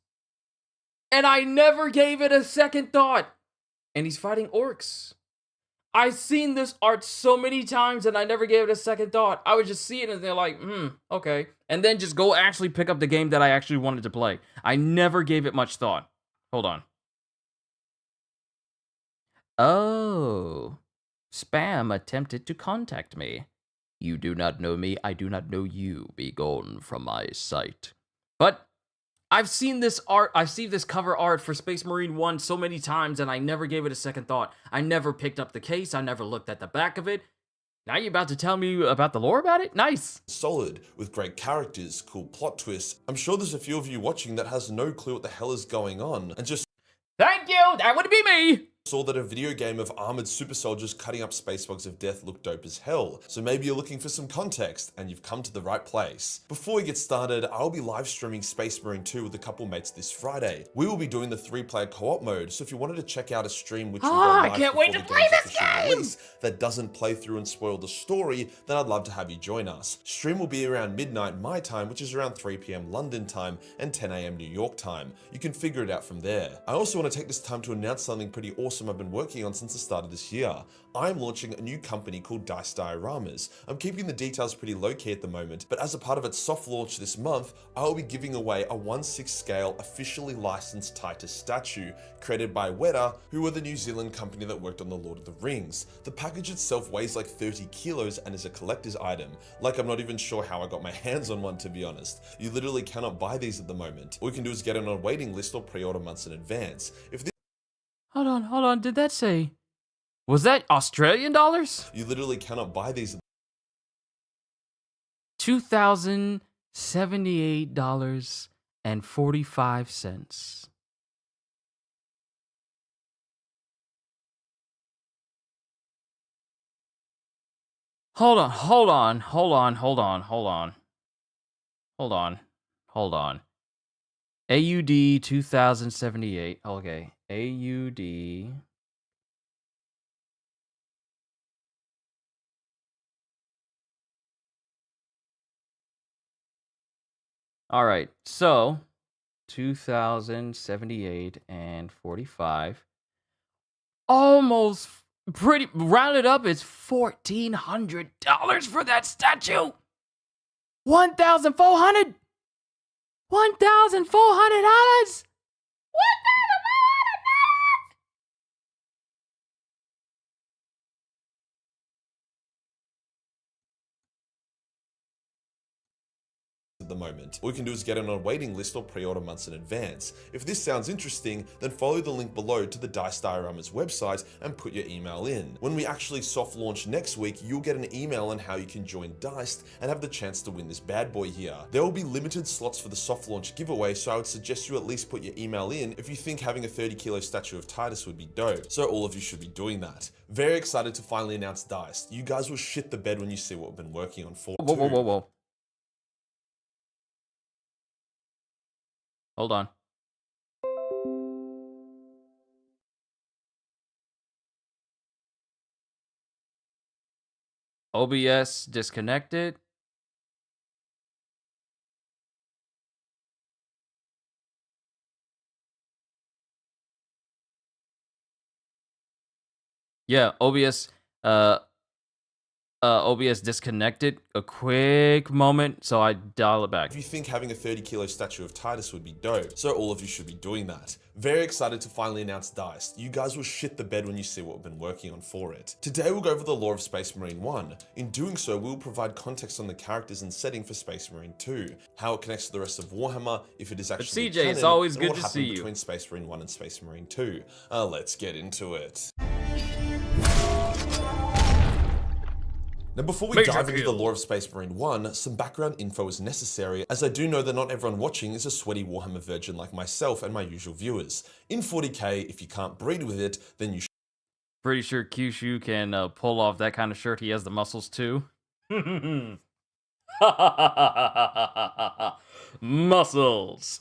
A: and I never gave it a second thought. And he's fighting orcs. I've seen this art so many times and I never gave it a second thought. I would just see it and they're like, okay. And then just go actually pick up the game that I actually wanted to play. I never gave it much thought. Hold on. Oh. Spam attempted to contact me. You do not know me, I do not know you. Be gone from my sight. But I've seen this art, I've seen this cover art for Space Marine 1 so many times and I never gave it a second thought. I never picked up the case, I never looked at the back of it. Now you're about to tell me about the lore about it? Nice.
H: solid, with great characters, cool plot twists. I'm sure there's a few of you watching that has no clue what the hell is going on and just
A: Thank you, that would be me.
H: saw that a video game of armored super soldiers cutting up space bugs of death looked dope as hell. So maybe you're looking for some context and you've come to the right place. Before we get started, I'll be live streaming Space Marine 2 with a couple mates this Friday. We will be doing the 3-player co-op mode, so if you wanted to check out a stream which will go live
A: I can't wait to
H: before
A: play
H: the game's
A: this
H: official
A: game!
H: release that doesn't play through and spoil the story, then I'd love to have you join us. Stream will be around midnight my time, which is around 3 p.m. London time and 10 a.m. New York time. You can figure it out from there. I also want to take this time to announce something pretty awesome I've been working on since the start of this year. I'm launching a new company called Dice Dioramas. I'm keeping the details pretty low-key at the moment, but as a part of its soft launch this month, I will be giving away a 1/6 scale officially licensed Titus statue created by Weta, who were the New Zealand company that worked on the Lord of the Rings. The package itself weighs like 30 kilos and is a collector's item. Like, I'm not even sure how I got my hands on one, to be honest. You literally cannot buy these at the moment. All you can do is get it on a waiting list or pre-order months in advance. If this
A: Hold on, did that say? Was that Australian dollars?
H: You literally cannot buy these at
A: $2,078.45. Hold on. AUD 2078. Okay. AUD. All right. So 2078 and 45. Almost pretty rounded up. It's $1,400 for that statue. 1,400. $1,400.
H: the moment. All you can do is get it on a waiting list or pre-order months in advance. If this sounds interesting, then follow the link below to the Dice Dioramas website and put your email in. When we actually soft launch next week, you'll get an email on how you can join Diced and have the chance to win this bad boy here. There will be limited slots for the soft launch giveaway, so I would suggest you at least put your email in if you think having a 30-kilo statue of Titus would be dope. So all of you should be doing that. Very excited to finally announce Diced. You guys will shit the bed when you see what we've been working on for.
A: Whoa. Hold on. OBS disconnected. Yeah, OBS OBS disconnected a quick moment, so I dial it back.
H: If you think having a 30-kilo statue of Titus would be dope, so all of you should be doing that. Very excited to finally announce Dice. You guys will shit the bed when you see what we've been working on for it. Today we'll go over the lore of Space Marine 1. In doing so, we'll provide context on the characters and setting for Space Marine 2, how it connects to the rest of Warhammer, if it is actually
A: CJ,
H: canon,
A: it's always
H: and
A: good
H: what
A: to
H: happened
A: see you.
H: between Space Marine 1 and Space Marine 2. Let's get into it. Now before we dive into the lore of Space Marine 1, some background info is necessary, as I do know that not everyone watching is a sweaty Warhammer virgin like myself and my usual viewers. In 40k, if you can't breed with it, then you
A: Pretty sure Kyushu can pull off that kind of shirt. He has the muscles too. Muscles.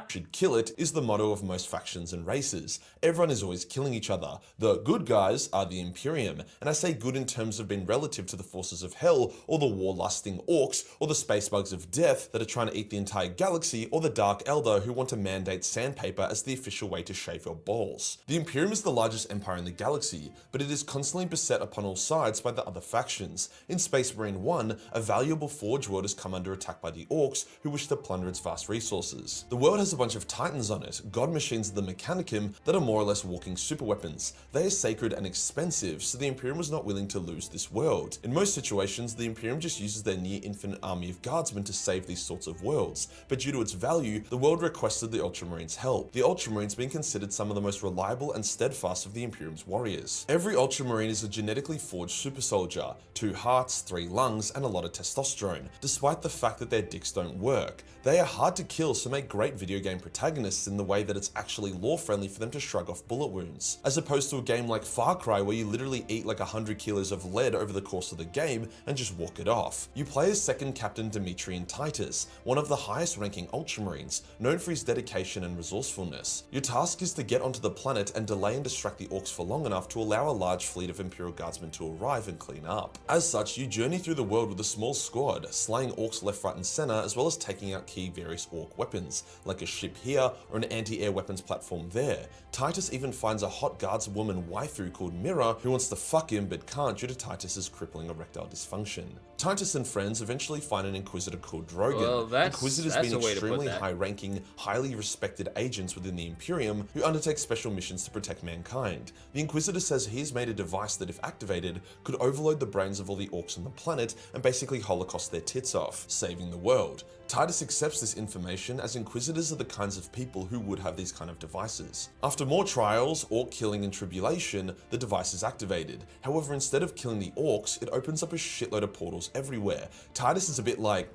H: should kill it is the motto of most factions and races. Everyone is always killing each other. The good guys are the Imperium, and I say good in terms of being relative to the forces of hell, or the war-lusting orcs, or the space bugs of death that are trying to eat the entire galaxy, or the Dark Eldar who want to mandate sandpaper as the official way to shave your balls. The Imperium is the largest empire in the galaxy, but it is constantly beset upon all sides by the other factions. In Space Marine 1, a valuable forge world has come under attack by the orcs, who wish to plunder its vast resources. The world has a bunch of titans on it, god machines of the Mechanicum that are more or less walking super weapons. They are sacred and expensive, so the Imperium was not willing to lose this world. In most situations, the Imperium just uses their near infinite army of guardsmen to save these sorts of worlds, but due to its value, the world requested the Ultramarines' help, the Ultramarines being considered some of the most reliable and steadfast of the Imperium's warriors. Every Ultramarine is a genetically forged super soldier, 2 hearts, 3 lungs, and a lot of testosterone, despite the fact that their dicks don't work. They are hard to kill, so make great video game protagonists in the way that it's actually lore-friendly for them to shrug off bullet wounds, as opposed to a game like Far Cry where you literally eat like 100 kilos of lead over the course of the game and just walk it off. You play as second captain Demetrian Titus, one of the highest ranking Ultramarines, known for his dedication and resourcefulness. Your task is to get onto the planet and delay and distract the orcs for long enough to allow a large fleet of Imperial Guardsmen to arrive and clean up. As such, you journey through the world with a small squad, slaying orcs left, right and center, as well as taking out key various orc weapons, like a ship here or an anti-air weapons platform there. Titus even finds a hot guardswoman waifu called Mira who wants to fuck him but can't due to Titus's crippling erectile dysfunction. Titus and friends eventually find an Inquisitor called Drogan.
A: Well,
H: Inquisitors being extremely high-ranking, highly respected agents within the Imperium who undertake special missions to protect mankind. The Inquisitor says he's made a device that, if activated, could overload the brains of all the orcs on the planet and basically holocaust their tits off, saving the world. Titus accepts this information, as Inquisitors are the kinds of people who would have these kind of devices. After more trials, orc killing and tribulation, the device is activated. However, instead of killing the orcs, it opens up a shitload of portals everywhere. Titus is a bit like,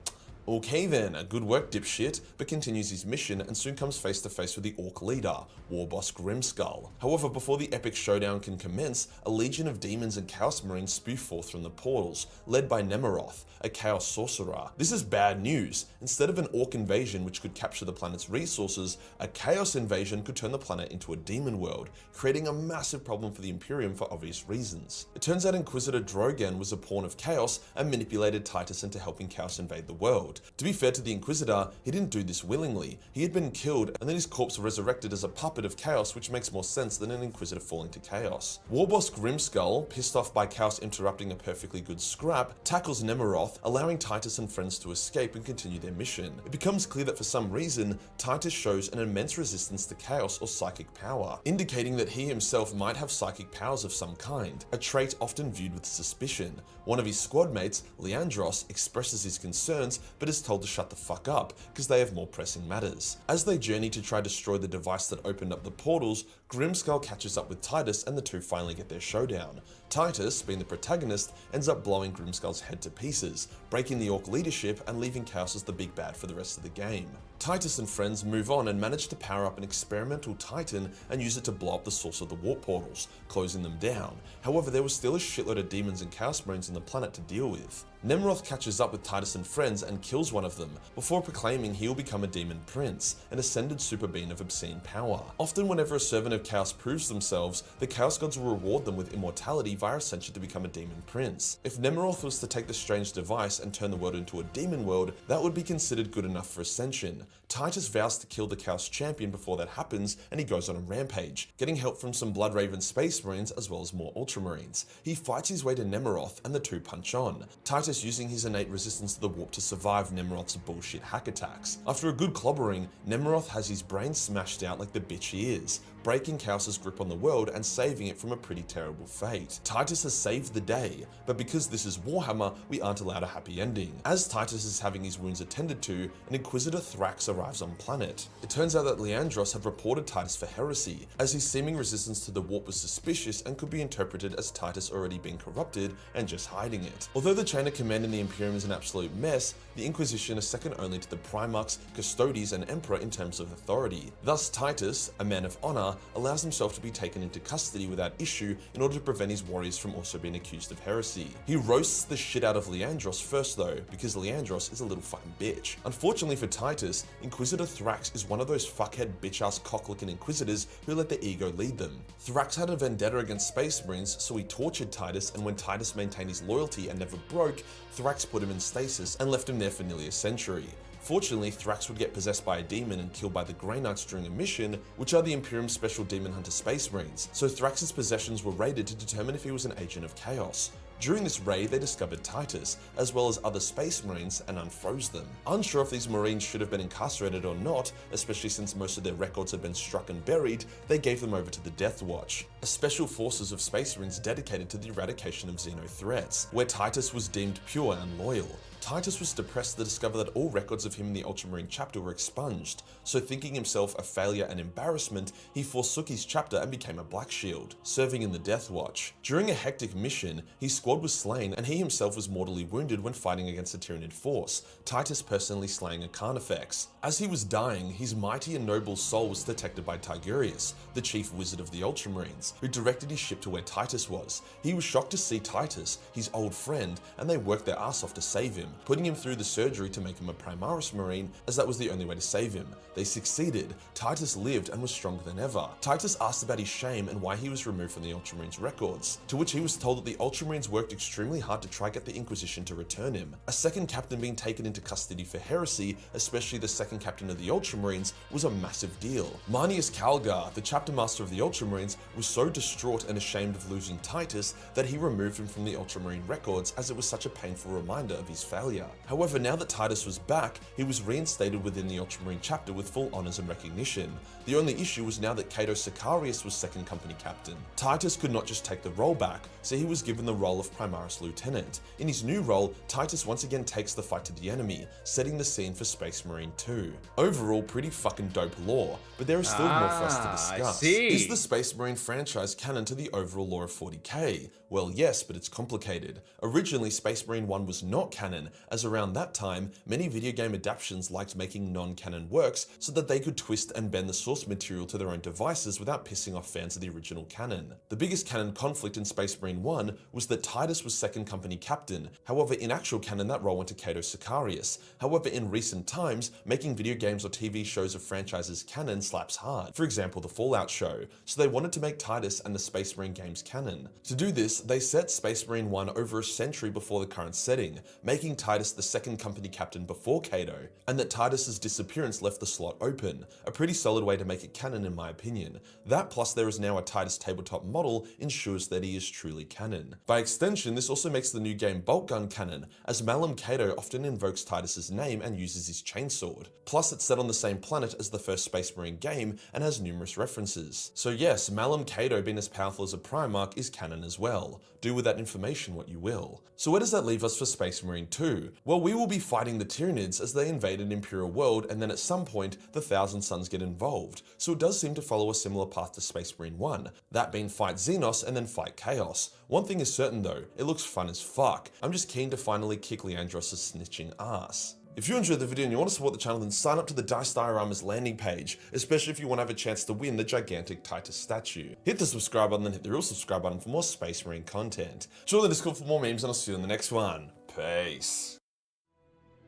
H: okay then, good work dipshit, but continues his mission and soon comes face to face with the orc leader, war boss Grimskull. However, before the epic showdown can commence, a legion of demons and chaos marines spew forth from the portals, led by Nemeroth, a chaos sorcerer. This is bad news. Instead of an orc invasion which could capture the planet's resources, a chaos invasion could turn the planet into a demon world, creating a massive problem for the Imperium for obvious reasons. It turns out Inquisitor Drogan was a pawn of chaos and manipulated Titus into helping chaos invade the world. To be fair to the Inquisitor, he didn't do this willingly. He had been killed and then his corpse resurrected as a puppet of chaos, which makes more sense than an Inquisitor falling to chaos. Warboss Grimskull, pissed off by chaos interrupting a perfectly good scrap, tackles Nemeroth, allowing Titus and friends to escape and continue their mission. It becomes clear that for some reason, Titus shows an immense resistance to chaos or psychic power, indicating that he himself might have psychic powers of some kind, a trait often viewed with suspicion. One of his squad mates, Leandros, expresses his concerns, but is told to shut the fuck up, because they have more pressing matters. As they journey to try to destroy the device that opened up the portals, Grimskull catches up with Titus and the two finally get their showdown. Titus, being the protagonist, ends up blowing Grimskull's head to pieces, breaking the orc leadership and leaving Chaos as the big bad for the rest of the game. Titus and friends move on and manage to power up an experimental titan and use it to blow up the source of the warp portals, closing them down. However, there was still a shitload of demons and chaos marines on the planet to deal with. Nemeroth catches up with Titus and friends and kills one of them, before proclaiming he will become a demon prince, an ascended super being of obscene power. Often whenever a servant of chaos proves themselves, the chaos gods will reward them with immortality via ascension to become a demon prince. If Nemeroth was to take the strange device and turn the world into a demon world, that would be considered good enough for ascension. Titus vows to kill the Chaos Champion before that happens, and he goes on a rampage, getting help from some Bloodraven Space Marines as well as more Ultramarines. He fights his way to Nemeroth, and the two punch on, Titus using his innate resistance to the warp to survive Nemeroth's bullshit hack attacks. After a good clobbering, Nemeroth has his brain smashed out like the bitch he is, breaking Chaos's grip on the world and saving it from a pretty terrible fate. Titus has saved the day, but because this is Warhammer, we aren't allowed a happy ending. As Titus is having his wounds attended to, an Inquisitor Thrax arrives on planet. It turns out that Leandros had reported Titus for heresy, as his seeming resistance to the warp was suspicious and could be interpreted as Titus already being corrupted and just hiding it. Although the chain of command in the Imperium is an absolute mess, the Inquisition is second only to the Primarchs, Custodes, and Emperor in terms of authority. Thus Titus, a man of honor, allows himself to be taken into custody without issue in order to prevent his warriors from also being accused of heresy. He roasts the shit out of Leandros first though, because Leandros is a little fucking bitch. Unfortunately for Titus, Inquisitor Thrax is one of those fuckhead bitch-ass cock-licking Inquisitors who let their ego lead them. Thrax had a vendetta against Space Marines, so he tortured Titus, and when Titus maintained his loyalty and never broke, Thrax put him in stasis and left him there for nearly a century. Fortunately, Thrax would get possessed by a demon and killed by the Grey Knights during a mission, which are the Imperium's special demon hunter Space Marines, so Thrax's possessions were raided to determine if he was an agent of chaos. During this raid, they discovered Titus, as well as other Space Marines, and unfroze them. Unsure if these Marines should have been incarcerated or not, especially since most of their records had been struck and buried, they gave them over to the Death Watch, a special forces of Space Marines dedicated to the eradication of Xeno threats, where Titus was deemed pure and loyal. Titus was depressed to discover that all records of him in the Ultramarine chapter were expunged, so thinking himself a failure and embarrassment, he forsook his chapter and became a Black Shield, serving in the Death Watch. During a hectic mission, his squad was slain and he himself was mortally wounded when fighting against a Tyranid force, Titus personally slaying a Carnifex. As he was dying, his mighty and noble soul was detected by Tigurius, the chief wizard of the Ultramarines, who directed his ship to where Titus was. He was shocked to see Titus, his old friend, and they worked their ass off to save him, putting him through the surgery to make him a Primaris Marine, as that was the only way to save him. They succeeded. Titus lived and was stronger than ever. Titus asked about his shame and why he was removed from the Ultramarines records, to which he was told that the Ultramarines worked extremely hard to try get the Inquisition to return him. A second captain being taken into custody for heresy, especially the second captain of the Ultramarines, was a massive deal. Marnius Calgar, the chapter master of the Ultramarines, was so distraught and ashamed of losing Titus that he removed him from the Ultramarine records, as it was such a painful reminder of his failure. However, now that Titus was back, he was reinstated within the Ultramarine chapter with full honors and recognition. The only issue was now that Cato Sicarius was second company captain. Titus could not just take the role back, so he was given the role of Primaris Lieutenant. In his new role, Titus once again takes the fight to the enemy, setting the scene for Space Marine 2. Overall, pretty fucking dope lore, but there is still more for us to discuss. Is the Space Marine franchise canon to the overall lore of 40k? Well, yes, but it's complicated. Originally, Space Marine 1 was not canon, as around that time, many video game adaptations liked making non-canon works so that they could twist and bend the source material to their own devices without pissing off fans of the original canon. The biggest canon conflict in Space Marine 1 was that Titus was second company captain. However, in actual canon, that role went to Cato Sicarius. However, in recent times, making video games or TV shows of franchises canon slaps hard. For example, the Fallout show. So they wanted to make Titus and the Space Marine games canon. To do this, they set Space Marine 1 over a century before the current setting, making Titus the second company captain before Cato, and that Titus's disappearance left the slot open. A pretty solid way to make it canon in my opinion. That plus there is now a Titus tabletop model ensures that he is truly canon. By extension, this also makes the new game Bolt Gun canon, as Malum Cato often invokes Titus's name and uses his chainsword. Plus it's set on the same planet as the first Space Marine game and has numerous references. So yes, Malum Cato being as powerful as a Primarch is canon as well. Do with that information what you will. So where does that leave us for Space Marine 2? Well, we will be fighting the Tyranids as they invade an Imperial world, and then at some point, the Thousand Sons get involved. So it does seem to follow a similar path to Space Marine 1, that being fight Xenos and then fight Chaos. One thing is certain though, it looks fun as fuck. I'm just keen to finally kick Leandros' snitching ass. If you enjoyed the video and you want to support the channel, then sign up to the Dice Dioramas landing page, especially if you want to have a chance to win the gigantic Titus statue. Hit the subscribe button and hit the real subscribe button for more Space Marine content. Join the Discord for more memes and I'll see you in the next one. Peace.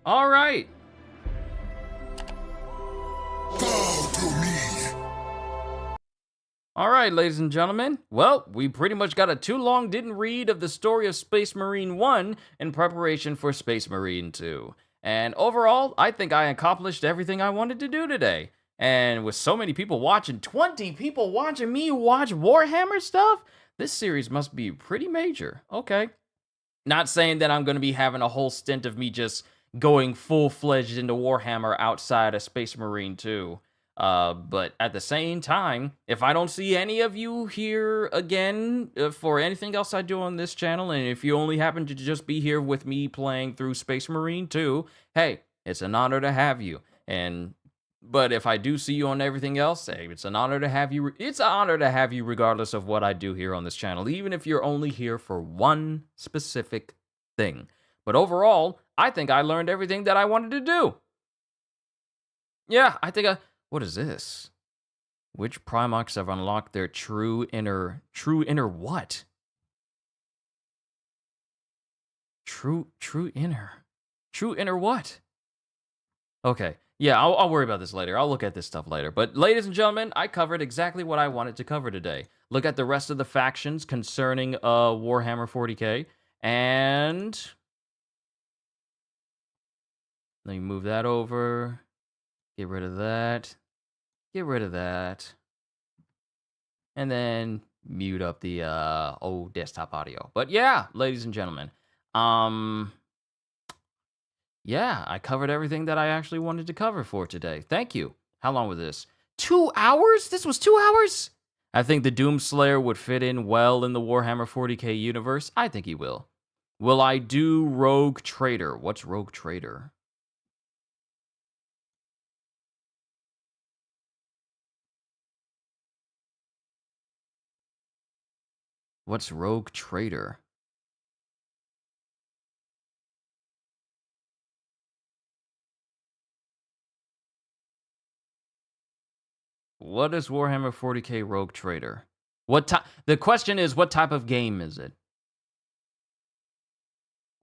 A: All right. All right, ladies and gentlemen. Well, we pretty much got a too long didn't read of the story of Space Marine 1 in preparation for Space Marine 2. And overall, I think I accomplished everything I wanted to do today. And with so many people watching, 20 people watching me watch Warhammer stuff, this series must be pretty major. Okay. Not saying that I'm going to be having a whole stint of me just going full-fledged into Warhammer outside of Space Marine 2. But at the same time, if I don't see any of you here again for anything else I do on this channel, and if you only happen to just be here with me playing through Space Marine 2, hey, it's an honor to have you. But if I do see you on everything else, hey, it's an honor to have you. It's an honor to have you regardless of what I do here on this channel, even if you're only here for one specific thing. But overall, I think I learned everything that I wanted to do. Yeah, I think what is this? Which Primarchs have unlocked their true inner what? True inner what? Okay. Yeah, I'll worry about this later. I'll look at this stuff later. But ladies and gentlemen, I covered exactly what I wanted to cover today. Look at the rest of the factions concerning Warhammer 40k. And let me move that over. Get rid of that. Get rid of that. And then mute up the old desktop audio. But yeah, ladies and gentlemen. Yeah, I covered everything that I actually wanted to cover for today. Thank you. How long was this? 2 hours? This was 2 hours? I think the Doomslayer would fit in well in the Warhammer 40k universe. I think he will. Will I do Rogue Trader? What's Rogue Trader? What's Rogue Trader? What is Warhammer 40k Rogue Trader? The question is, what type of game is it?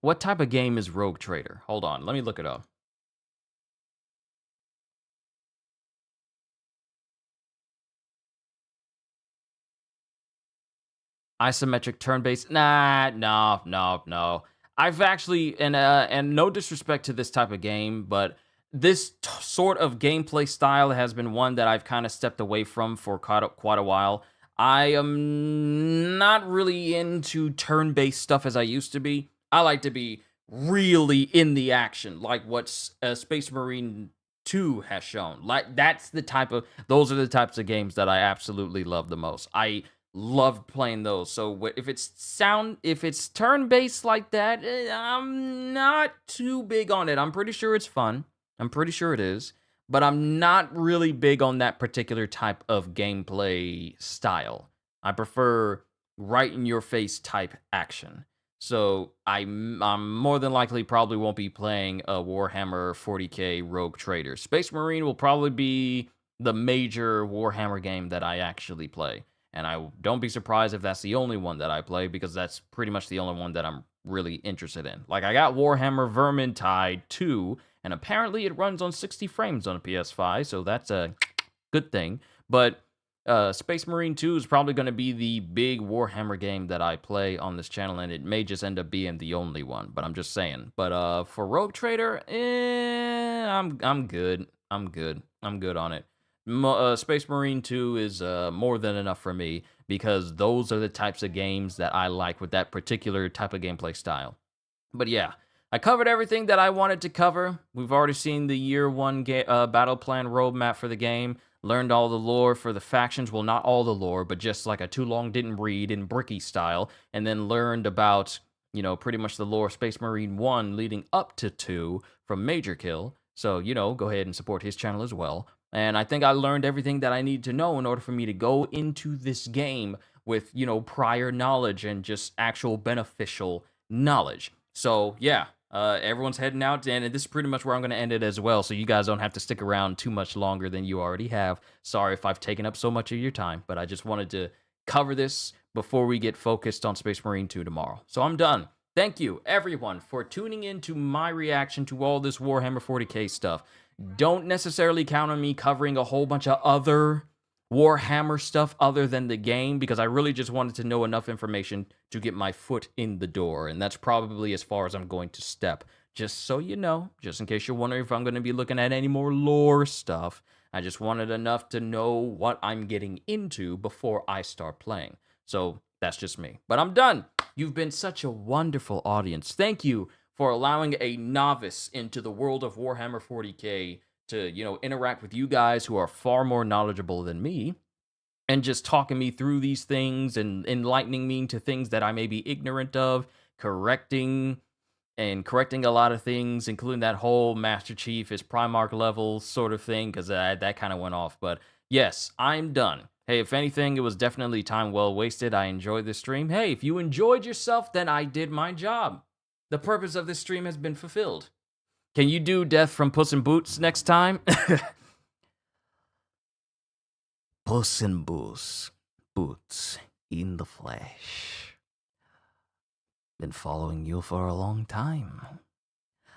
A: What type of game is Rogue Trader? Hold on, let me look it up. Isometric turn-based? Nah, no. I've actually, and no disrespect to this type of game, but this sort of gameplay style has been one that I've kind of stepped away from for quite a while. I am not really into turn-based stuff as I used to be. I like to be really in the action, like what Space Marine 2 has shown. Like those are the types of games that I absolutely love the most. I love playing those. So if it's turn-based like that, I'm not too big on it. I'm pretty sure it's fun. I'm pretty sure it is, but I'm not really big on that particular type of gameplay style. I prefer right-in-your-face type action. So I'm more than likely probably won't be playing a Warhammer 40k Rogue Trader. Space Marine will probably be the major Warhammer game that I actually play. And I don't be surprised if that's the only one that I play, because that's pretty much the only one that I'm really interested in. Like, I got Warhammer Vermintide 2, and apparently it runs on 60 frames on a PS5, so that's a good thing. But Space Marine 2 is probably going to be the big Warhammer game that I play on this channel, and it may just end up being the only one, but I'm just saying. But for Rogue Trader, I'm good. I'm good on it. Space Marine 2 is more than enough for me, because those are the types of games that I like with that particular type of gameplay style. But yeah, I covered everything that I wanted to cover. We've already seen the year 1 battle plan roadmap for the game, learned all the lore for the factions. Well, not all the lore, but just like a too long didn't read in Bricky style, and then learned about, you know, pretty much the lore of Space Marine 1 leading up to 2 from Major Kill. So, you know, go ahead and support his channel as well. And I think I learned everything that I need to know in order for me to go into this game with, you know, prior knowledge and just actual beneficial knowledge. So, yeah, everyone's heading out, and this is pretty much where I'm going to end it as well, so you guys don't have to stick around too much longer than you already have. Sorry if I've taken up so much of your time, but I just wanted to cover this before we get focused on Space Marine 2 tomorrow. So I'm done. Thank you, everyone, for tuning in to my reaction to all this Warhammer 40k stuff. Don't necessarily count on me covering a whole bunch of other Warhammer stuff other than the game, because I really just wanted to know enough information to get my foot in the door, and that's probably as far as I'm going to step, just so you know, just in case you're wondering if I'm going to be looking at any more lore stuff, I just wanted enough to know what I'm getting into before I start playing. So that's just me. But I'm done. You've been such a wonderful audience. Thank you for allowing a novice into the world of Warhammer 40k to, interact with you guys who are far more knowledgeable than me, and just talking me through these things and enlightening me to things that I may be ignorant of, correcting a lot of things, including that whole Master Chief is Primarch level sort of thing, because that kind of went off. But yes, I'm done. Hey, if anything, it was definitely time well wasted. I enjoyed this stream. Hey, if you enjoyed yourself, then I did my job. The purpose of this stream has been fulfilled. Can you do Death from Puss in Boots next time? Puss in Boots in the flesh. Been following you for a long time.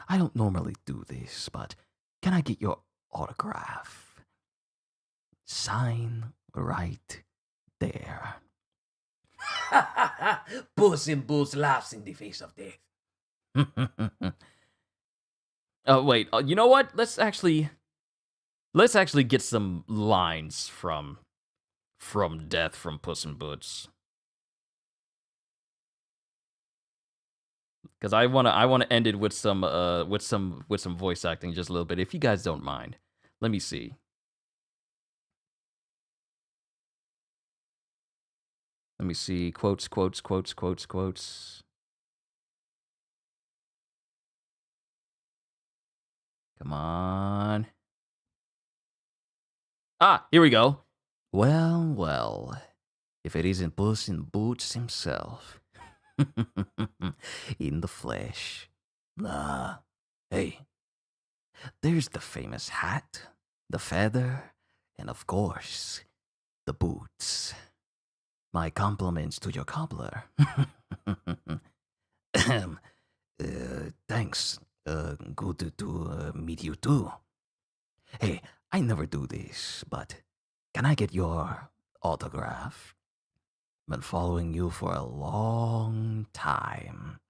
A: I don't normally do this, but can I get your autograph? Sign right there.
E: Puss in Boots laughs in the face of death.
A: Oh wait, you know what? Let's actually get some lines from Death from Puss in Boots. Because I wanna end it with some voice acting just a little bit, if you guys don't mind. Let me see. Let me see. Quotes. Come on. Ah, here we go. Well, if it isn't Puss in Boots himself. In the flesh. Hey, there's the famous hat, the feather, and of course, the boots. My compliments to your cobbler. Thanks. Good to meet you too. Hey, I never do this, but can I get your autograph? Been following you for a long time.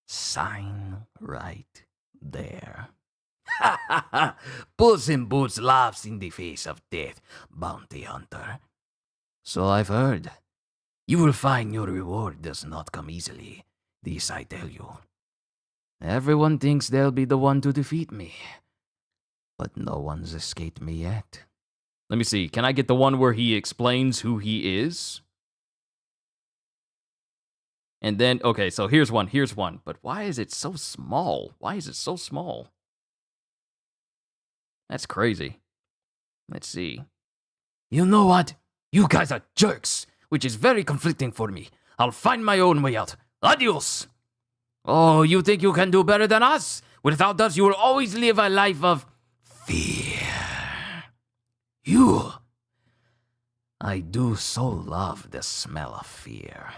A: Sign right there. Puss in Boots laughs in the face of death, bounty hunter. So I've heard. You will find your reward does not come easily. This I tell you. Everyone thinks they'll be the one to defeat me. But no one's escaped me yet. Let me see. Can I get the one where he explains who he is? And then, okay, so here's one. But why is it so small? That's crazy. Let's see. You know what? You guys are jerks, which is very conflicting for me. I'll find my own way out. Adios! Oh, you think you can do better than us? Without us, you will always live a life of fear. I do so love the smell of fear.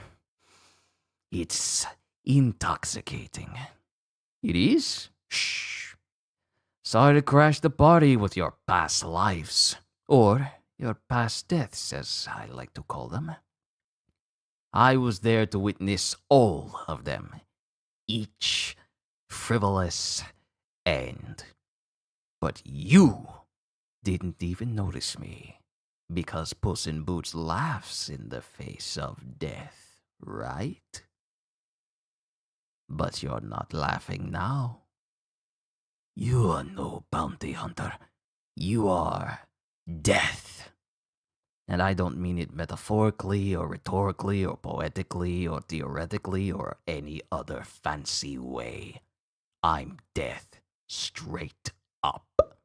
A: It's intoxicating. It is? Shh. Sorry to crash the party with your past lives. Or your past deaths, as I like to call them. I was there to witness all of them. Each frivolous end. But you didn't even notice me. Because Puss in Boots laughs in the face of death, right? But you're not laughing now. You are no bounty hunter. You are death. And I don't mean it metaphorically or rhetorically or poetically or theoretically or any other fancy way. I'm death, straight up.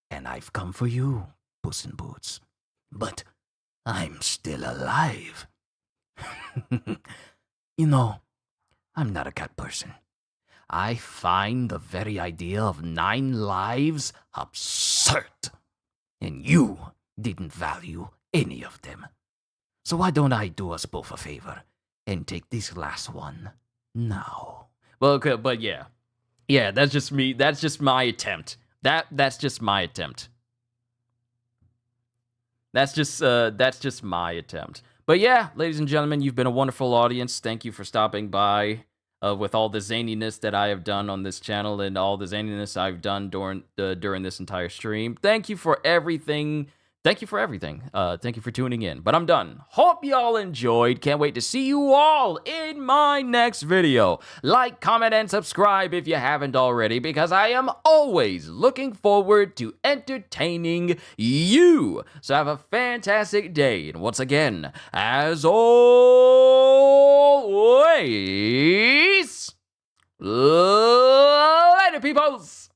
A: And I've come for you, Puss in Boots. But I'm still alive. You know, I'm not a cat person. I find the very idea of 9 lives absurd. And you didn't value any of them. So why don't I do us both a favor and take this last one now? Well, okay, but yeah. Yeah, that's just me. That's just my attempt. That's just my attempt. That's just my attempt. But yeah, ladies and gentlemen, you've been a wonderful audience. Thank you for stopping by. with all the zaniness that I have done on this channel and all the zaniness I've done during this entire stream. Thank you for everything. Thank you for everything. Thank you for tuning in. But I'm done. Hope y'all enjoyed. Can't wait to see you all in my next video. Like, comment, and subscribe if you haven't already, because I am always looking forward to entertaining you. So have a fantastic day. And once again, as always, later, peoples.